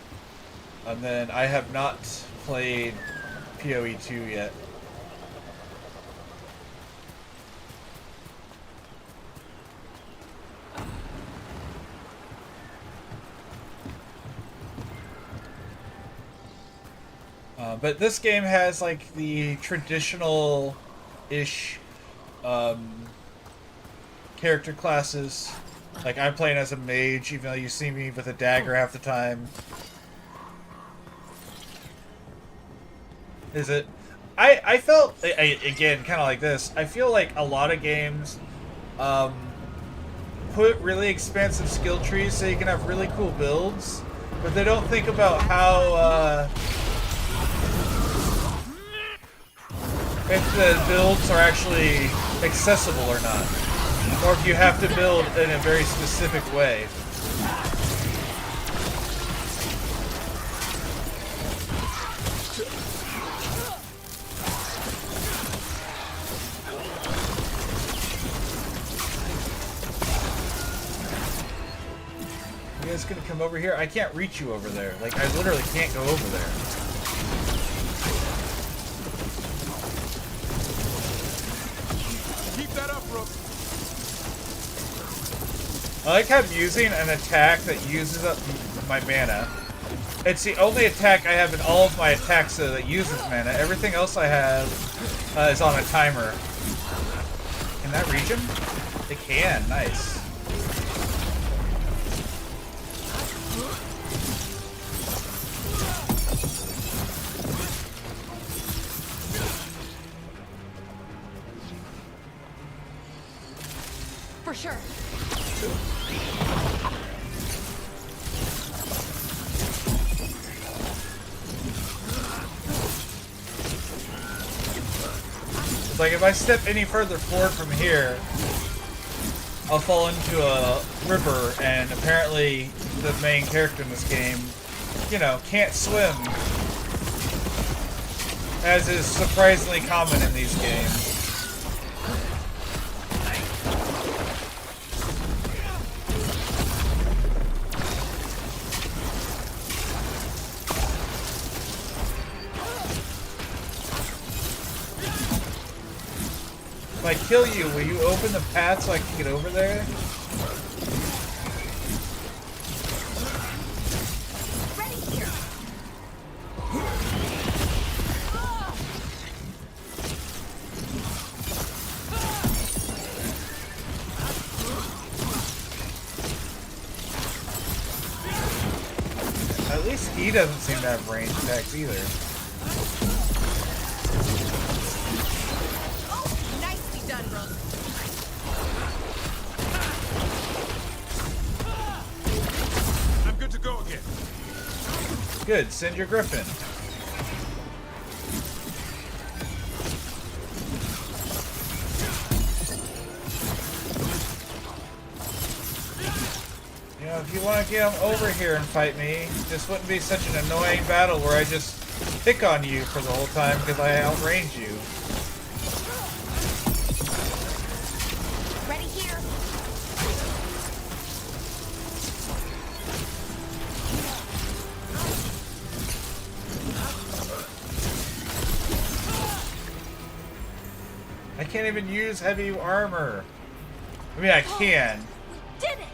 and then I have not played PoE 2 yet. But this game has like the traditional-ish character classes. Like I'm playing as a mage, even though you see me with a dagger half the time. Is it? I felt again kind of like this. I feel like a lot of games put really expansive skill trees so you can have really cool builds, but they don't think about how if the builds are actually accessible or not, or if you have to build in a very specific way. You guys gonna come over here? I can't reach you over there. Like, I literally can't go over there. Keep that up, Rook. I like how I'm using an attack that uses up my mana. It's the only attack I have in all of my attacks that uses mana. Everything else I have is on a timer. Can that reach him? It can. Nice. For sure. It's like if I step any further forward from here, I'll fall into a river, and apparently the main character in this game, you know, can't swim. As is surprisingly common in these games. If I kill you, will you open the path so I can get over there? Ready here. At least he doesn't seem to have range attacks either. Nicely done, Rook. I'm good to go again. Good, send your griffin. You know, if you want to get him over here and fight me, this wouldn't be such an annoying battle where I just pick on you for the whole time because I outrange you. Ready here. I can't even use heavy armor. I mean, I can, Did it.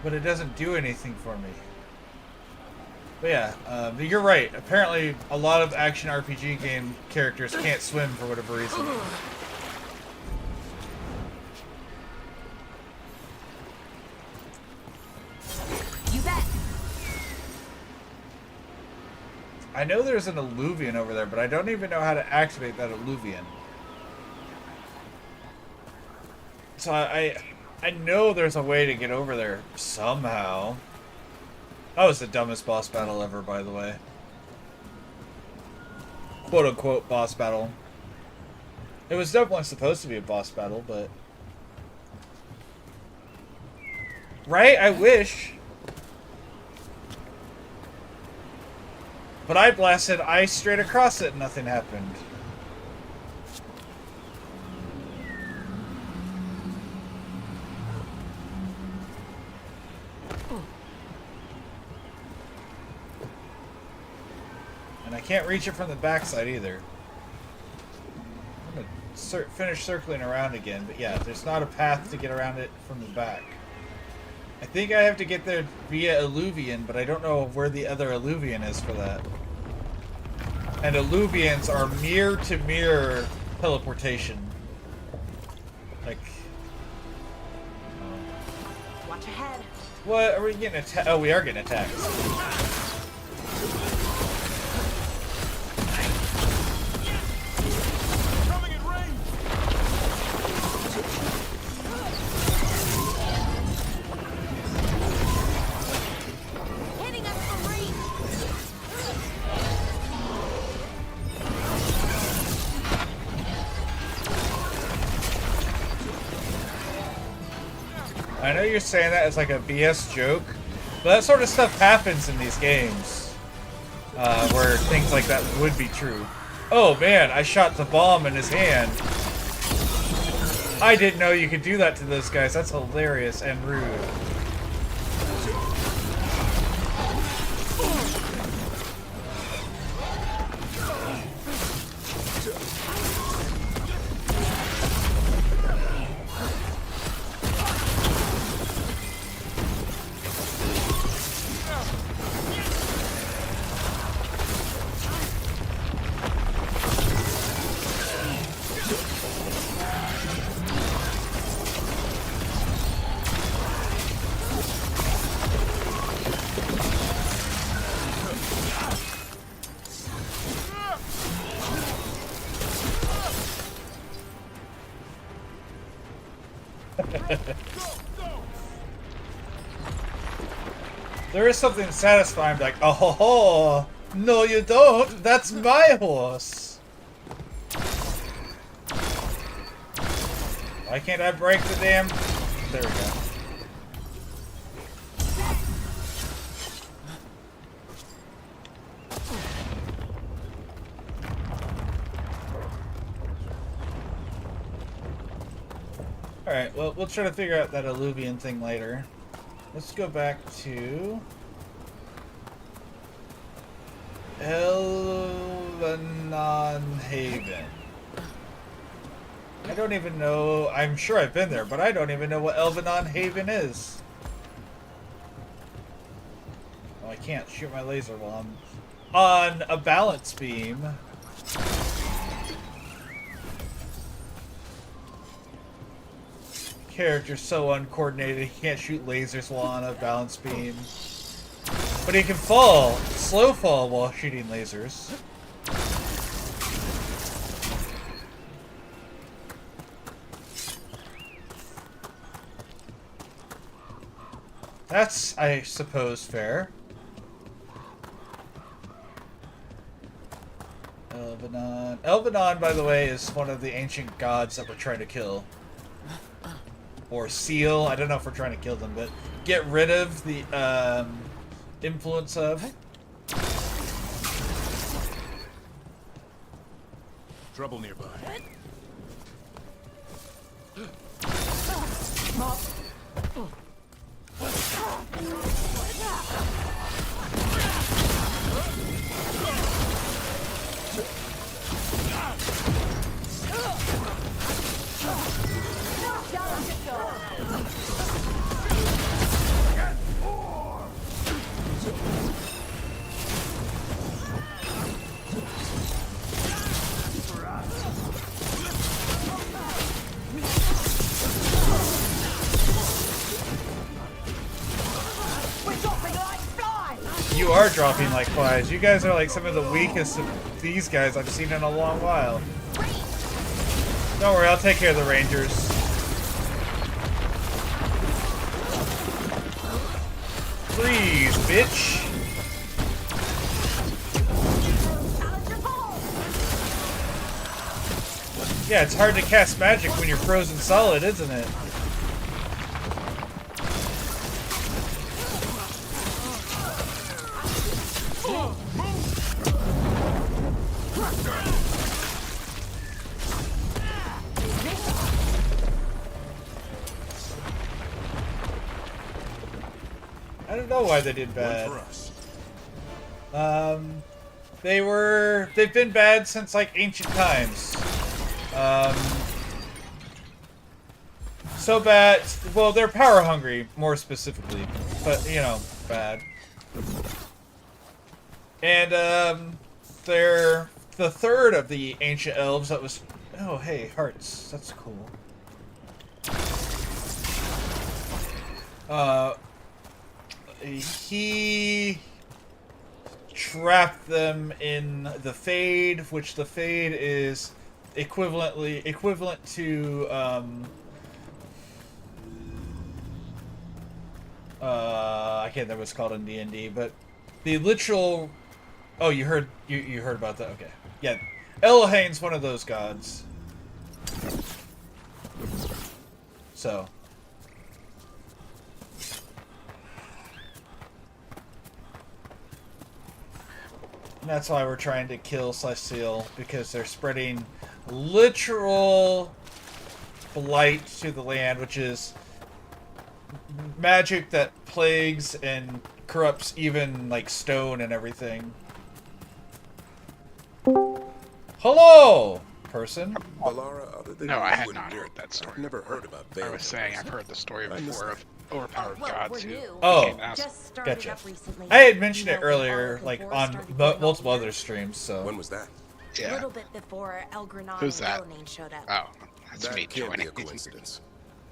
but it doesn't do anything for me. But yeah, you're right. Apparently, a lot of action RPG game characters can't swim for whatever reason. You bet. I know there's an alluvian over there, but I don't even know how to activate that alluvian. So I know there's a way to get over there somehow. That was the dumbest boss battle ever, by the way. Quote-unquote boss battle. It was definitely supposed to be a boss battle, but... Right? I wish. But I blasted ice straight across it and nothing happened. And I can't reach it from the backside either. I'm gonna finish circling around again, but yeah, there's not a path to get around it from the back. I think I have to get there via alluvian, but I don't know where the other alluvian is for that. And alluvians are mirror-to-mirror teleportation. Like... Watch ahead. What? Are we getting attacked? Oh, we are getting attacked. Coming in range. Hitting us from range. I know you're saying that as like a BS joke, but that sort of stuff happens in these games. Where things like that would be true. Oh man, I shot the bomb in his hand. I didn't know you could do that to those guys. That's hilarious and rude. There is something satisfying, like, oh ho ho, no you don't, that's my horse. Why can't I break the damn... There we go. Alright, well, we'll try to figure out that Alluvian thing later. Let's go back to... Elvenon Haven. I don't even know... I'm sure I've been there, but I don't even know what Elvenon Haven is. Oh, I can't shoot my laser while I'm on a balance beam. Character's so uncoordinated, he can't shoot lasers while on a balance beam. But he can fall, slow fall while shooting lasers. That's, I suppose, fair. Elvenon. Elvenon, by the way, is one of the ancient gods that we're trying to kill. Or seal. I don't know if we're trying to kill them, but get rid of the influence of. Trouble nearby. You are dropping like flies. You guys are like some of the weakest of these guys I've seen in a long while. Don't worry, I'll take care of the Rangers. Freeze, bitch! Yeah, it's hard to cast magic when you're frozen solid, isn't it? I don't know why they did bad. They've been bad since like ancient times. So bad, well, they're power hungry, more specifically, but you know, bad. And they're the third of the ancient elves that was, oh hey, hearts, that's cool. He trapped them in the Fade, which the Fade is equivalent to I can't remember what it's called in D&D, but the literal. Oh, you heard about that? Okay, yeah, Elohane's one of those gods. So. And that's why we're trying to kill Celestial, because they're spreading literal blight to the land, which is magic that plagues and corrupts even like stone and everything. Hello, person. No, I had not heard that story. I've never heard about Veilguard. I was saying I've heard the story before of overpowered gods who Oh, became assholes. gotcha. I had mentioned it earlier, like on multiple other streams. So when was that? A Yeah. little bit before Elgrenon Who's and that? Elnane showed up. Oh, that's That me can't be joining. a coincidence.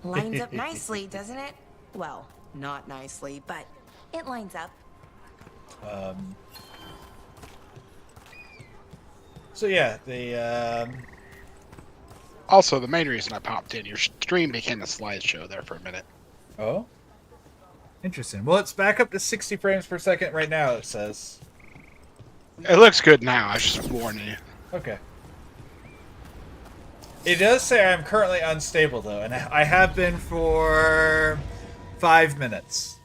Lines up nicely, doesn't it? Well, not nicely, but it lines up. So yeah, they Also, the main reason I popped in, your stream became a slideshow there for a minute. Oh? Interesting. Well, it's back up to 60 frames per second right now, it says. It looks good now, I was just warning you. Okay. It does say I'm currently unstable, though, and I have been for 5 minutes.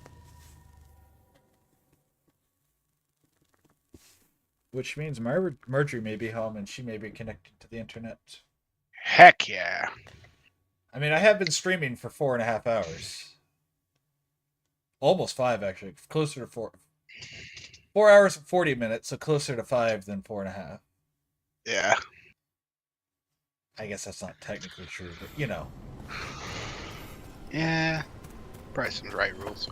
Which means Marjorie may be home and she may be connected to the internet. Heck yeah. I mean, I have been streaming for 4.5 hours. Almost 5, actually. Closer to 4. 4 hours and 40 minutes, so closer to 5 than 4.5. Yeah. I guess that's not technically true, but you know. Yeah. Bryson's right rules.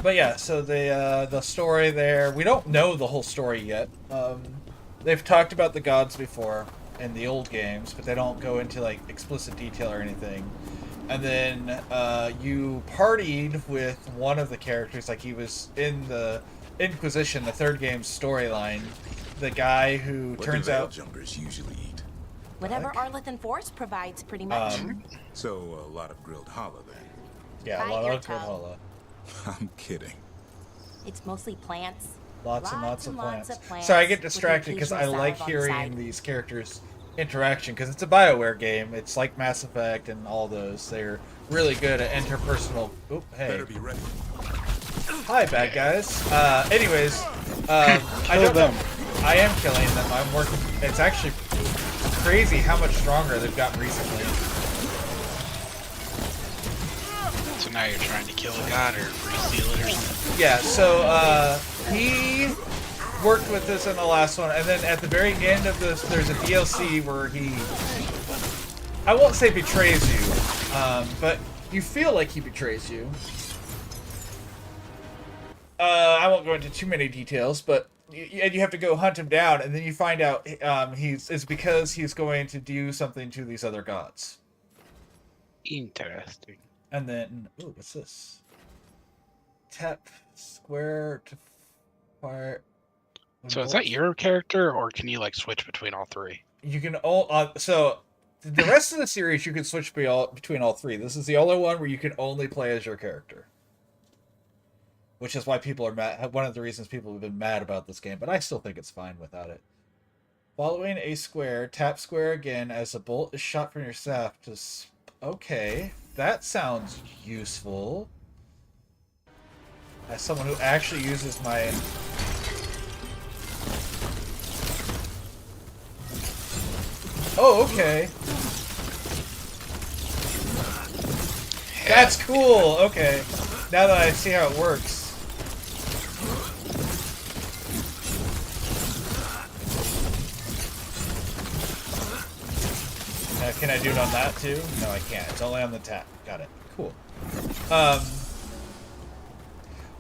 But yeah, so the story there, we don't know the whole story yet. They've talked about the gods before in the old games, but they don't go into like explicit detail or anything. And then you partied with one of the characters, like he was in the Inquisition, the third game's storyline. The guy who turns out jumpers usually eat. Whatever Arlethan Force provides, pretty much. So a lot of grilled challah then. Yeah, a lot of grilled challah. I'm kidding. It's mostly plants. Lots and lots of lots plants. of plants So I get with distracted because I occasional like salve on the hearing side. these characters' interaction because it's a BioWare game. It's like Mass Effect and all those. They're really good at interpersonal. Oop, hey. Better be ready. Hi, bad guys. Anyways, I don't know. I am killing them. I'm working. It's actually crazy how much stronger they've gotten recently. So now you're trying to kill a god or reseal it or something? Yeah, so he worked with this in the last one, and then at the very end of this, there's a DLC where he, I won't say betrays you, but you feel like he betrays you. I won't go into too many details, but you have to go hunt him down, and then you find out it's because he's going to do something to these other gods. Interesting. And then, ooh, what's this? Tap square to fire. So is that your character, or can you like switch between all three? You can all so the rest of the series you can switch between all three. This is the only one where you can only play as your character, which is why people are mad. One of the reasons people have been mad about this game, but I still think it's fine without it. Following a square, tap square again as a bolt is shot from your staff to. Okay, that sounds useful. As someone who actually uses my. Oh, okay. That's cool. Okay. Now that I see how it works. Can I do it on that too? No, I can't. It's only on the tap. Got it. Cool. But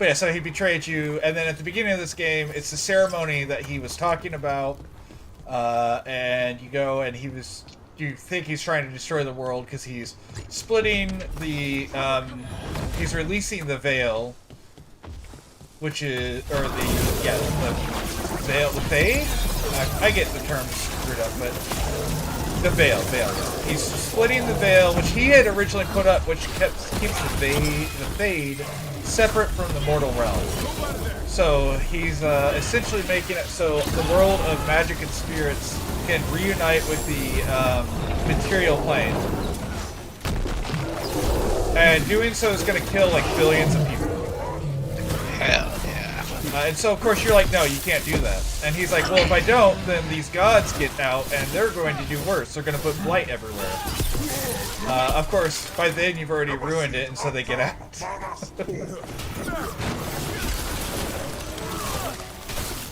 yeah, so he betrayed you, and then at the beginning of this game, it's the ceremony that he was talking about, and you go and you think he's trying to destroy the world because he's splitting the, he's releasing the veil, which is, or the veil, the fade? I get the terms screwed up, but the veil. He's splitting the veil, which he had originally put up, which keeps the fade separate from the mortal realm. So he's essentially making it so the world of magic and spirits can reunite with the material plane. And doing so is going to kill like billions of people. Hell yeah. And so of course you're like, no, you can't do that. And he's like, well, if I don't, then these gods get out and they're going to do worse. They're going to put blight everywhere. Of course, by then you've already ruined it, and so they get out.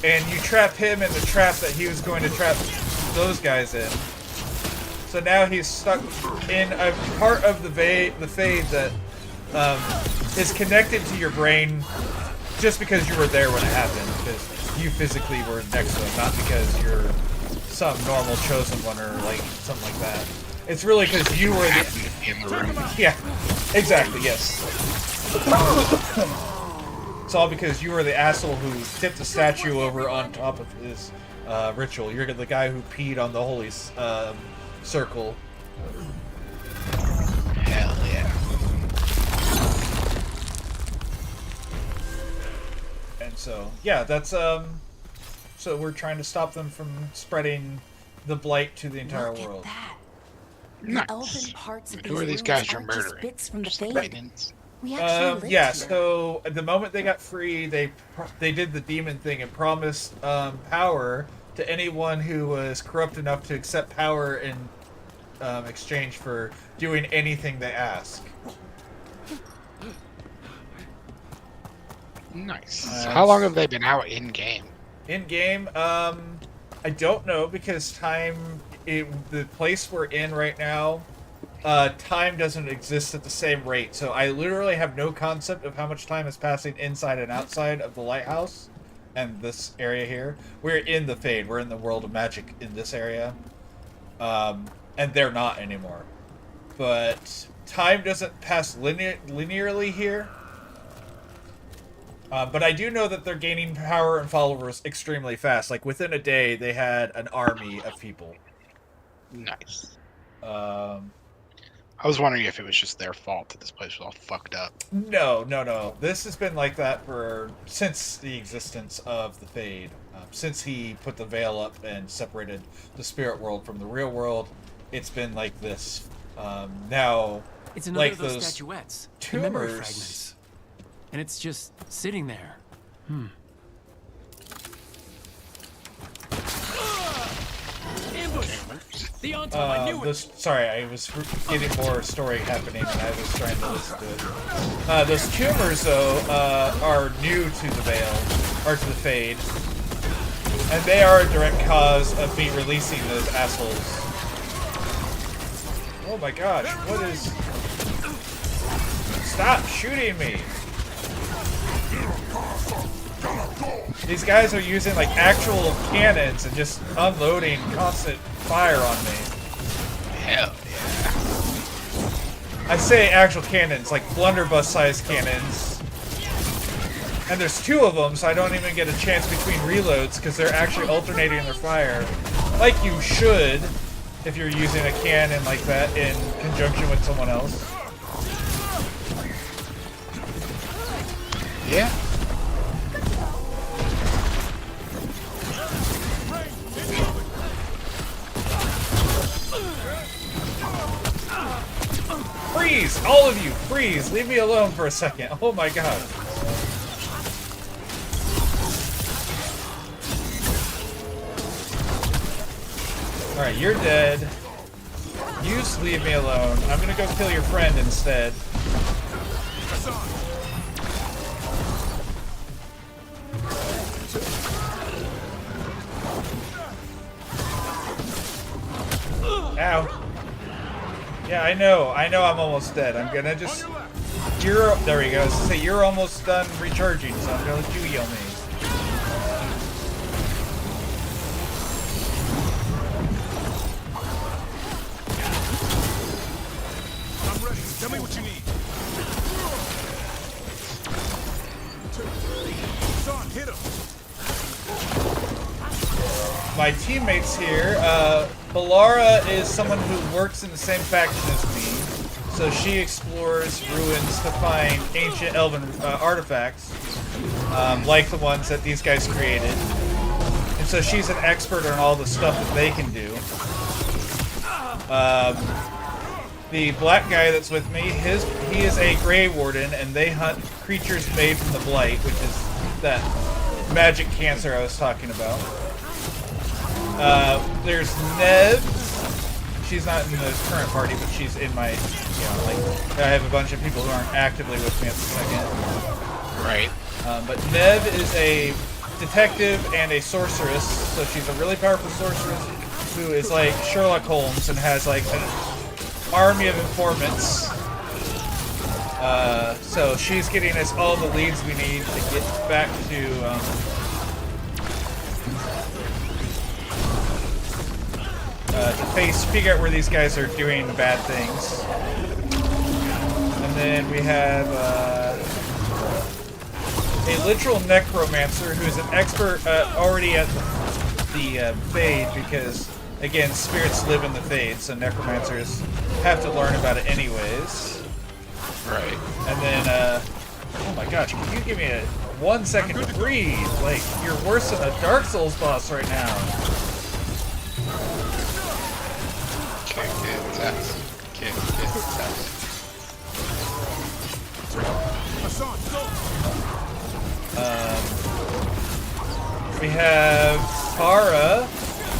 And you trap him in the trap that he was going to trap those guys in. So now he's stuck in a part of the fade that is connected to your brain just because you were there when it happened, because you physically were next to him, not because you're some normal chosen one or like something like that. It's really because you were in the room. Yeah, exactly. Yes. It's all because you were the asshole who tipped the statue over on top of his ritual. You're the guy who peed on the holy circle. Hell yeah. And so, yeah, that's so we're trying to stop them from spreading the blight to the entire world. The elven parts of Who are these ruins guys you're aren't just murdering? bits from the Just Fade. Titans? We actually lived Yeah, here. so the moment they got free, they did the demon thing and promised power to anyone who was corrupt enough to accept power in exchange for doing anything they ask. Nice. So how long have they been out in game? In game, I don't know because the place we're in right now, time doesn't exist at the same rate. So I literally have no concept of how much time is passing inside and outside of the lighthouse and this area here. We're in the Fade. We're in the world of magic in this area. And they're not anymore. But time doesn't pass linearly here. But I do know that they're gaining power and followers extremely fast. Like, within a day, they had an army of people. Nice. I was wondering if it was just their fault that this place was all fucked up. No. This has been like that since the existence of the Fade. Since he put the veil up and separated the spirit world from the real world, it's been like this. Now, It's another like of those statuettes. The tumors. memory fragments. And it's just sitting there. Sorry, I was getting more story happening and I was trying to listen to it. Those tumors, though, are new to the Veil, or to the Fade. And they are a direct cause of me releasing those assholes. Oh my gosh, what is... Stop shooting me! These guys are using like actual cannons and just unloading constant fire on me. Hell yeah. I say actual cannons, like blunderbuss-sized cannons. And there's two of them, so I don't even get a chance between reloads because they're actually alternating their fire. Like you should, if you're using a cannon like that in conjunction with someone else. Yeah. Freeze! All of you, freeze! Leave me alone for a second. Oh my god. Alright, you're dead. You just leave me alone. I'm gonna go kill your friend instead. Ow. Yeah, I know I'm almost dead. I'm gonna just... There we go. Say you're almost done recharging, so I'm gonna let you heal me. I'm ready. Tell me what you need. Son, hit him. My teammates here, Balara is someone who works in the same faction as me, so she explores ruins to find ancient elven artifacts, like the ones that these guys created. And so she's an expert on all the stuff that they can do. The black guy that's with me, he is a Grey Warden, and they hunt creatures made from the Blight, which is that magic cancer I was talking about. There's Nev. She's not in the current party, but she's in my, I have a bunch of people who aren't actively with me at the second. Right. But Nev is a detective and a sorceress, so she's a really powerful sorceress who is like Sherlock Holmes and has like an army of informants. So she's getting us all the leads we need to get back to, figure out where these guys are doing bad things. And then we have, a literal necromancer who's an expert already at the Fade because, again, spirits live in the Fade, so necromancers have to learn about it anyways. Right. And then, oh my gosh, can you give me 1 second to breathe? Like, you're worse than a Dark Souls boss right now. Kick its ass. Kick its ass. We have Farah,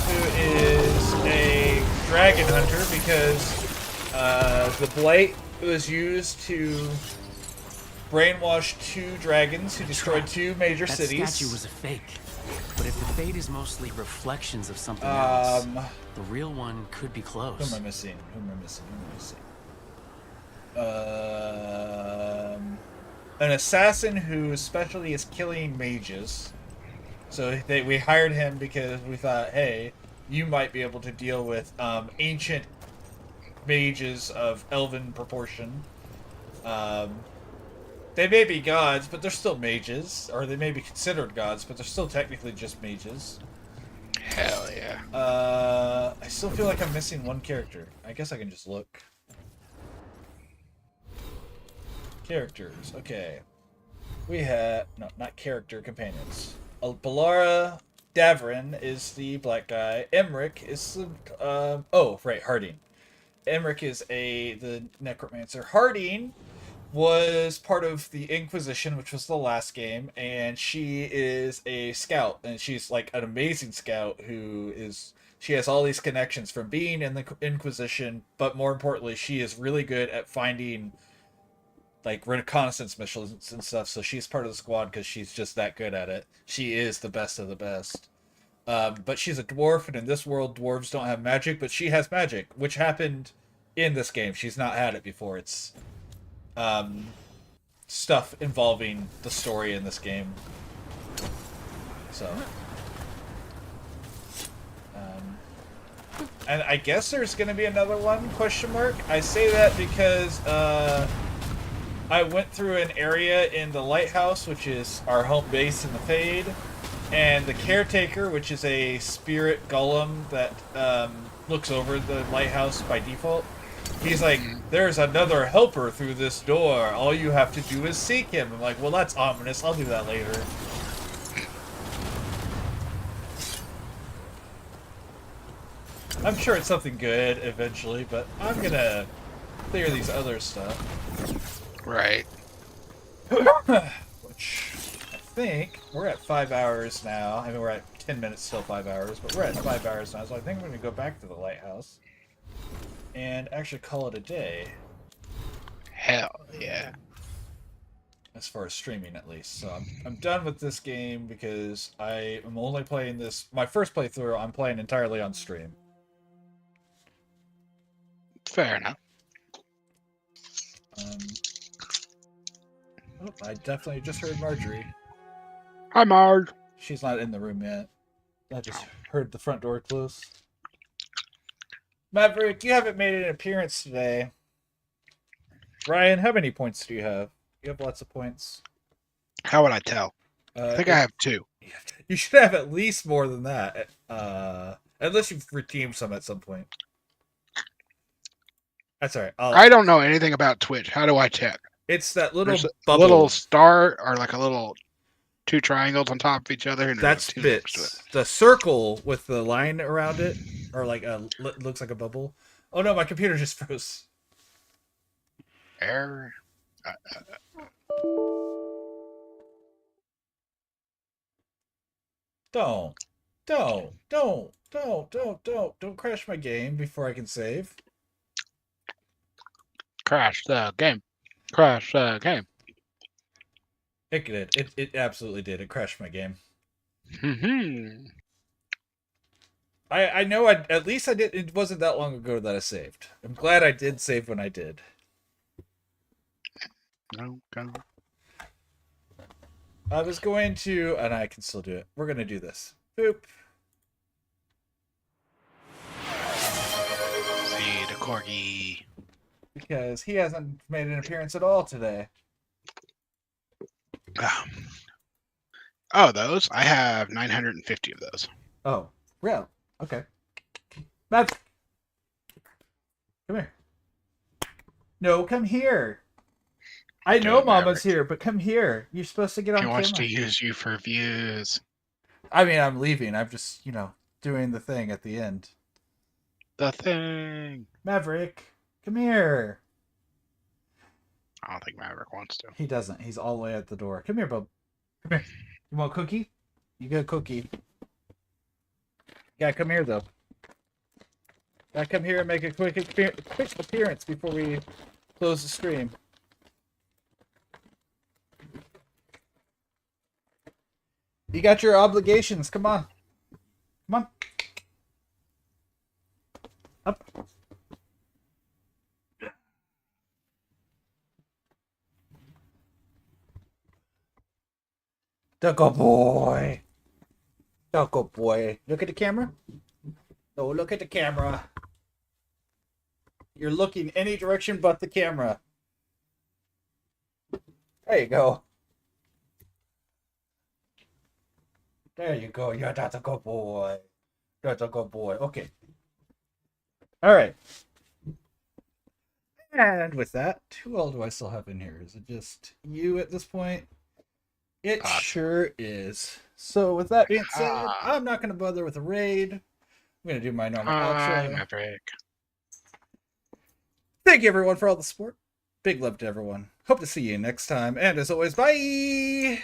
who is a dragon hunter because the blight was used to brainwash 2 dragons who destroyed 2 major cities. That statue was a fake. But if the fate is mostly reflections of something else, the real one could be close. Who am I missing? An assassin whose specialty is killing mages. So we hired him because we thought, hey, you might be able to deal with ancient mages of elven proportion. They may be gods, but they're still mages. Or they may be considered gods, but they're still technically just mages. Hell yeah. I still feel like I'm missing one character. I guess I can just look. Characters, okay. We have... No, not character, companions. Balara Davrin is the black guy. Emmerich is the... oh, right, Harding. Emmerich is the necromancer. Harding was part of the Inquisition, which was the last game, and she is a scout, and she's like an amazing scout who is... She has all these connections from being in the Inquisition, but more importantly, she is really good at finding like reconnaissance missions and stuff, so she's part of the squad because she's just that good at it. She is the best of the best. But she's a dwarf, and in this world, dwarves don't have magic, but she has magic, which happened in this game. She's not had it before. It's stuff involving the story in this game. So... and I guess there's going to be another one, question mark? I say that because, I went through an area in the lighthouse, which is our home base in the Fade, and the caretaker, which is a spirit golem that looks over the lighthouse by default, he's like, there's another helper through this door. All you have to do is seek him. I'm like, well, that's ominous. I'll do that later. I'm sure it's something good eventually, but I'm gonna clear these other stuff. Right. Which, I think, we're at 5 hours now. I mean, we're at 10 minutes, still 5 hours, but we're at 5 hours now, so I think we're gonna go back to the lighthouse. And actually call it a day. Hell yeah. As far as streaming, at least. So I'm done with this game because I am only playing this... My first playthrough, I'm playing entirely on stream. Fair enough. Oh, I definitely just heard Marjorie. Hi, Marge. She's not in the room yet. I just heard the front door close. Maverick, you haven't made an appearance today. Ryan, how many points do you have? You have lots of points. How would I tell? I think I have 2. You should have at least more than that. Unless you've redeemed some at some point. That's alright. I don't know anything about Twitch. How do I check? It's that little There's bubble. a little star or like a little 2 triangles on top of each other. And that's bits. The circle with the line around it, or like looks like a bubble. Oh no, my computer just froze. Error. Don't crash my game before I can save. Crash the game. Crash the game. It did. It absolutely did. It crashed my game. I know. At least I did. It wasn't that long ago that I saved. I'm glad I did save when I did. No. I was going to, and I can still do it. We're gonna do this. Boop. See the corgi. Because he hasn't made an appearance at all today. Oh, those? I have 950 of those. Oh, real? Okay. Mav, come here. No, come here. I know Mama's here, but come here. You're supposed to get on He camera. wants to use you for views. I mean, I'm leaving. I'm just, doing the thing at the end. The thing. Maverick, come here. I don't think Maverick wants to. He doesn't. He's all the way at the door. Come here, bub. Come here. You want a cookie? You get a cookie. Yeah, come here, though. Gotta come here and make a quick appearance before we close the stream. You got your obligations. Come on. Come on. Up. Ducko boy. Ducko boy. Look at the camera. No, look at the camera. You're looking any direction but the camera. There you go. There you go. You're that's a good boy. That's a good boy. Okay. All right. And with that, who all do I still have in here? Is it just you at this point? It sure is. So with that being said, I'm not going to bother with a raid. I'm going to do my normal outro. Maverick. Thank you everyone for all the support. Big love to everyone. Hope to see you next time. And as always, bye!